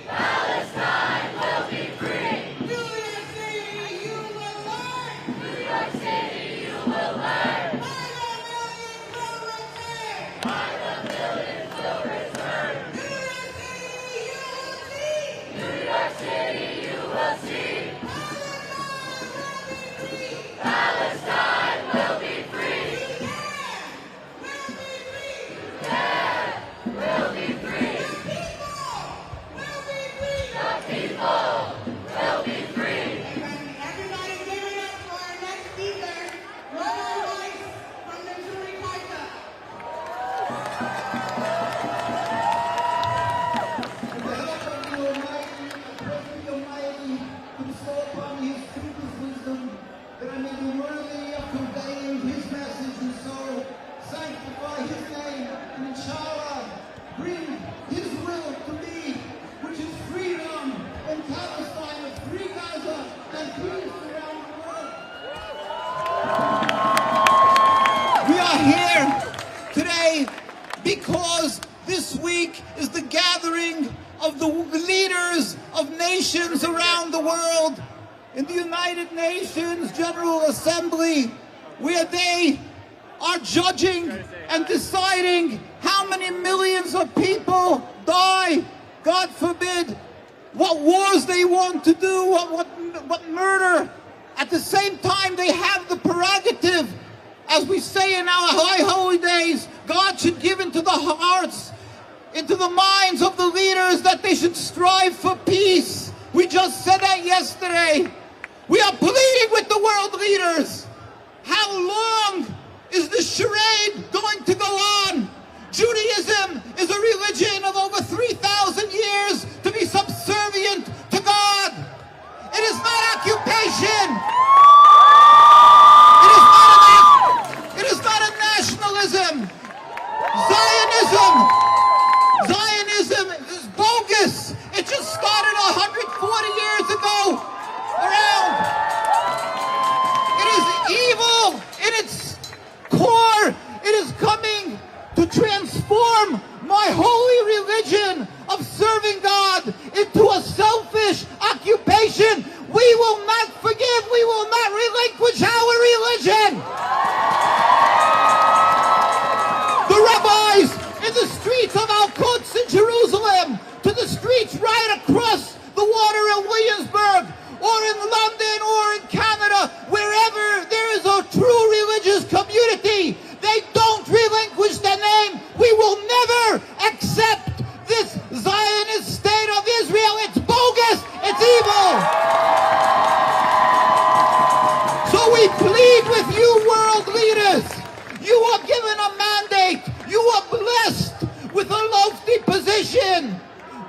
Palestine will be free. New York City, you will learn. New York City, you will learn. By the millions will return. New York City, you will see. New York City, you will see. Palestine will be free. Will be free. The people will be free. Everybody give it up for our next speaker, Roland Weiss from the Jamaica. With the help of the Almighty, I pray to the Almighty to bestow upon me His truthful wisdom, that I may be worthy of conveying His message and so sanctify His name, and inshallah bring His will to me, which is freedom in Palestine, a free Gaza, and peace around the world. We are here today because this week is the gathering of the leaders of nations around the world in the United Nations General Assembly, where they are judging and deciding how many millions of people die, God forbid, what wars they want to do, what murder. At the same time, they have the prerogative, as we say in our high holy days, God should give into the hearts, into the minds of the leaders that they should strive for peace. We just said that yesterday. We are pleading with the world leaders. How long is the charade going to go on? Judaism is a religion of over 3,000 years to be subservient to God. It is not occupation. It is not a nationalism. Zionism is bogus. It just started 140 years ago around. It is evil in its religion of serving God into a selfish occupation. We will not forgive. We will not relinquish our religion. The rabbis in the streets of Al-Quds in Jerusalem, to the streets right across the water in Williamsburg, or in London, or in Canada, wherever there is a true religious community, they don't relinquish the name. We will never accept this Zionist state of Israel. It's bogus. It's evil. So we plead with you, world leaders. You are given a mandate. You are blessed with a lofty position.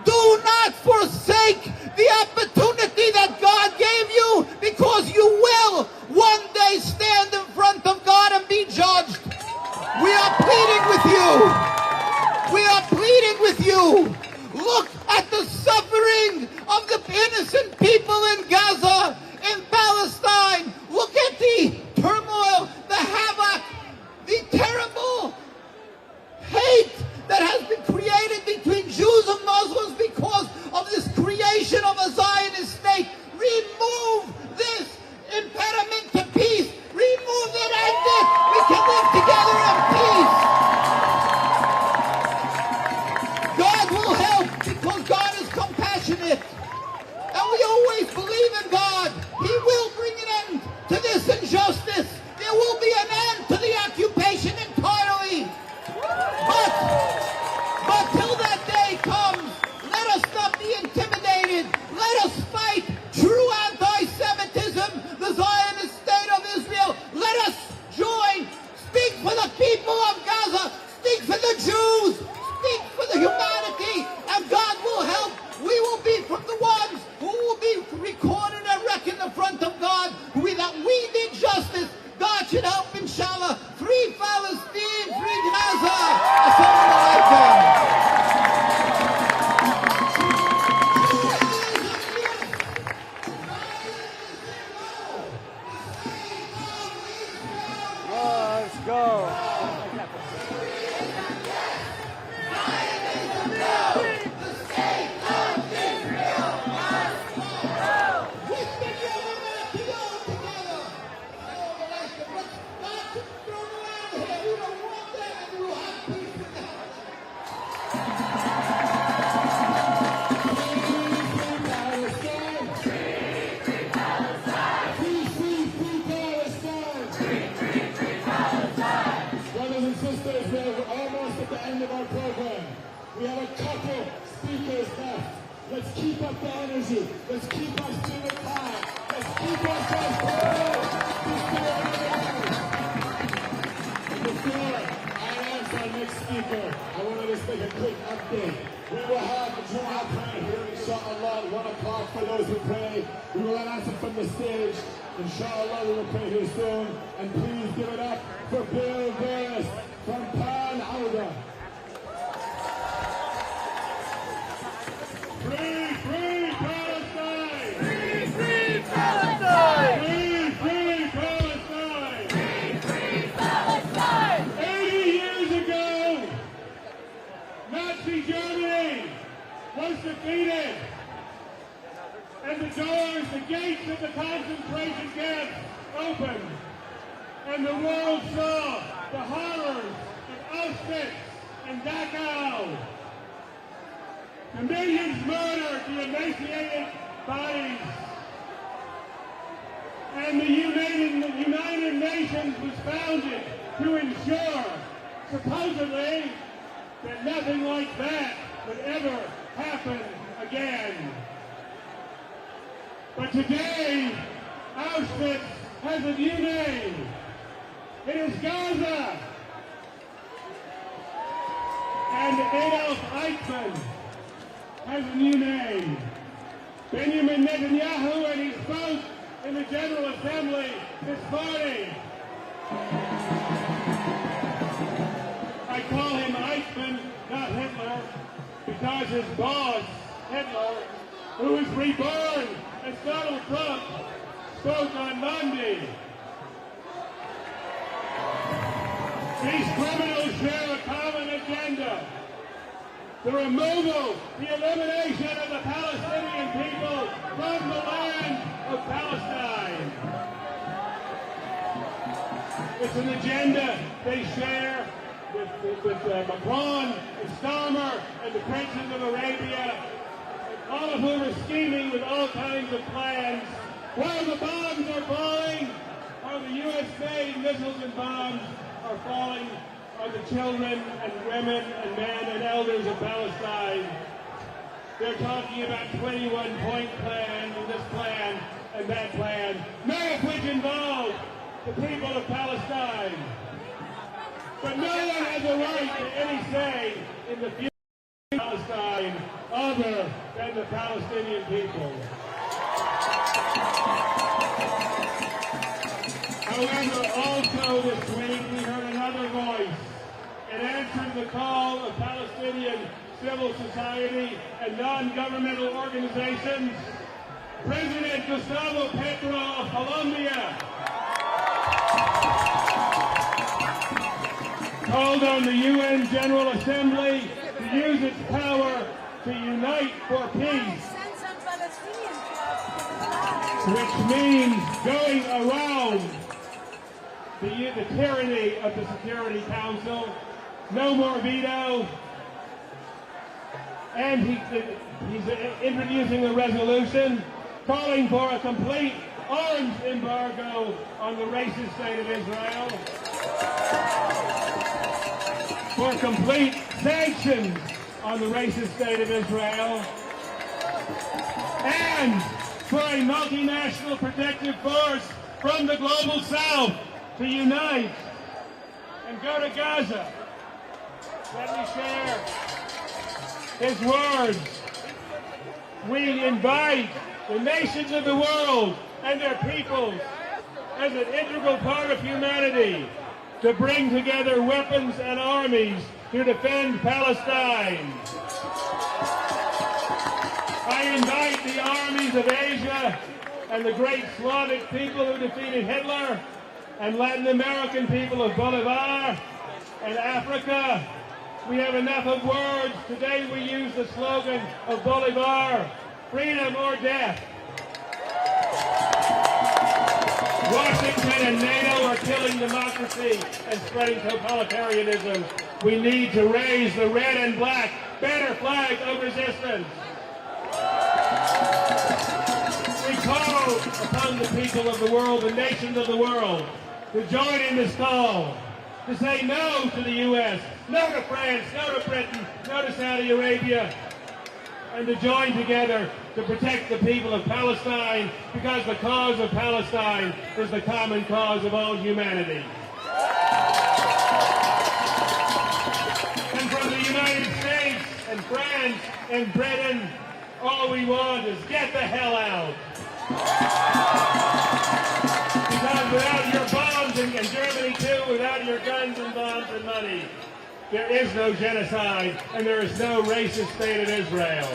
Do not forsake the opportunity that God gave you, because you will one day stand in front of God and be judged. We are pleading with you. We are pleading with you. Look at the suffering of the innocent people in Gaza, in Palestine. Look at the turmoil, the havoc, the terrible hate that has been created between Jews and Muslims because of this creation of a Zionist state. Remove this impediment to peace. Remove it, end it. We can live together in peace. God will help, because God is compassionate. And we always believe in God. He will bring an end to this injustice. There will be an end to the occupation entirely. But till that day comes, let us not be intimidated. Let us fight true anti-Semitism, the Zionist state of Israel. Let us join. Speak for the people of Gaza. Speak for the Jews. Speak for the humanity. And God will help. We will be from the ones who will be recorded and reckoned in front of God that we did justice. God should help, inshallah. Free Palestine, free Gaza. Assalamu alaikum. Let's go. We have a couple speakers left. Let's keep up the energy. Let's keep our spirit high. Let's keep ourselves prepared. Before I announce our next speaker, I want to just make a quick update. We will have the Jumu'ah prayer here, inshallah, at 1 o'clock for those who pray. We will announce it from the stage. Inshallah, we will pray here soon. And please give it up for Bill Burris from Pan Auda. Free, free Palestine! Free, free Palestine! Free, free Palestine! Free, free Palestine! 80 years ago, Nazi Germany was defeated, and the doors, the gates of the concentration camps opened, and the world saw the horrors of Auschwitz and Dachau. The millions murdered, the emaciated bodies. And the United Nations was founded to ensure, supposedly, that nothing like that would ever happen again. But today, Auschwitz has a new name. It is Gaza. And Adolf Eichmann has a new name. Benjamin Netanyahu, and he spoke in the General Assembly this morning. I call him Eichmann, not Hitler, because his boss, Hitler, who was reborn as Donald Trump, spoke on Monday. These criminals share a common agenda. the removal, the elimination of the Palestinian people from the land of Palestine. It's an agenda they share with Macron and Starmer and the princes of Arabia, all of whom are scheming with all kinds of plans. While the bombs are falling, while the U.S.-made missiles and bombs are falling on the children and women and men and elders of Palestine, they're talking about 21-point plans and this plan and that plan, none of which involve the people of Palestine. But no one has a right to any say in the future of Palestine other than the Palestinian people. However, also this week we heard another voice. It answered the call of Palestinian civil society and non-governmental organizations. President Gustavo Petro of Colombia called on the UN General Assembly to use its power to unite for peace, which means going around the tyranny of the Security Council, no more veto, and he's introducing a resolution calling for a complete arms embargo on the racist state of Israel, for complete sanctions on the racist state of Israel, and for a multinational protective force from the global south to unite and go to Gaza. Let me share his words. We invite the nations of the world and their peoples as an integral part of humanity to bring together weapons and armies to defend Palestine. I invite the armies of Asia and the great Slavic people who defeated Hitler and Latin American people of Bolivar and Africa. We have enough of words. Today we use the slogan of Bolivar, freedom or death. Washington and NATO are killing democracy and spreading totalitarianism. We need to raise the red and black banner flag of resistance. We call upon the people of the world, the nations of the world, to join in this call, to say no to the U.S., no to France, no to Britain, no to Saudi Arabia, and to join together to protect the people of Palestine, because the cause of Palestine is the common cause of all humanity. And from the United States and France and Britain, all we want is get the hell out. Because without your bombs, and Germany too, without your guns and bombs and money, there is no genocide and there is no racist state of Israel.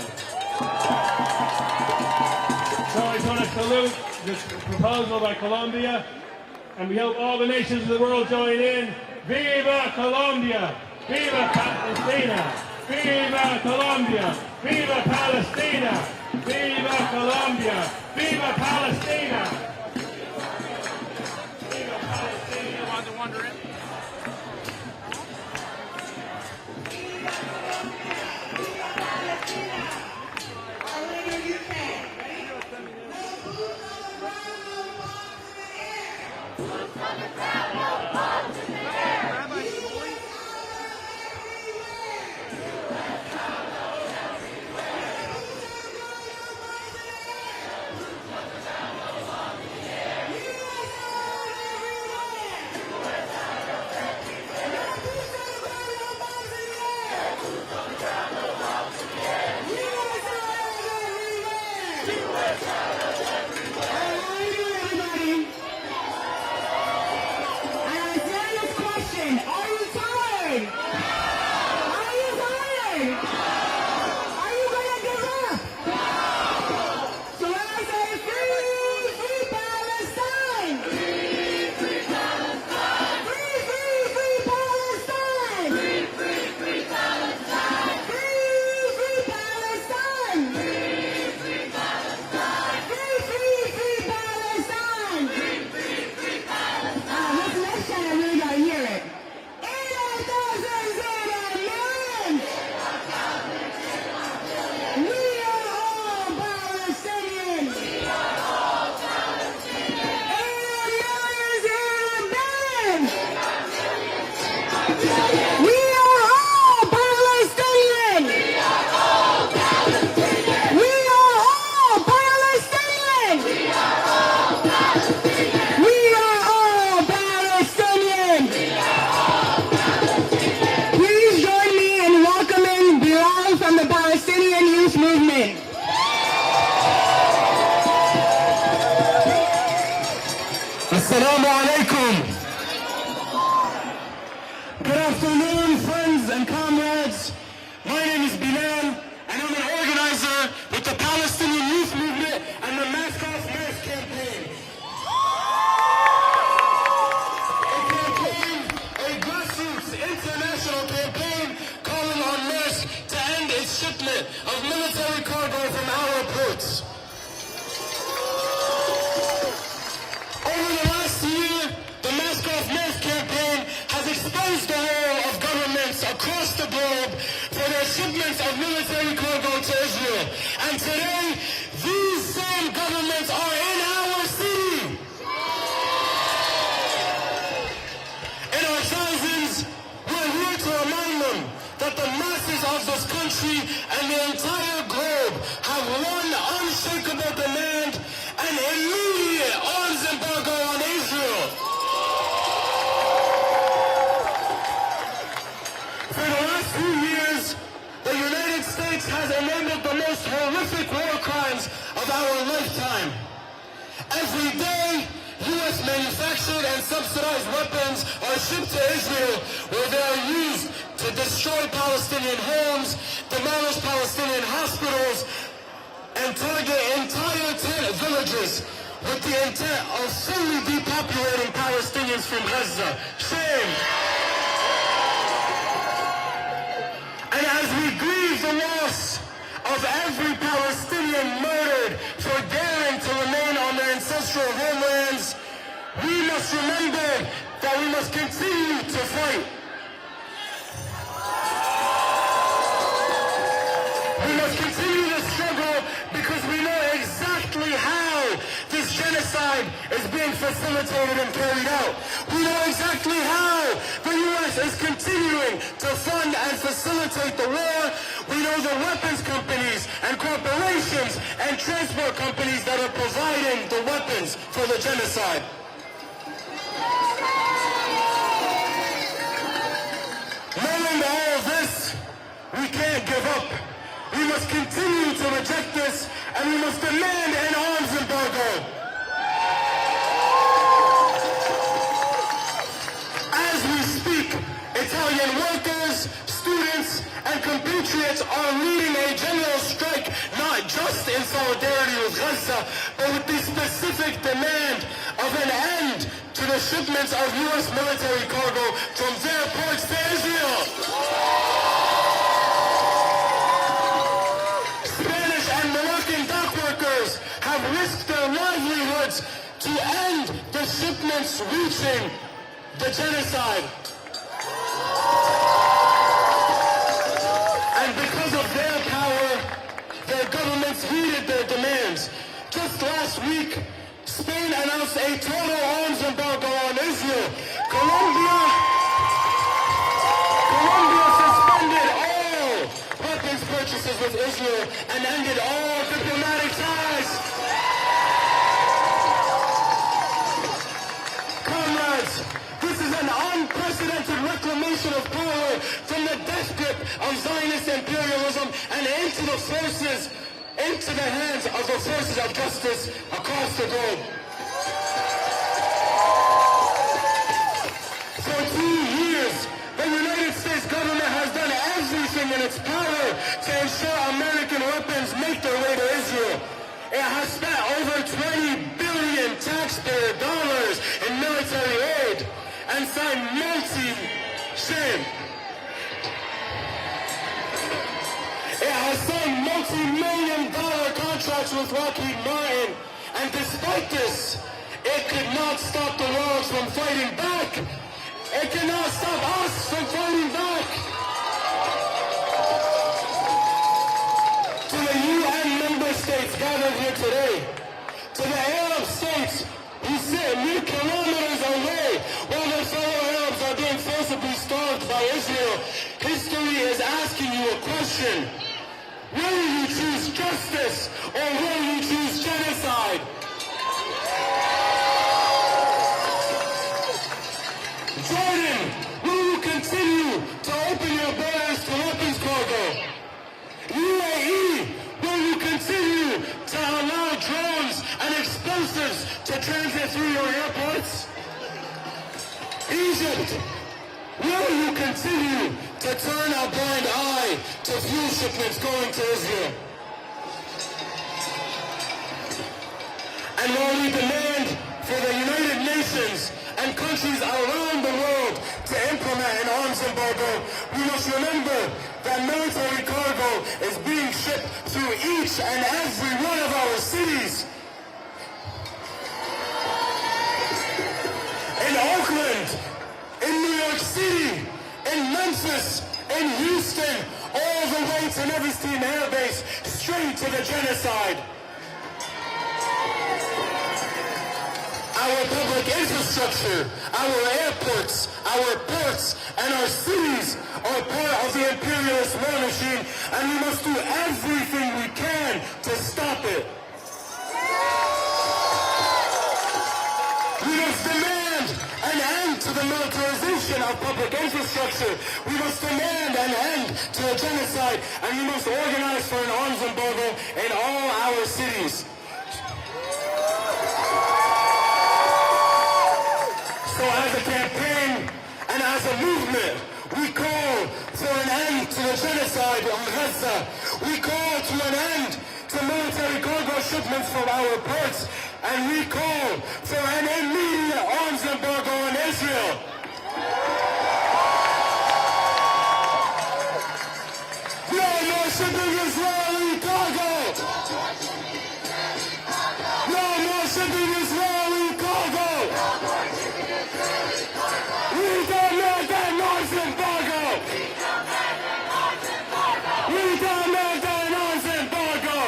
So I want to salute this proposal by Colombia, and we hope all the nations of the world join in. Viva Colombia! Viva Palestina! Viva Colombia! Viva Palestina! Viva Colombia! Viva Palestina! Viva Palestina! You want to wander in? Free Assalamu alaikum. Good afternoon, friends and comrades. My name is Bilal, and I'm an organizer with the Palestinian Youth Movement and the Mask Off Mask campaign. A grassroots international campaign calling on Maersk to end its shipment of military cargo from our ports. Over the last year, the Mask Off Mask campaign has exposed the role of governments across the globe for their shipments of military cargo to Israel. And today, these same governments are in our city. In our thousands, we're here to remind them that the masses of this country and the entire globe have one unshakable demand: an immediate arms embargo on Israel. For the last few years, the United States has enabled the most horrific war crimes of our lifetime. Every day, U.S. manufactured and subsidized weapons are shipped to Israel, where they are used to destroy Palestinian homes, demolish Palestinian hospitals, and target entire villages with the intent of fully depopulating Palestinians from Gaza. Shame! And as we grieve the loss of every Palestinian murdered for daring to remain on their ancestral homelands, we must remember that we must continue to fight. We must continue to struggle because we know exactly how this genocide is being facilitated and carried out. We know exactly how the U.S. is continuing to fund and facilitate the war. We know the weapons companies and corporations and transport companies that are providing the weapons for the genocide. Knowing all of this, we can't give up. We must continue to reject this, and we must demand an arms embargo. As we speak, Italian workers, students, and compatriots are leading a general strike, not just in solidarity with Gaza, but with the specific demand of an end to the shipments of U.S. military cargo from their ports to Israel. Spanish and Moroccan dock workers have risked their livelihoods to end the shipments reaching the genocide. And because of their power, their governments heeded their demands. Just last week, Spain announced a total arms embargo on Israel. Colombia suspended all weapons purchases with Israel and ended all diplomatic ties. Comrades, this is an unprecedented reclamation of power from the death grip of Zionist imperialism and into the hands of the forces of justice across the globe. For 2 years, the United States government has done everything in its power to ensure American weapons make their way to Israel. It has spent over $20 billion taxpayer dollars in military aid and signed multi-million-dollar contracts with Lockheed Martin, and despite this, it could not stop the world from fighting back. It cannot stop us from fighting back. To the UN member states gathered here today, to the Arab states who sit mere kilometers away while their fellow Arabs are being forcibly starved by Israel, history is asking you a question. Will you choose justice or will you choose genocide? Jordan, will you continue to open your borders to weapons cargo? UAE, will you continue to allow drones and explosives to transit through your airports? Egypt, will you continue to turn a blind eye to fuel shipments going to Israel? And while we demand for the United Nations and countries around the world to implement an arms embargo, we must remember that military cargo is being shipped through each and every one of our cities. In Oakland, in New York City, in Memphis, in Houston, all the way to Nevis Team Air Base, straight to the genocide. Our public infrastructure, our airports, our ports, and our cities are part of the imperialist war machine, and we must do everything we can to stop it. We must demand an end to the militarization of public infrastructure. We must demand an end to the genocide, and we must organize for an arms embargo in all our cities. So as a campaign and as a movement, we call for an end to the genocide on Gaza. We call to an end to military cargo shipments from our ports, and we call for an immediate arms embargo on Israel. No more shipping Israeli cargo! No more shipping Israeli cargo! We demand an arms embargo! We demand an arms embargo!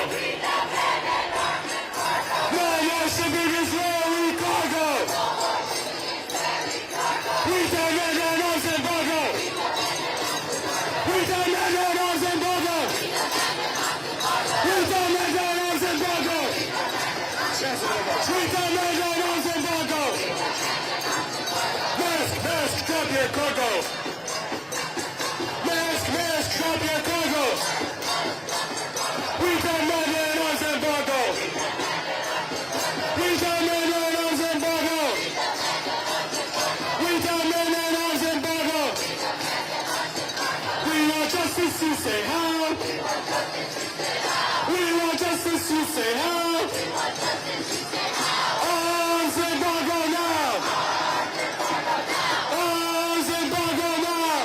No more shipping Israeli cargo! We demand an arms embargo! We demand an arms embargo! We demand an arms embargo! We demand an arms embargo! Mask, drop your cargo! Mask, drop your cargo! We demand an arms embargo! We demand an arms embargo! We demand an arms embargo! We want justice, you say how? We want justice, you say how? Arms embargo now! Arms embargo now!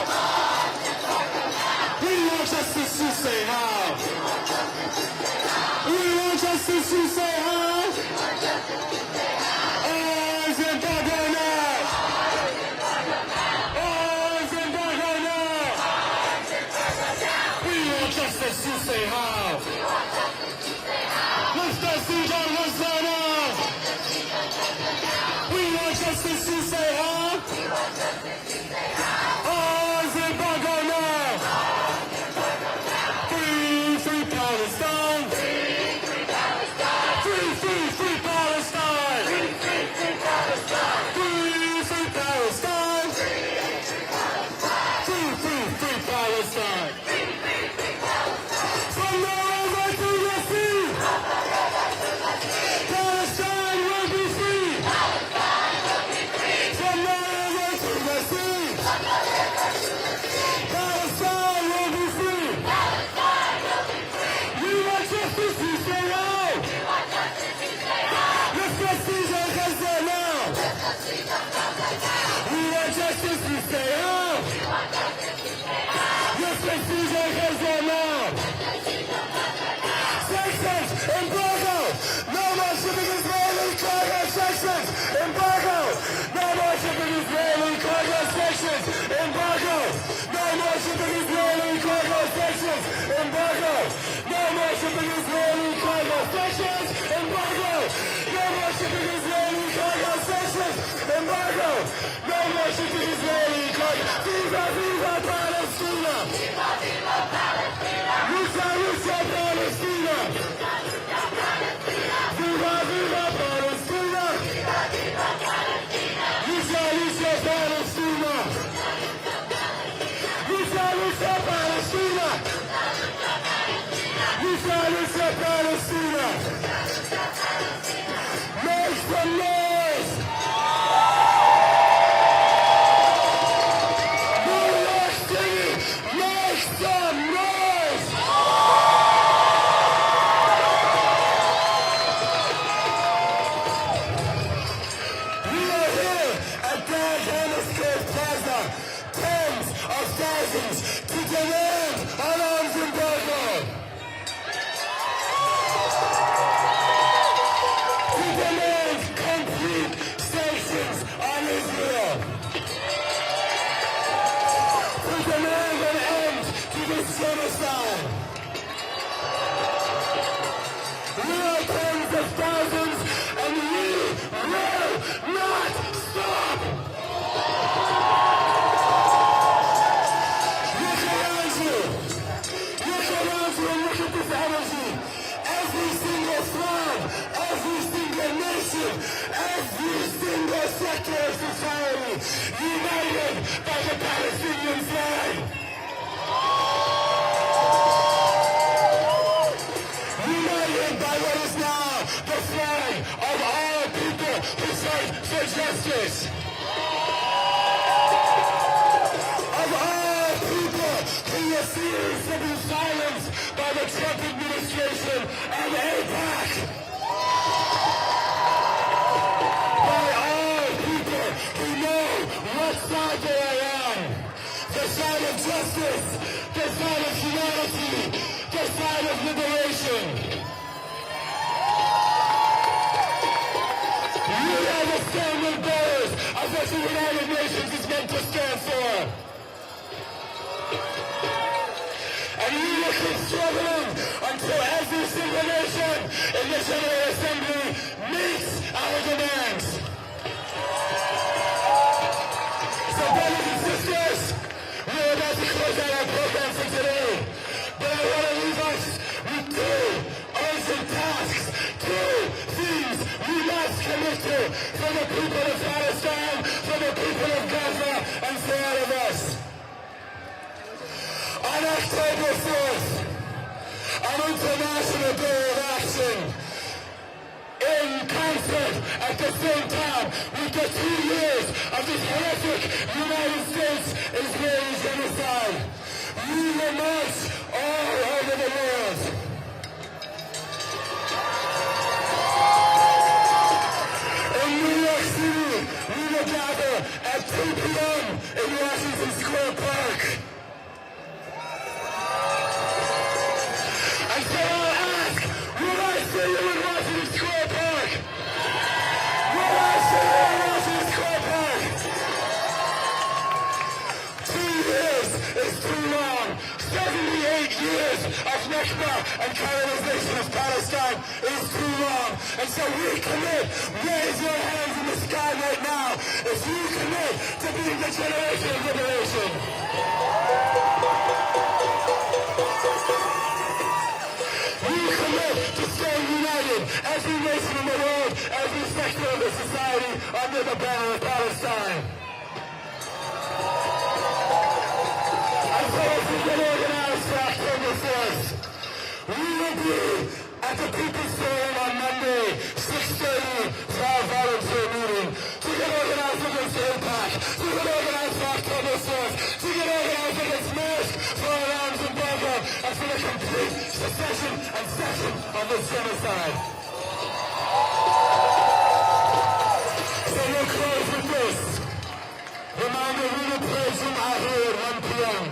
We want justice, you say how? We want justice, you say how? Arms embargo now! Arms embargo now! We want justice, you say how? Lift the siege on Gaza now! We want justice, you say how? Arms embargo now! Free Palestine! Free Palestine! Free Palestine! Free Palestine! Free Palestine! From the river to the sea! Palestine will be free! From the river to the sea! Palestine will be free! We want justice, we say now! Let's get Caesar Gaza now! We want justice, we say now! Let's get Caesar Gaza now! Sanctions! Embargo! No more shipping Israeli cargo! Sanctions! Embargo! No more shipping Israeli cargo! Sanctions! Embargo! No more shipping Israeli cargo! Sanctions! Embargo! No more shipping Israeli cargo! Sanctions! Embargo! No more shipping Israeli cargo! Sanctions! Embargo! No more shipping Israeli cargo! Viva, viva Palestina! Viva, viva Palestina! Lucha, lucha Palestina! Viva, viva Palestina! Viva, viva Palestina! Lucha, lucha Palestina! Lucha, lucha Palestina! Lucha, lucha Palestina! Make some noise! thousands, and we will not stop. Look around you. Look around you and look at this energy. Every single flag, every single nation, every single sector of society, united by the Palestinian flag. United by what is now the flag of all people who fight for justice. Of all people who refuse to be silenced by the Trump administration and AIPAC. By all people who know what side they are on. The side of justice, the side of humanity, the side of liberation. We are the standard bearers of what the United Nations is meant to stand for. And we will keep struggling until every single nation in the General Assembly meets our demands. So brothers and sisters, we're about to close out our program for today. But I want to leave us with two urgent tasks, two things we must commit to for the people of Palestine, for the people of Gaza, and for all of us. On October 4th, an international day of action in concert at the same time with the 2 years of this horrific United States Israeli genocide. We will march all over the world. In New York City, we will gather at 2 p.m. in Washington Square Park. And so I'll ask, will I see you in Washington Square Park? Will I see you in Washington Square Park? 2 years is too long. 78 years of Nakba and colonization of Palestine is too long. And so we commit, raise your hands in the sky right now if you commit to being the generation of liberation. We commit to staying united, every nation in the world, every sector of the society under the banner of Palestine. And so if we get organized for October 1st, we will be at the People's Forum on Monday, 6:30 for our volunteer meeting. To get organized against AIPAC, to get organized for October 1st, to get organized against Maersk for our arms embargo, and for the complete cessation and cession of this genocide. So we'll close with this. Reminder, we will pray Jum'ah here at 1 p.m.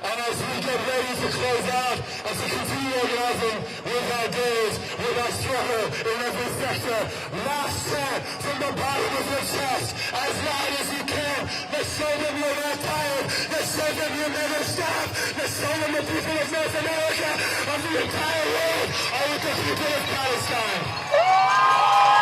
And as we get ready to close out, as we continue organizing with our days, with our struggle in every sector, last chant from the bottom of your chest, as loud as you can. Let's show them you're not tired. Let's show them you'll never stop. Let's show them the people of North America, of the entire world, are with the people of Palestine. Palestine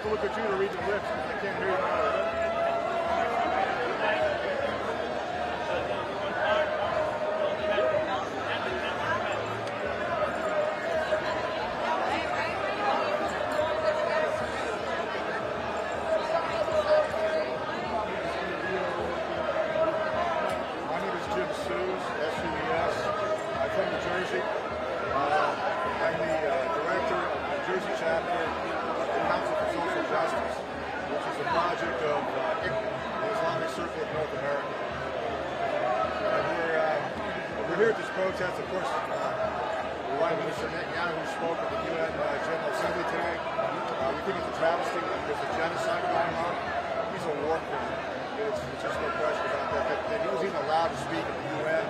Look at you to read the lips. I can't hear you now. My name is Jim Sues, S-U-E-S. I'm from New Jersey. I'm the director of the New Jersey chapter of the Council for Social Justice, which is a project of the Islamic Circle of North America. We're here at this protest, of course. Prime Minister Netanyahu spoke at the UN General Assembly today. We think it's a travesty. There's a genocide going on. He's a war criminal. It's just no question about that. That he was even allowed to speak at the UN.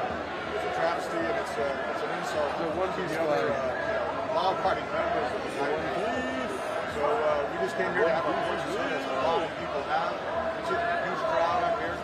It's a travesty, and it's an insult to the other law-abiding members of the United. So we just came here to have a voice, as a lot of people have. It's a huge crowd up here.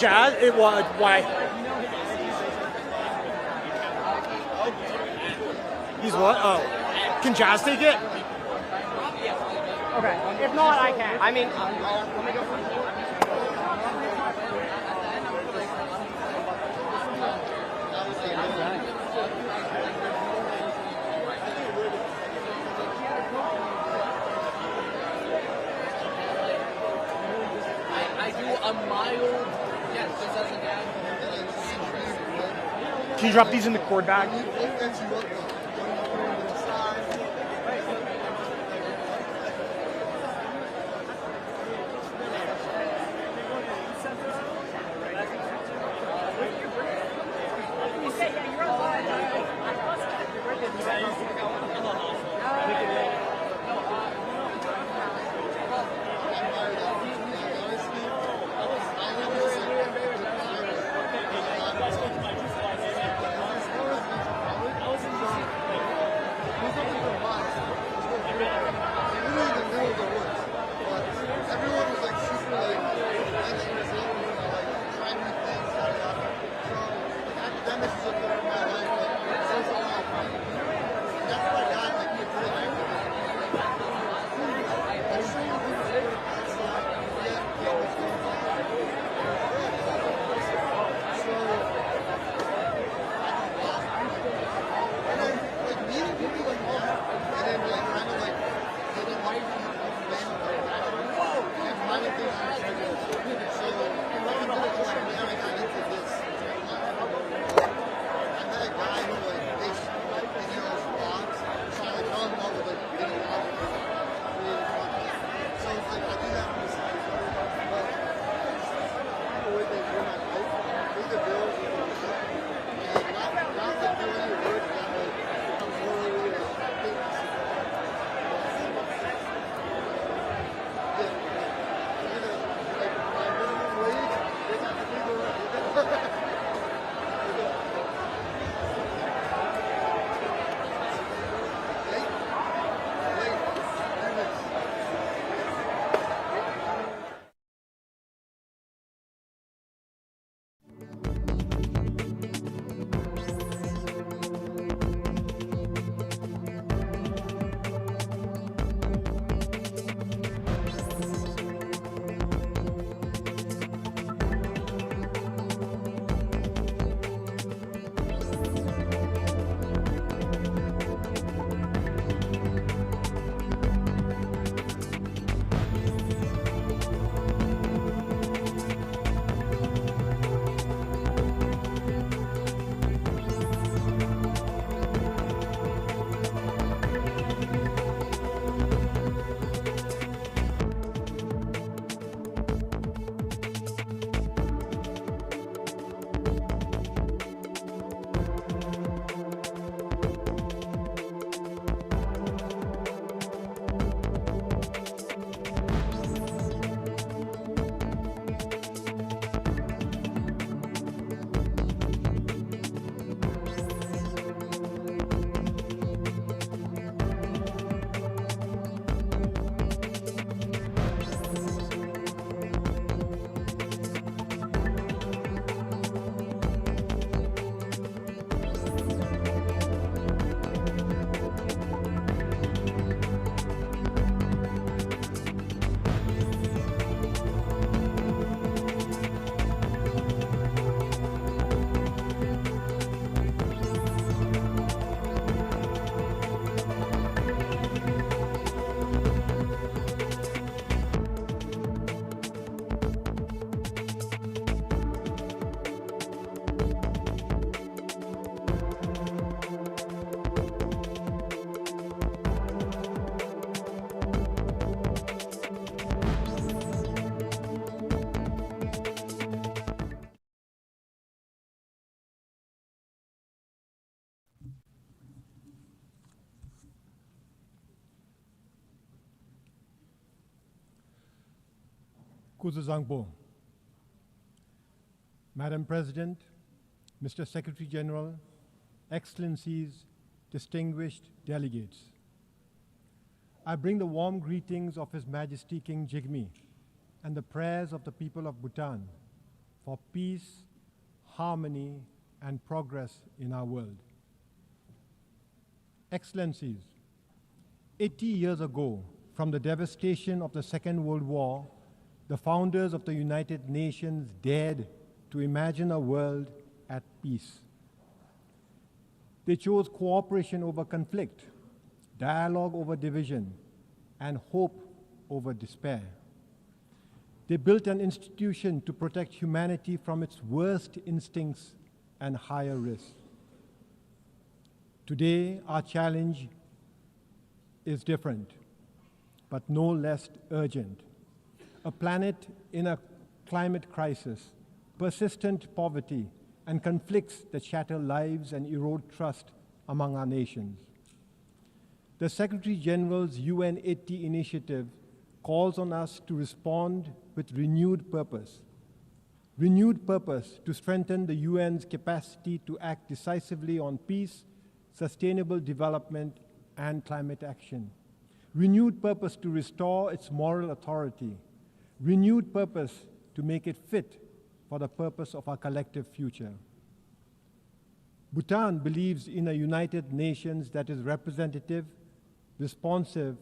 Jazz? Why? He's what? Oh. Can Jazz take it? Okay. If not, I can. I mean, let me go first. Can you drop these in the cord bag? Kuzuzangpo. Madam President, Mr. Secretary General, Excellencies, distinguished delegates, I bring the warm greetings of His Majesty King Jigme and the prayers of the people of Bhutan for peace, harmony, and progress in our world. Excellencies, 80 years ago, from the devastation of the Second World War, the founders of the United Nations dared to imagine a world at peace. They chose cooperation over conflict, dialogue over division, and hope over despair. They built an institution to protect humanity from its worst instincts and higher risks. Today, our challenge is different, but no less urgent. A planet in a climate crisis, persistent poverty, and conflicts that shatter lives and erode trust among our nations. The Secretary General's UN 80 initiative calls on us to respond with renewed purpose to strengthen the UN's capacity to act decisively on peace, sustainable development, and climate action. Renewed purpose to restore its moral authority. Renewed purpose to make it fit for the purpose of our collective future. Bhutan believes in a United Nations that is representative, responsive,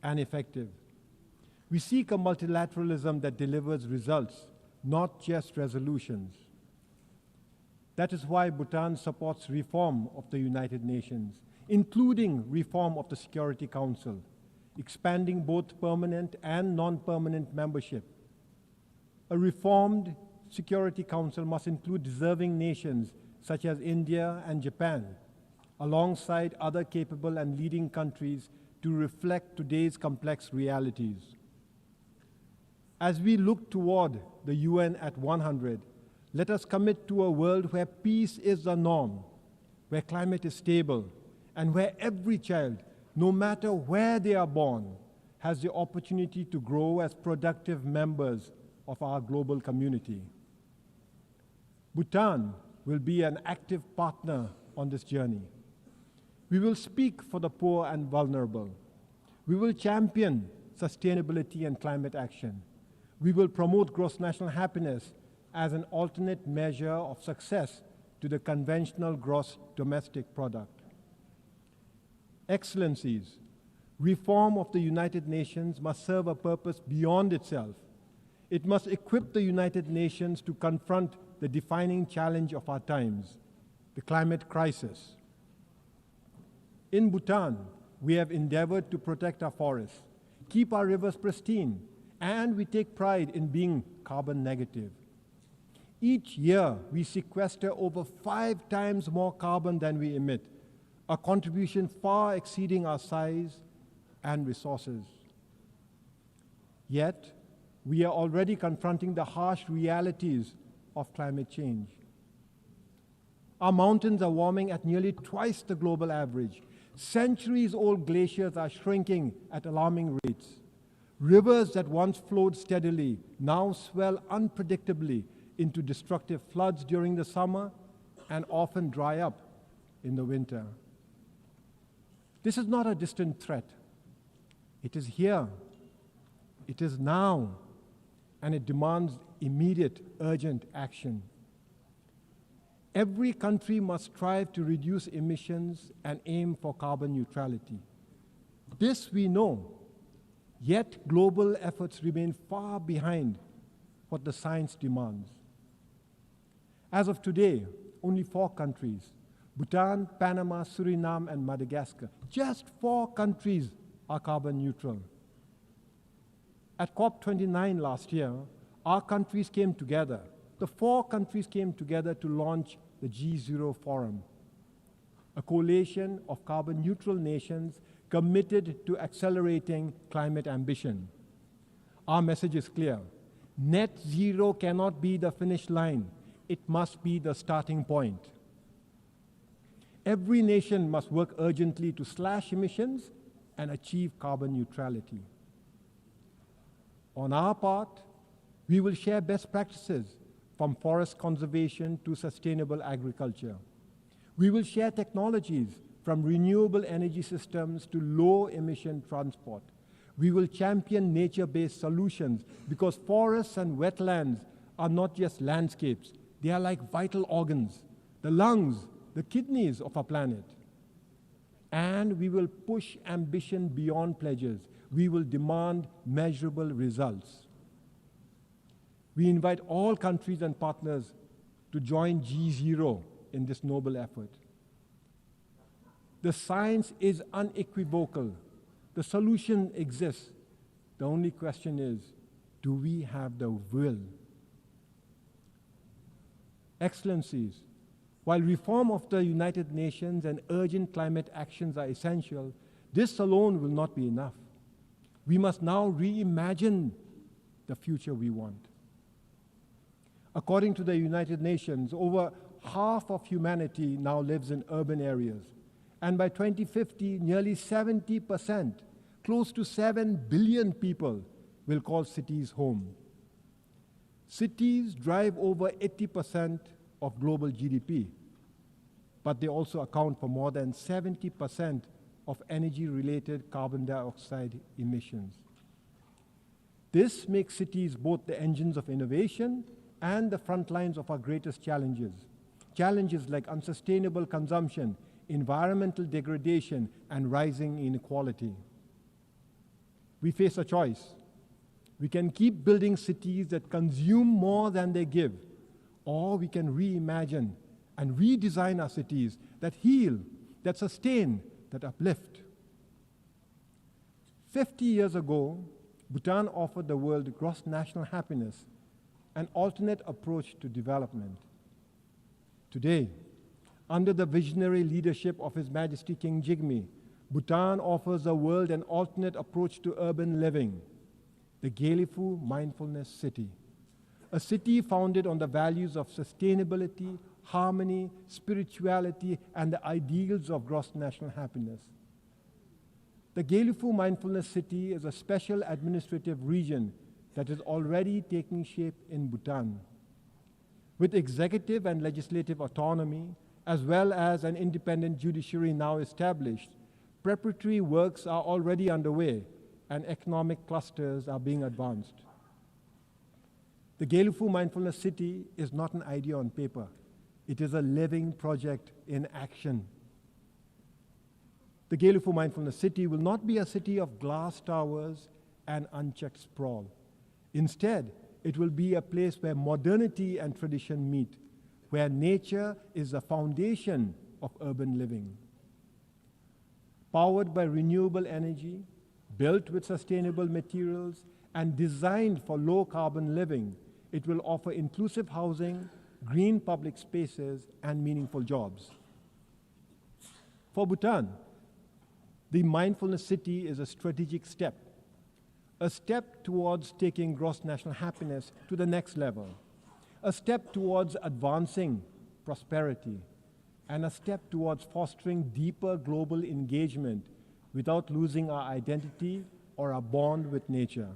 and effective. We seek a multilateralism that delivers results, not just resolutions. That is why Bhutan supports reform of the United Nations, including reform of the Security Council, expanding both permanent and non-permanent membership. A reformed Security Council must include deserving nations such as India and Japan, alongside other capable and leading countries to reflect today's complex realities. As we look toward the UN at 100, let us commit to a world where peace is the norm, where climate is stable, and where every child, no matter where they are born, has the opportunity to grow as productive members of our global community. Bhutan will be an active partner on this journey. We will speak for the poor and vulnerable. We will champion sustainability and climate action. We will promote gross national happiness as an alternate measure of success to the conventional gross domestic product. Excellencies, reform of the United Nations must serve a purpose beyond itself. It must equip the United Nations to confront the defining challenge of our times, the climate crisis. In Bhutan, we have endeavored to protect our forests, keep our rivers pristine, and we take pride in being carbon negative. Each year, we sequester over 5 times more carbon than we emit, a contribution far exceeding our size and resources. Yet, we are already confronting the harsh realities of climate change. Our mountains are warming at nearly twice the global average. Centuries-old glaciers are shrinking at alarming rates. Rivers that once flowed steadily now swell unpredictably into destructive floods during the summer and often dry up in the winter. This is not a distant threat. It is here. It is now. And it demands immediate, urgent action. Every country must strive to reduce emissions and aim for carbon neutrality. This we know, yet global efforts remain far behind what the science demands. As of today, only 4 countries, Bhutan, Panama, Suriname, and Madagascar, just 4 countries are carbon neutral. At COP29 last year, our countries came together. The 4 countries came together to launch the G0 Forum, a coalition of carbon neutral nations committed to accelerating climate ambition. Our message is clear. Net zero cannot be the finish line. It must be the starting point. Every nation must work urgently to slash emissions and achieve carbon neutrality. On our part, we will share best practices from forest conservation to sustainable agriculture. We will share technologies from renewable energy systems to low-emission transport. We will champion nature-based solutions because forests and wetlands are not just landscapes. They are like vital organs, the lungs, the kidneys of our planet. And we will push ambition beyond pledges. We will demand measurable results. We invite all countries and partners to join G0 in this noble effort. The science is unequivocal. The solution exists. The only question is, do we have the will? Excellencies, while reform of the United Nations and urgent climate actions are essential, this alone will not be enough. We must now reimagine the future we want. According to the United Nations, over half of humanity now lives in urban areas. And by 2050, nearly 70%, close to 7 billion people, will call cities home. Cities drive over 80% of global GDP, but they also account for more than 70% of energy-related carbon dioxide emissions. This makes cities both the engines of innovation and the front lines of our greatest challenges. Challenges like unsustainable consumption, environmental degradation, and rising inequality. We face a choice. We can keep building cities that consume more than they give, or we can reimagine and redesign our cities that heal, that sustain, that uplift. 50 years ago, Bhutan offered the world gross national happiness, an alternate approach to development. Today, under the visionary leadership of His Majesty King Jigme, Bhutan offers the world an alternate approach to urban living, the Gelifu Mindfulness City, a city founded on the values of sustainability, harmony, spirituality, and the ideals of gross national happiness. The Gelifu Mindfulness City is a special administrative region that is already taking shape in Bhutan. With executive and legislative autonomy, as well as an independent judiciary now established, preparatory works are already underway and economic clusters are being advanced. The Gelifu Mindfulness City is not an idea on paper. It is a living project in action. The Gelifu Mindfulness City will not be a city of glass towers and unchecked sprawl. Instead, it will be a place where modernity and tradition meet, where nature is the foundation of urban living. Powered by renewable energy, built with sustainable materials, and designed for low-carbon living, it will offer inclusive housing, green public spaces, and meaningful jobs. For Bhutan, the Mindfulness City is a strategic step, a step towards taking gross national happiness to the next level, a step towards advancing prosperity, and a step towards fostering deeper global engagement without losing our identity or our bond with nature.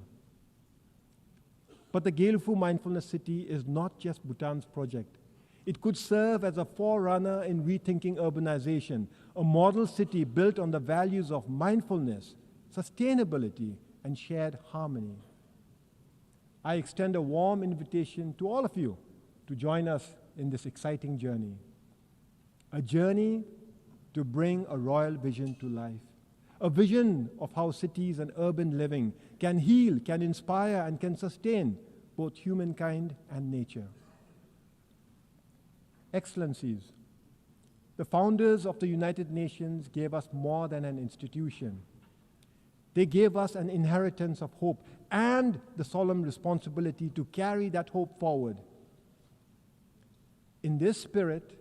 But the Gelifu Mindfulness City is not just Bhutan's project. It could serve as a forerunner in rethinking urbanization, a model city built on the values of mindfulness, sustainability, and shared harmony. I extend a warm invitation to all of you to join us in this exciting journey. A journey to bring a royal vision to life. A vision of how cities and urban living can heal, can inspire, and can sustain both humankind and nature. Excellencies, the founders of the United Nations gave us more than an institution. They gave us an inheritance of hope and the solemn responsibility to carry that hope forward. In this spirit,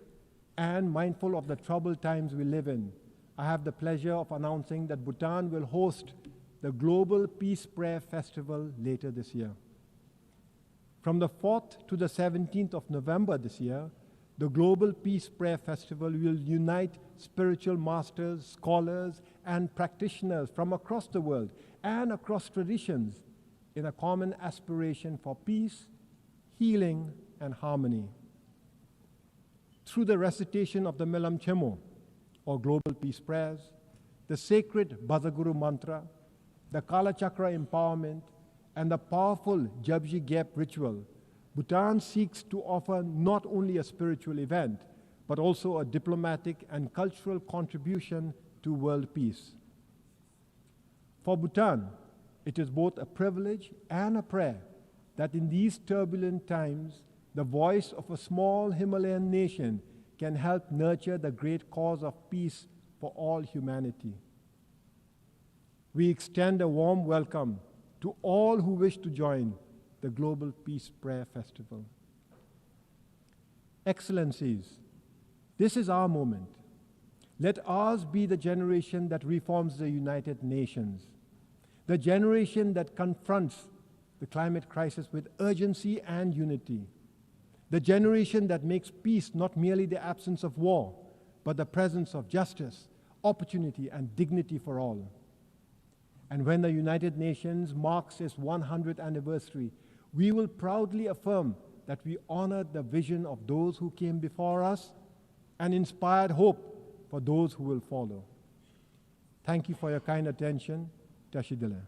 and mindful of the troubled times we live in, I have the pleasure of announcing that Bhutan will host the Global Peace Prayer Festival later this year. From the 4th to the 17th of November this year, the Global Peace Prayer Festival will unite spiritual masters, scholars, and practitioners from across the world and across traditions in a common aspiration for peace, healing, and harmony. Through the recitation of the Melam Chemo, or Global Peace Prayers, the sacred Bhazaguru Mantra, the Kala Chakra empowerment, and the powerful Jabji Gep ritual, Bhutan seeks to offer not only a spiritual event, but also a diplomatic and cultural contribution to world peace. For Bhutan, it is both a privilege and a prayer that in these turbulent times, the voice of a small Himalayan nation can help nurture the great cause of peace for all humanity. We extend a warm welcome to all who wish to join the Global Peace Prayer Festival. Excellencies, this is our moment. Let ours be the generation that reforms the United Nations, the generation that confronts the climate crisis with urgency and unity, the generation that makes peace not merely the absence of war, but the presence of justice, opportunity, and dignity for all. And when the United Nations marks its 100th anniversary, we will proudly affirm that we honored the vision of those who came before us and inspired hope for those who will follow. Thank you for your kind attention. Tashidila.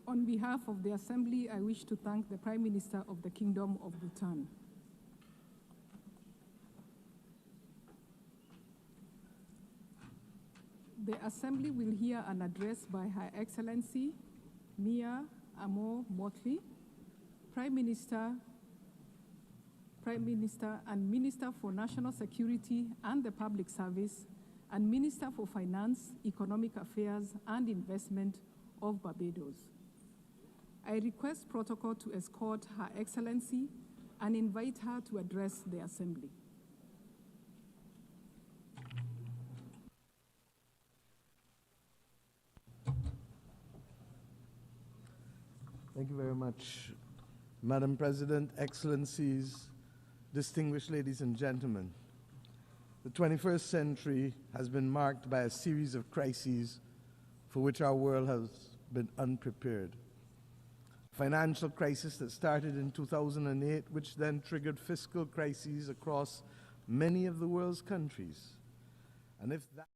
On behalf of the Assembly, I wish to thank the Prime Minister of the Kingdom of Bhutan. The Assembly will hear an address by Her Excellency Mia Amo Motley, Prime Minister and Minister for National Security and the Public Service, and Minister for Finance, Economic Affairs and Investment of Barbados. I request protocol to escort Her Excellency and invite her to address the Assembly. Thank you very much, Madam President, Excellencies, distinguished ladies and gentlemen. The 21st century has been marked by a series of crises for which our world has been unprepared. Financial crisis that started in 2008, which then triggered fiscal crises across many of the world's countries. And if that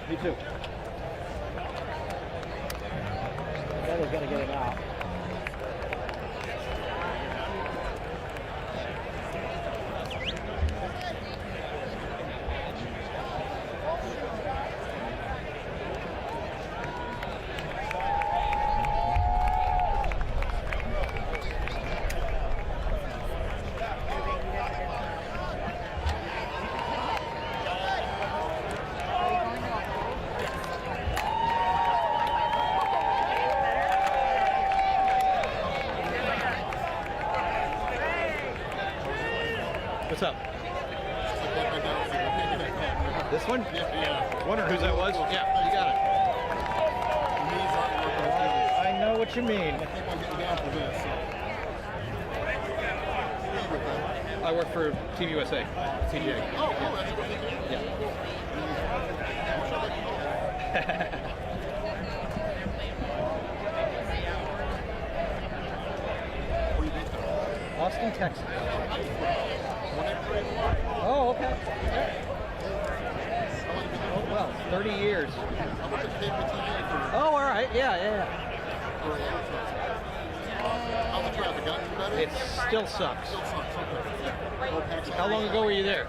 Me too. He's gonna get it out. What's up? This one? Yeah. Wonder whose that was? Yeah, you got it. I know what you mean. I work for Team USA, TGA. Oh, that's what you do? Yeah. Austin, Texas. Oh, okay. Oh, well, 30 years. Oh, all right. Yeah. How's the traffic? Got any better? It still sucks. Okay. How long ago were you there?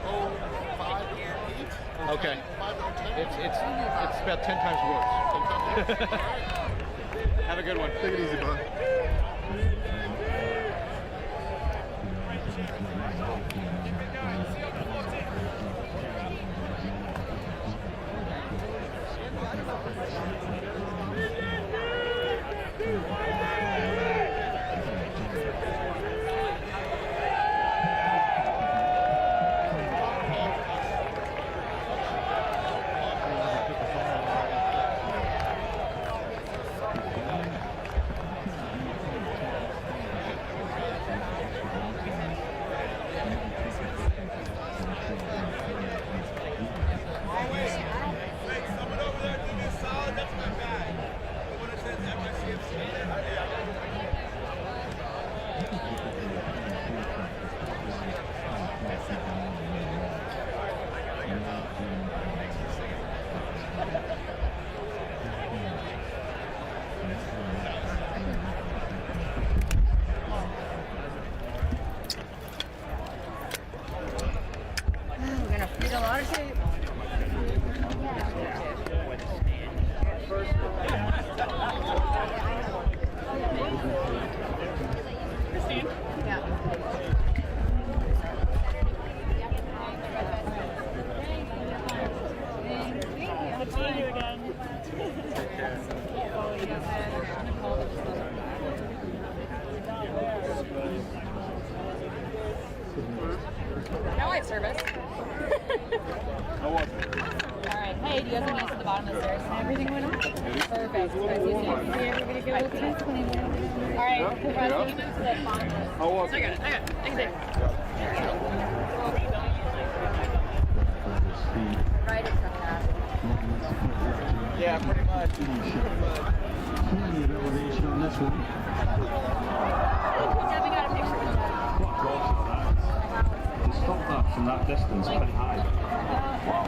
Oh, 5, 8. Okay. It's about 10 times worse. Have a good one. Take it easy, bud. Now I have service. How was it? All right. Hey, do you have the keys at the bottom of the stairs? Everything went on? Perfect. Guys, see you soon. Everybody go. All right. We're going to move to the bottom. How was it? I got it. Thanks. Right except that. Yeah, pretty much. Plenty of elevation on this one. Yeah, we got a picture of that. To stop that from that distance, pretty high. Wow.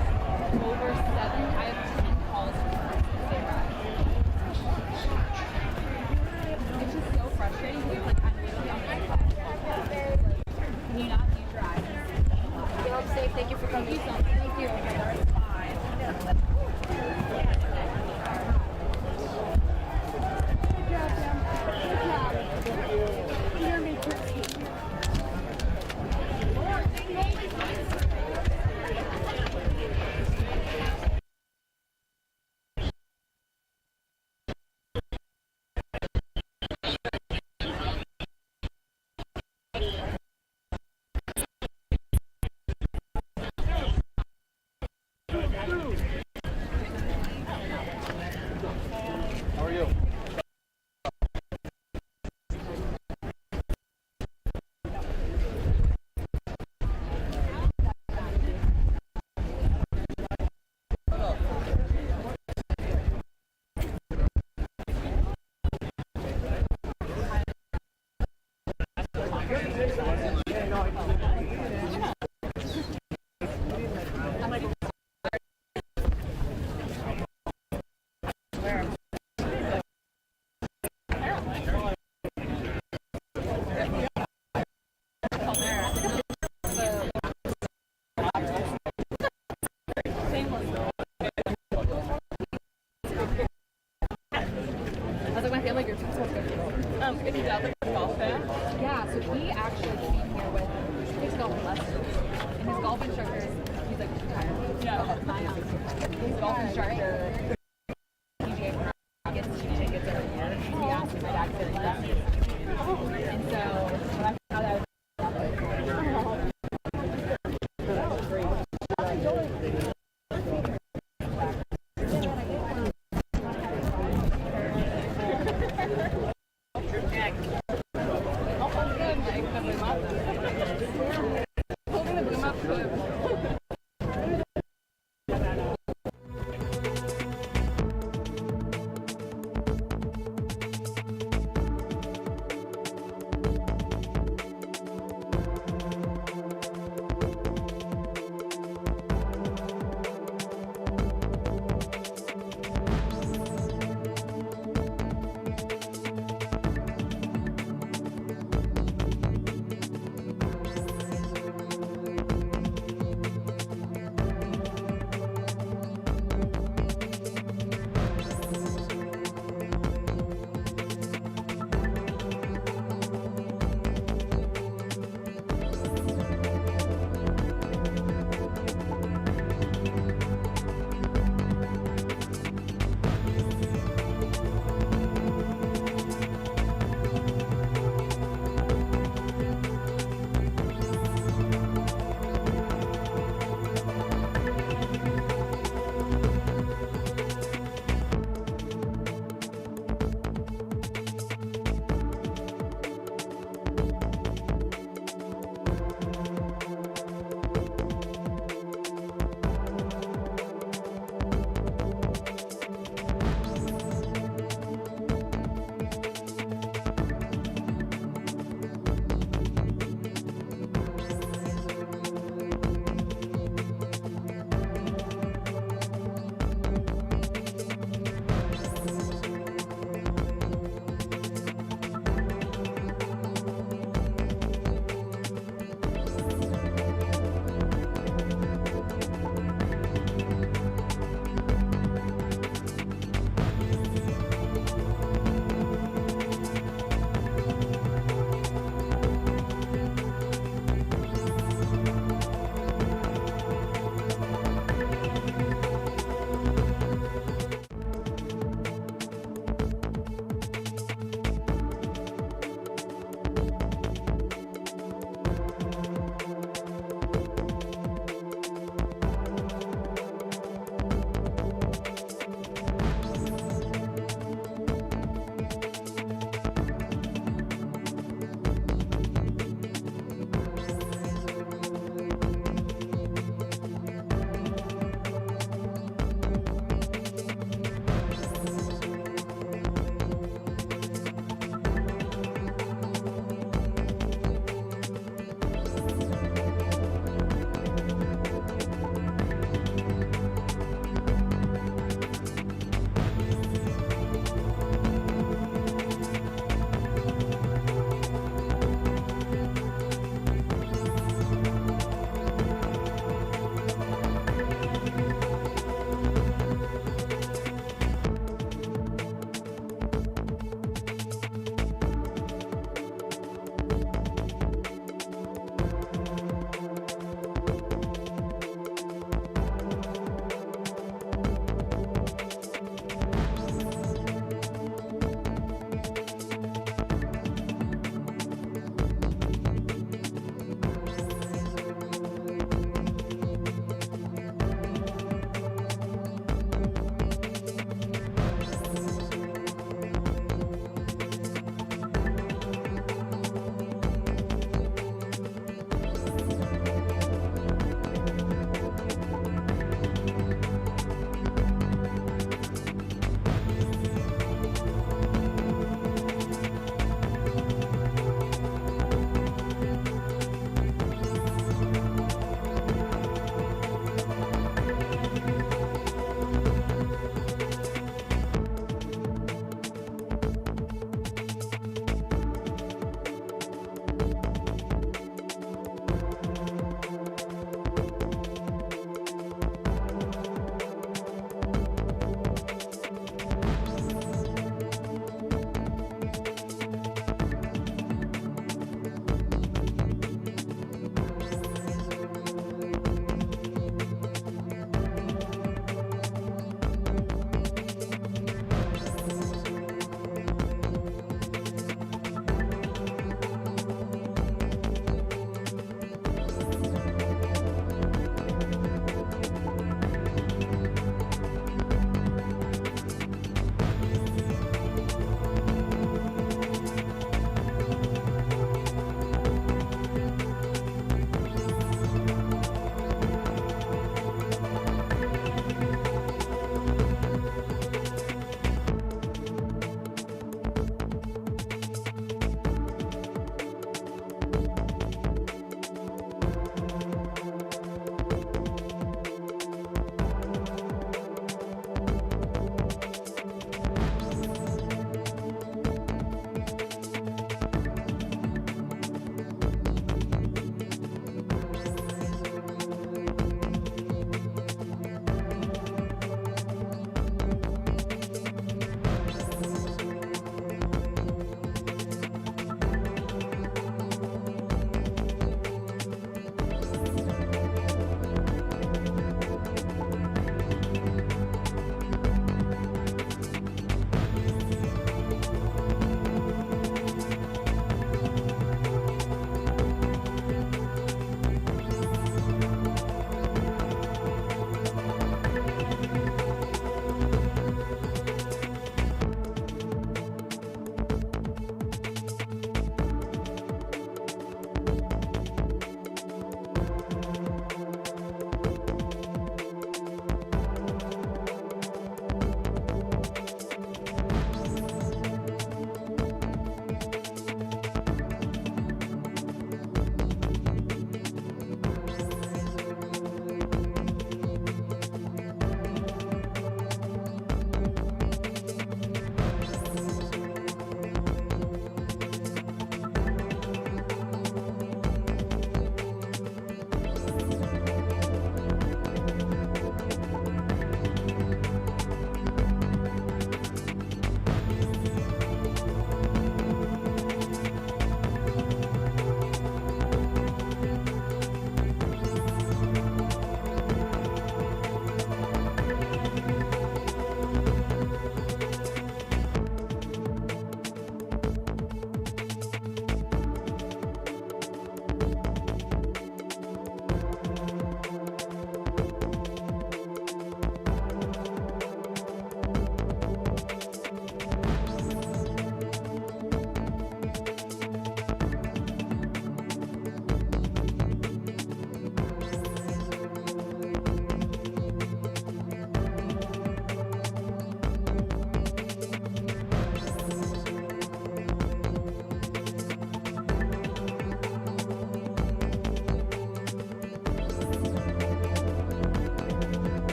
Over 7. I have 10 calls. It's just so frustrating because like I'm literally on my phone. Can you not use your eyes? Feel safe. Thank you for coming. Thank you. Bye. Is he a golf fan? Yeah, so he actually came here with his golf lessons. And his golf instructor, he's like retired. Yeah. His golf instructor, PGA gets 2 tickets every year. He asked my dad to invest. And so when I found out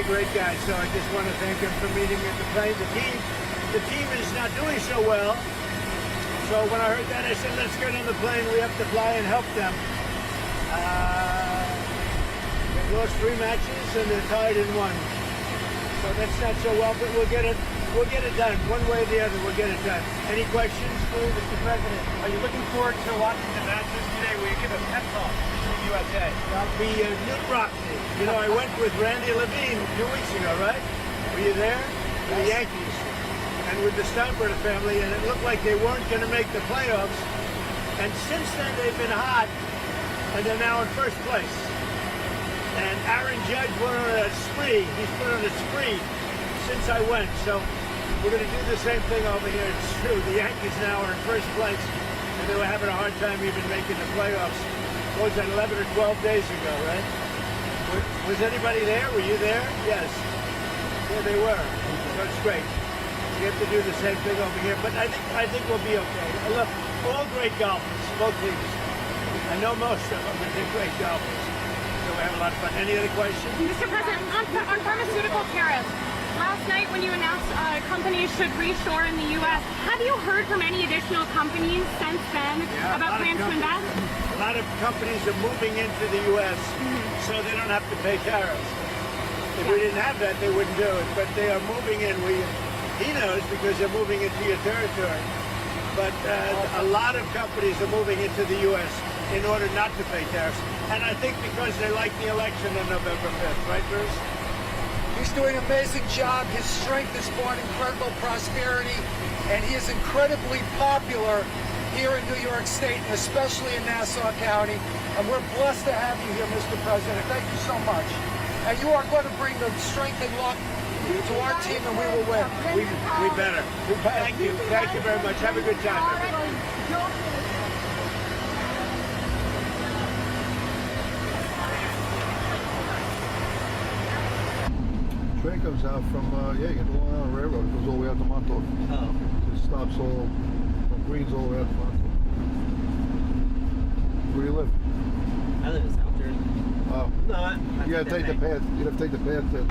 great guy, so I just want to thank him for meeting me at the plane. The team is not doing so well, so when I heard that, I said, let's get on the plane. We have to fly and help them. They lost 3 matches and they're tied in 1. So that's not so well, but we'll get it done. One way or the other, we'll get it done. Any questions for Mr. President? Are you looking forward to watching the matches today? Will you give a pep talk to the USA? I'll be Newt Rockney. You know, I went with Randy Levine 2 weeks ago, right? Were you there? The Yankees. And with the Steinbrenner family, and it looked like they weren't going to make the playoffs. And since then, they've been hot, and they're now in first place. And Aaron Judge went on a spree. He's been on a spree since I went. So we're going to do the same thing over here. It's true. The Yankees now are in first place, and they were having a hard time even making the playoffs. What was that, 11 or 12 days ago, right? Was anybody there? Were you there? Yes. Yeah, they were. So it's great. We have to do the same thing over here, but I think we'll be okay. Look, all great golfers, both teams. I know most of them, but they're great golfers. So we have a lot of fun. Any other questions? Mr. President, on pharmaceutical tariffs, last night when you announced companies should reshore in the U.S., have you heard from any additional companies since then about plans to invest? A lot of companies are moving into the U.S. So they don't have to pay tariffs. If we didn't have that, they wouldn't do it, but they are moving in. He knows because they're moving into your territory. But a lot of companies are moving into the U.S. in order not to pay tariffs. And I think because they like the election on November 5th. Right, Bruce? He's doing an amazing job. His strength has brought incredible prosperity, and he is incredibly popular here in New York State, and especially in Nassau County. And we're blessed to have you here, Mr. President. Thank you so much. And you are going to bring the strength and luck to our team, and we will win. We better. Thank you. Thank you very much. Have a good time, everybody. Train comes out from, you get the Long Island Railroad. It goes all the way out to Montauk. Oh. It stops all from Queens all the way out to Montauk. Where do you live? I live in South Jersey. Oh. No, you gotta take the path. You have to take the path there.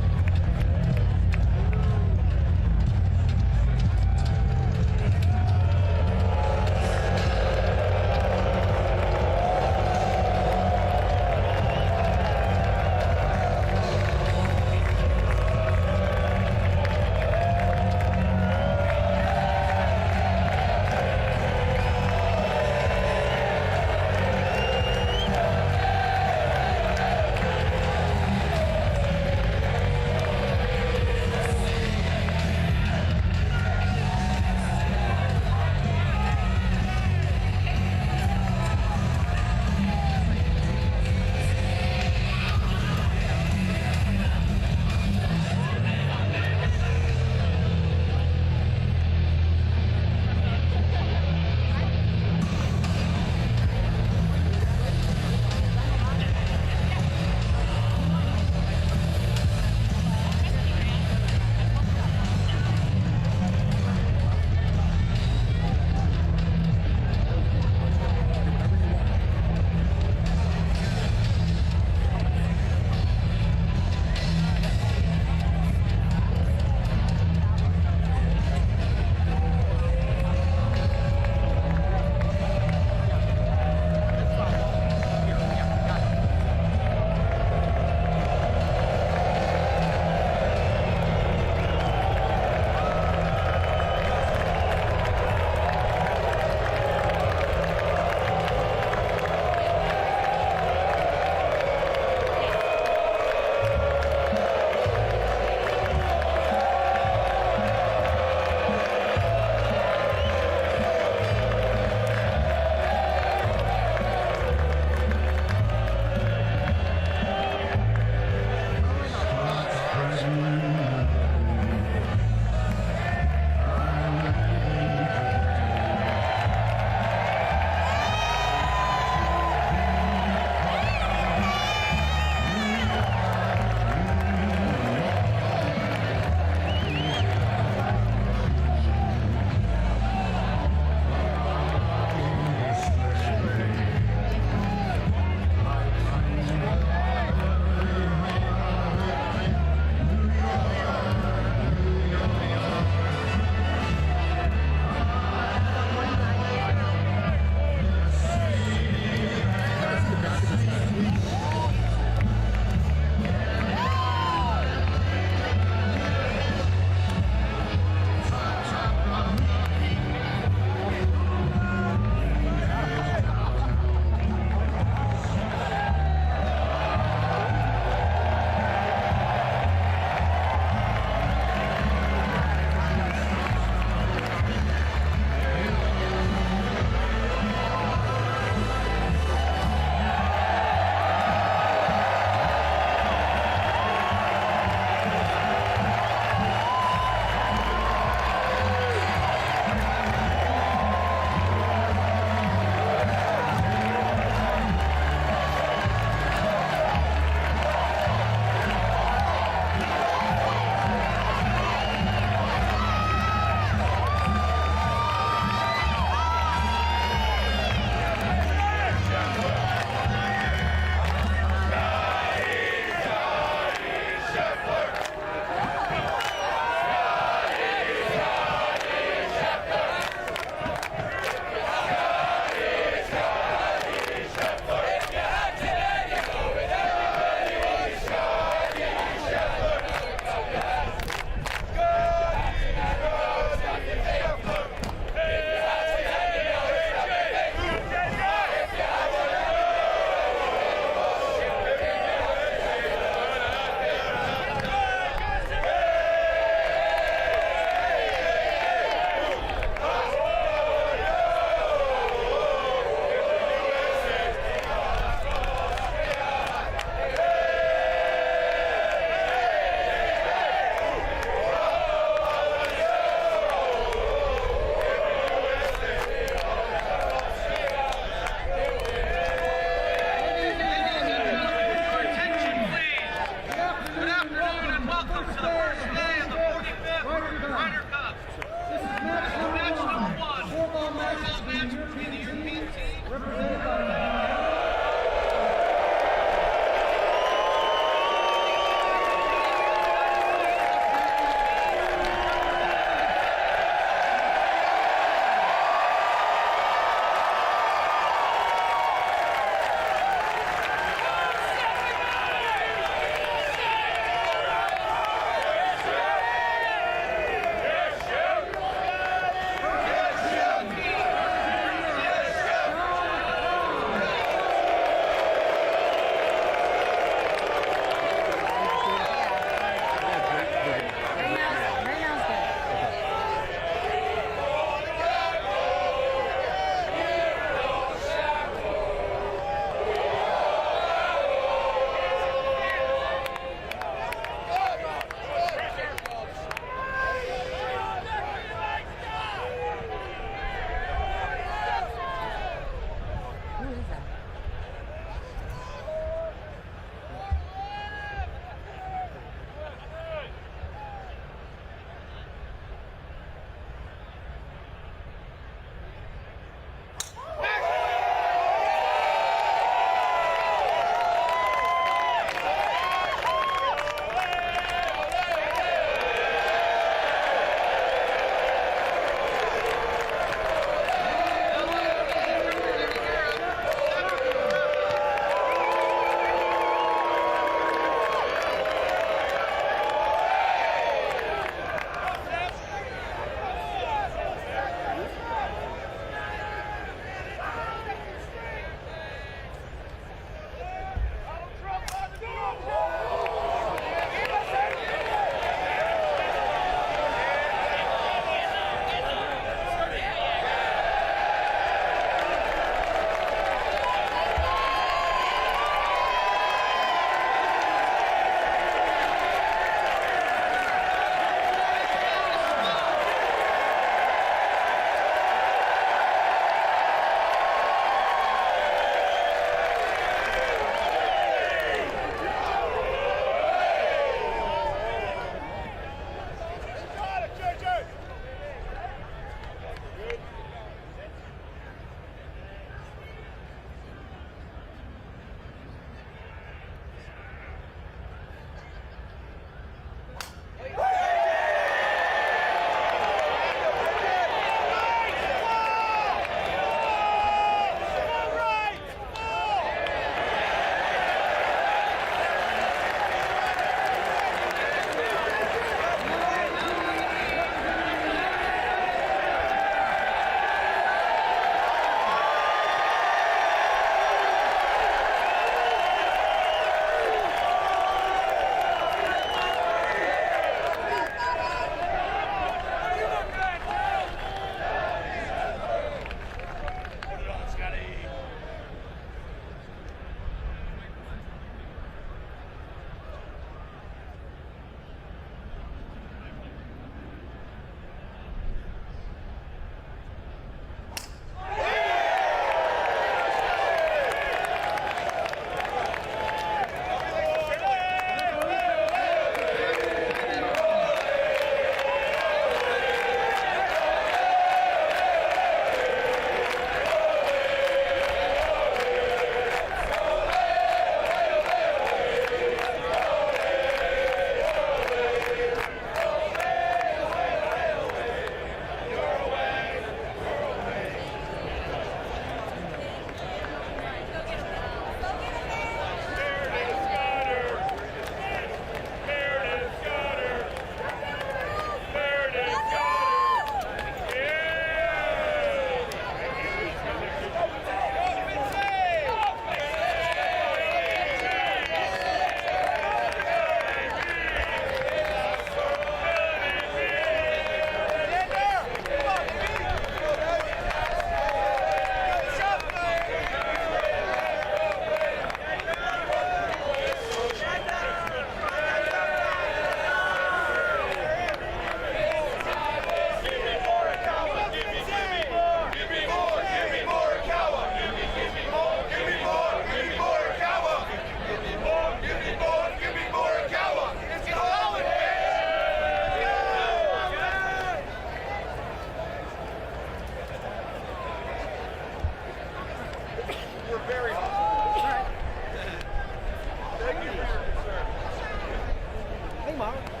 Hey, Mom.